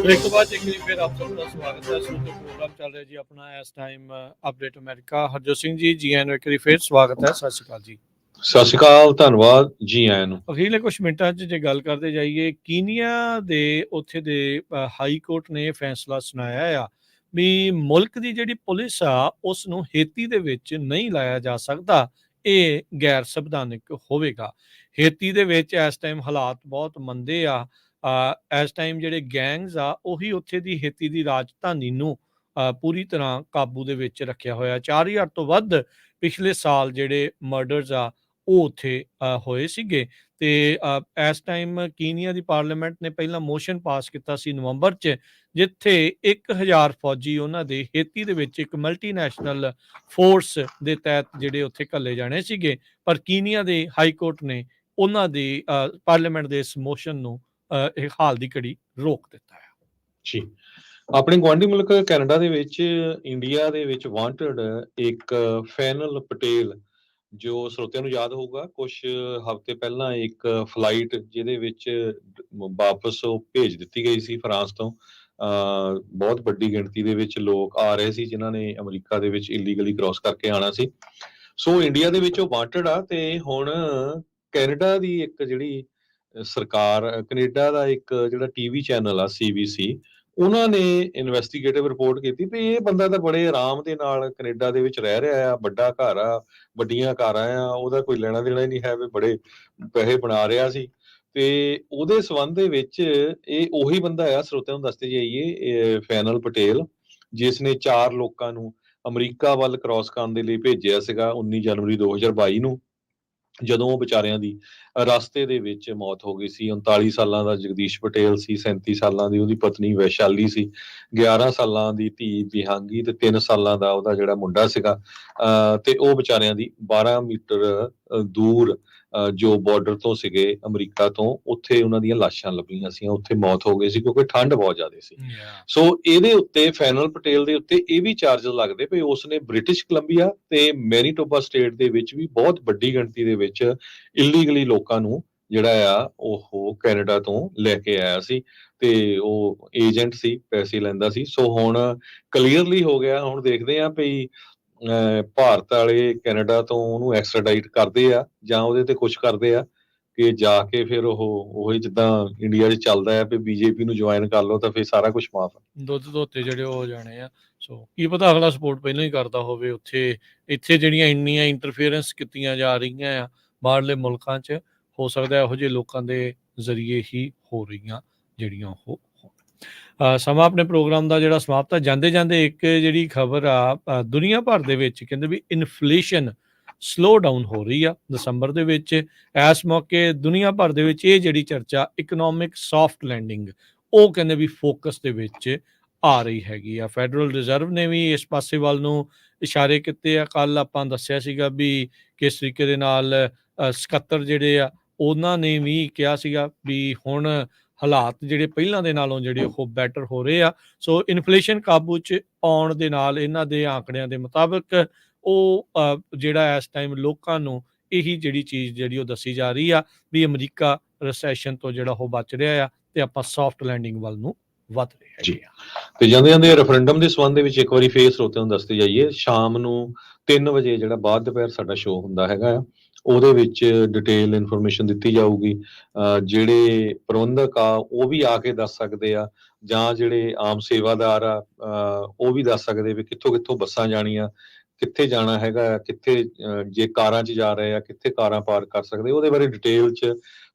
[SPEAKER 1] ब्रेक के बाद एक बार फिर आप सबका स्वागत है। सुनते प्रोग्राम चल रहा है जी अपना इस time update America. Harjot Singh ji जी आਇਆਂ ਨੂੰ ਇੱਕ ਵਾਰੀ ਫਿਰ ਸਵਾਗਤ ਹੈ। ਸਤਿ ਸ਼੍ਰੀ ਅਕਾਲ ਜੀ।
[SPEAKER 2] ਸਤਿ ਸ਼੍ਰੀ ਅਕਾਲ, ਧੰਨਵਾਦ, ਜੀ ਆਇਆਂ ਨੂੰ।
[SPEAKER 1] ਅਖੀਰਲੇ ਕੁਝ ਮਿੰਟਾਂ 'ਚ ਜੇ ਗੱਲ ਕਰਦੇ ਜਾਈਏ, ਕੀਨੀਆ ਦੇ ਉੱਥੇ ਦੇ ਹਾਈ ਕੋਰਟ ਨੇ ਇਹ ਫੈਸਲਾ ਸੁਣਾਇਆ ਆ ਵੀ ਮੁਲਕ ਦੀ ਜਿਹੜੀ ਪੁਲਿਸ ਆ ਉਸ ਨੂੰ ਹੇਤੀ ਦੇ ਵਿੱਚ ਨਹੀਂ ਲਾਇਆ ਜਾ ਸਕਦਾ, ਇਹ ਗੈਰ ਸੰਵਿਧਾਨਿਕ ਹੋਵੇਗਾ। ਹੇਤੀ ਦੇ ਵਿੱਚ ਇਸ ਟਾਈਮ ਹਾਲਾਤ ਬਹੁਤ ਮੰਦੇ ਆ। ਇਸ ਟਾਈਮ ਜਿਹੜੇ ਗੈਂਗਸ ਆ ਉਹੀ ਉੱਥੇ ਦੀ ਹੇਤੀ ਦੀ ਰਾਜਧਾਨੀ ਨੂੰ ਪੂਰੀ ਤਰ੍ਹਾਂ ਕਾਬੂ ਦੇ ਵਿੱਚ ਰੱਖਿਆ ਹੋਇਆ। 4000 ਤੋਂ ਵੱਧ ਪਿਛਲੇ ਸਾਲ ਜਿਹੜੇ ਮਰਡਰਸ ਆ ਉਹ ਉੱਥੇ ਹੋਏ ਸੀਗੇ ਤੇ ਇਸ ਟਾਈਮ ਕੀਨੀਆ ਦੀ ਪਾਰਲੀਮੈਂਟ ਨੇ ਪਹਿਲਾਂ ਮੋਸ਼ਨ ਪਾਸ ਕੀਤਾ ਸੀ ਨਵੰਬਰ 'ਚ, ਜਿੱਥੇ 1000 ਫੌਜੀ ਉਹਨਾਂ ਦੇ ਹੇਤੀ ਦੇ ਵਿੱਚ ਇੱਕ ਮਲਟੀਨੈਸ਼ਨਲ ਫੋਰਸ ਦੇ ਤਹਿਤ ਜਿਹੜੇ ਉੱਥੇ ਘੱਲੇ ਜਾਣੇ ਸੀਗੇ, ਪਰ ਕੀਨੀਆ ਦੇ ਹਾਈ ਕੋਰਟ ਨੇ ਉਹਨਾਂ ਦੀ ਪਾਰਲੀਮੈਂਟ ਦੇ ਇਸ ਮੋਸ਼ਨ ਨੂੰ ਇਹ ਹਾਲ ਦੀ ਘੜੀ ਰੋਕ ਦਿੱਤਾ ਹੈ।
[SPEAKER 2] ਜੀ, ਆਪਣੇ ਗੁਆਂਢੀ ਮੁਲਕ ਕੈਨੇਡਾ ਦੇ ਵਿੱਚ ਇੰਡੀਆ ਦੇ ਵਿੱਚ ਵਾਂਟਡ ਇੱਕ ਫੈਨਲ ਪਟੇਲ, ਜੋ ਸਰੋਤਿਆਂ ਨੂੰ ਯਾਦ ਹੋਊਗਾ ਕੁਝ ਹਫ਼ਤੇ ਪਹਿਲਾਂ ਇੱਕ ਫਲਾਈਟ ਜਿਹਦੇ ਵਿੱਚ ਵਾਪਸ ਉਹ ਭੇਜ ਦਿੱਤੀ ਗਈ ਸੀ ਫਰਾਂਸ ਤੋਂ। ਬਹੁਤ ਵੱਡੀ ਗਿਣਤੀ ਦੇ ਵਿੱਚ ਲੋਕ ਆ ਰਹੇ ਸੀ ਜਿਨ੍ਹਾਂ ਨੇ ਅਮਰੀਕਾ ਦੇ ਵਿੱਚ ਇਲੀਗਲੀ ਕ੍ਰਾਸ ਕਰਕੇ ਆਉਣਾ ਸੀ। ਸੋ ਇੰਡੀਆ ਦੇ ਵਿੱਚ ਉਹ ਵਾਂਟਡ ਆ ਤੇ ਹੁਣ ਕੈਨੇਡਾ ਦੀ ਇੱਕ ਜਿਹੜੀ ਸਰਕਾਰ, ਕੈਨੇਡਾ ਦਾ ਇੱਕ ਜਿਹੜਾ ਟੀਵੀ ਚੈਨਲ ਆ CBC, ਉਹਨਾਂ ਨੇ ਇਨਵੈਸਟੀਗੇਟਿਵ ਰਿਪੋਰਟ ਕੀਤੀ ਵੀ ਇਹ ਬੰਦਾ ਤਾਂ ਬੜੇ ਆਰਾਮ ਦੇ ਨਾਲ ਕੈਨੇਡਾ ਦੇ ਵਿੱਚ ਰਹਿ ਰਿਹਾ ਆ, ਵੱਡਾ ਘਰ ਆ, ਵੱਡੀਆਂ ਕਾਰਾਂ ਆ, ਉਹਦਾ ਕੋਈ ਲੈਣਾ ਦੇਣਾ ਹੀ ਨਹੀਂ ਹੈ, ਵੀ ਬੜੇ ਪੈਸੇ ਬਣਾ ਰਿਹਾ ਸੀ। ਤੇ ਉਹਦੇ ਸੰਬੰਧ ਦੇ ਵਿੱਚ ਇਹ ਉਹੀ ਬੰਦਾ ਆ, ਸਰੋਤਿਆਂ ਨੂੰ ਦੱਸਦੇ ਜਾਈਏ, ਫੈਨਲ ਪਟੇਲ, ਜਿਸ ਨੇ 4 ਲੋਕਾਂ ਨੂੰ ਅਮਰੀਕਾ ਵੱਲ ਕ੍ਰਾਸ ਕਰਨ ਦੇ ਲਈ ਭੇਜਿਆ ਸੀਗਾ 19 ਜਨਵਰੀ 2022 ਨੂੰ, ਜਦੋਂ ਉਹ ਵਿਚਾਰਿਆਂ ਦੀ ਰਸਤੇ ਦੇ ਵਿੱਚ ਮੌਤ ਹੋ ਗਈ ਸੀ। 39 ਸਾਲਾਂ ਦਾ ਜਗਦੀਸ਼ ਪਟੇਲ ਸੀ, 37 ਸਾਲਾਂ ਦੀ ਉਹਦੀ ਪਤਨੀ ਵੈਸ਼ਾਲੀ ਸੀ, 11 ਸਾਲਾਂ ਦੀ ਧੀ ਬਿਹਾਂਗੀ ਤੇ 3 ਸਾਲਾਂ ਦਾ ਉਹਦਾ ਜਿਹੜਾ ਮੁੰਡਾ ਸੀਗਾ। ਤੇ ਉਹ ਵਿਚਾਰਿਆਂ ਦੀ 12 ਮੀਟਰ ਦੂਰ ਜੋ ਬਾਰਡਰ ਤੋਂ ਸੀਗੇ ਅਮਰੀਕਾ ਤੋਂ, ਉੱਥੇ ਉਹਨਾਂ ਦੀਆਂ ਲਾਸ਼ਾਂ ਲੱਭੀਆਂ ਸੀ, ਉੱਥੇ ਮੌਤ ਹੋ ਗਈ ਸੀ ਕਿਉਂਕਿ ਠੰਡ ਬਹੁਤ ਜ਼ਿਆਦਾ ਸੀ। ਸੋ ਇਹਦੇ ਉੱਤੇ ਫੈਨਲ ਪਟੇਲ ਦੇ ਉੱਤੇ ਇਹ ਵੀ ਚਾਰਜਸ ਲੱਗਦੇ ਪਏ। ਉਸਨੇ ਬ੍ਰਿਟਿਸ਼ ਕੋਲੰਬੀਆ ਤੇ ਮੈਨੀਟੋਬਾ ਸਟੇਟ ਦੇ ਵਿੱਚ ਵੀ ਬਹੁਤ ਵੱਡੀ ਗਿਣਤੀ ਦੇ ਵਿੱਚ ਇਲੀਗਲੀ ਲੋਕਾਂ ਨੂੰ ਜਿਹੜਾ ਆ ਉਹ ਕੈਨੇਡਾ ਤੋਂ ਲੈ ਕੇ ਆਇਆ ਸੀ ਤੇ ਉਹ ਏਜੰਟ ਸੀ, ਪੈਸੇ ਲੈਂਦਾ ਸੀ। ਸੋ ਹੁਣ ਕਲੀਅਰਲੀ ਹੋ ਗਿਆ। ਹੁਣ ਦੇਖਦੇ ਆ ਵੀ ਭਾਰਤ ਵਾਲੇ ਕੈਨੇਡਾ ਤੋਂ ਉਹਨੂੰ ਐਕਸਟ੍ਰਾਡਾਈਟ ਕਰਦੇ ਆ ਜਾਂ ਉਹਦੇ ਤੇ ਕੁਛ ਕਰਦੇ ਆ ਕਿ ਜਾ ਕੇ ਫਿਰ ਉਹੀ ਜਿੱਦਾਂ ਇੰਡੀਆ 'ਚ ਚੱਲਦਾ ਹੈ ਵੀ BJP ਨੂੰ ਜੁਆਇਨ ਕਰ ਲਓ ਤਾਂ ਫਿਰ ਸਾਰਾ ਕੁਝ ਮਾਫ ਆ।
[SPEAKER 1] ਦੁੱਧ ਧੋਤੇ ਜਿਹੜੇ ਉਹ ਹੋ ਜਾਣੇ ਆ। ਸੋ ਕੀ ਪਤਾ ਅਗਲਾ ਸਪੋਰਟ ਪਹਿਲਾਂ ਹੀ ਕਰਦਾ ਹੋਵੇ ਉੱਥੇ। ਇੱਥੇ ਜਿਹੜੀਆਂ ਇੰਨੀਆਂ ਇੰਟਰਫੇਰੈਂਸ ਕੀਤੀਆਂ ਜਾ ਰਹੀਆਂ ਆ ਬਾਹਰਲੇ ਮੁਲਕਾਂ 'ਚ, ਹੋ ਸਕਦਾ ਇਹੋ ਜਿਹੇ ਲੋਕਾਂ ਦੇ ਜ਼ਰੀਏ ਹੀ ਹੋ ਰਹੀਆਂ ਜਿਹੜੀਆਂ ਉਹ। ਸਮਾਂ ਆਪਣੇ ਪ੍ਰੋਗਰਾਮ ਦਾ ਜਿਹੜਾ ਸਮਾਪਤ ਆ, ਜਾਂਦੇ ਜਾਂਦੇ ਇੱਕ ਜਿਹੜੀ ਖਬਰ ਆ ਦੁਨੀਆ ਭਰ ਦੇ ਵਿੱਚ ਕਹਿੰਦੇ ਵੀ ਇਨਫਲੇਸ਼ਨ ਸਲੋ ਡਾਊਨ ਹੋ ਰਹੀ ਆ ਦਸੰਬਰ ਦੇ ਵਿੱਚ। ਇਸ ਮੌਕੇ ਦੁਨੀਆ ਭਰ ਦੇ ਵਿੱਚ ਇਹ ਜਿਹੜੀ ਚਰਚਾ ਇਕਨੋਮਿਕ ਸੌਫਟ ਲੈਂਡਿੰਗ, ਉਹ ਕਹਿੰਦੇ ਵੀ ਫੋਕਸ ਦੇ ਵਿੱਚ ਆ ਰਹੀ ਹੈਗੀ ਆ। ਫੈਡਰਲ ਰਿਜ਼ਰਵ ਨੇ ਵੀ ਇਸ ਪਾਸੇ ਵੱਲ ਨੂੰ ਇਸ਼ਾਰੇ ਕੀਤੇ ਆ। ਕੱਲ ਆਪਾਂ ਦੱਸਿਆ ਸੀਗਾ ਵੀ ਕਿਸ ਤਰੀਕੇ ਦੇ ਨਾਲ ਸਕੱਤਰ ਜਿਹੜੇ ਆ ਉਹਨਾਂ ਨੇ ਵੀ ਕਿਹਾ ਸੀਗਾ ਵੀ ਹੁਣ ਹਾਲਾਤ ਜਿਹੜੇ ਪਹਿਲਾਂ ਦੇ ਨਾਲੋਂ ਜਿਹੜੇ ਉਹ ਬੈਟਰ ਹੋ ਰਹੇ ਆ। ਸੋ ਇਨਫਲੇਸ਼ਨ ਕਾਬੂ 'ਚ ਆਉਣ ਦੇ ਨਾਲ ਇਹਨਾਂ ਦੇ ਆંકੜਿਆਂ ਦੇ ਮੁਤਾਬਕ ਉਹ ਜਿਹੜਾ ਇਸ ਟਾਈਮ ਲੋਕਾਂ ਨੂੰ ਇਹੀ ਜਿਹੜੀ ਚੀਜ਼ ਜਿਹੜੀ ਉਹ ਦੱਸੀ ਜਾ ਰਹੀ ਆ ਵੀ ਅਮਰੀਕਾ ਰਿਸੈਸ਼ਨ ਤੋਂ ਜਿਹੜਾ ਉਹ ਬਚ ਰਿਹਾ ਆ ਤੇ ਆਪਾਂ ਸੌਫਟ ਲੈਂਡਿੰਗ ਵੱਲ ਨੂੰ ਵੱਧ ਰਹੇ ਹੈਗੇ ਆ।
[SPEAKER 2] ਤੇ ਜਾਂਦੇ ਜਾਂਦੇ ਰੈਫਰੈਂਡਮ ਦੇ ਸੰਬੰਧ ਦੇ ਵਿੱਚ ਇੱਕ ਵਾਰੀ ਫੇਰ ਸਰੋਤਿਆਂ ਨੂੰ ਦੱਸਦੇ ਜਾਈਏ, ਸ਼ਾਮ ਨੂੰ 3 ਵਜੇ ਜਿਹੜਾ ਬਾਅਦ ਦੁਪਹਿਰ ਸਾਡਾ ਸ਼ੋਅ ਹੁੰਦਾ ਹੈਗਾ ਆ, ਉਹਦੇ ਵਿੱਚ ਡਿਟੇਲ ਇਨਫੋਰਮੇਸ਼ਨ ਦਿੱਤੀ ਜਾਊਗੀ। ਜਿਹੜੇ ਪ੍ਰਬੰਧਕ ਆ ਉਹ ਵੀ ਆ ਕੇ ਦੱਸ ਸਕਦੇ ਆ, ਜਾਂ ਜਿਹੜੇ ਆਮ ਸੇਵਾਦਾਰ ਆ ਉਹ ਵੀ ਦੱਸ ਸਕਦੇ ਵੀ ਕਿੱਥੋਂ ਕਿੱਥੋਂ ਬੱਸਾਂ ਜਾਣੀਆਂ, ਕਿੱਥੇ ਜਾਣਾ ਹੈਗਾ, ਕਿੱਥੇ ਜੇ ਕਾਰਾਂ 'ਚ ਜਾ ਰਹੇ ਆ ਕਿੱਥੇ ਕਾਰਾਂ ਪਾਰਕ ਕਰ ਸਕਦੇ, ਉਹਦੇ ਬਾਰੇ ਡਿਟੇਲ 'ਚ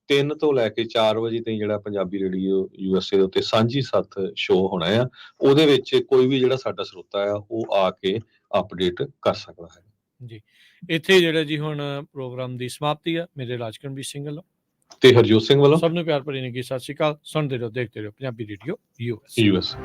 [SPEAKER 2] 3 ਤੋਂ ਲੈ ਕੇ 4 ਵਜੇ ਤਾਈਂ ਜਿਹੜਾ ਪੰਜਾਬੀ ਰੇਡੀਓ USA ਦੇ ਉੱਤੇ ਸਾਂਝੀ ਸੱਥ ਸ਼ੋਅ ਹੋਣਾ ਆ। ਉਹਦੇ ਵਿੱਚ ਕੋਈ ਵੀ ਜਿਹੜਾ ਸਾਡਾ ਸਰੋਤਾ ਆ ਉਹ ਆ ਕੇ ਅਪਡੇਟ ਕਰ ਸਕਦਾ ਹੈ
[SPEAKER 1] ਜੀ। ਇੱਥੇ ਜਿਹੜਾ ਜੀ ਹੁਣ ਪ੍ਰੋਗਰਾਮ ਦੀ ਸਮਾਪਤੀ ਆ ਮੇਰੇ ਰਾਜਕਰਨਵੀਰ ਸਿੰਘ ਵੱਲੋਂ
[SPEAKER 2] ਤੇ ਹਰਜੋਤ ਸਿੰਘ ਵੱਲੋਂ
[SPEAKER 1] ਸਭ ਨੂੰ ਪਿਆਰ ਭਰੀ ਨਿੱਘੀ ਸਤਿ ਸ਼੍ਰੀ ਅਕਾਲ। ਸੁਣਦੇ ਰਹੋ, ਦੇਖਦੇ ਰਹੋ ਪੰਜਾਬੀ ਰੇਡੀਓ US।
[SPEAKER 2] US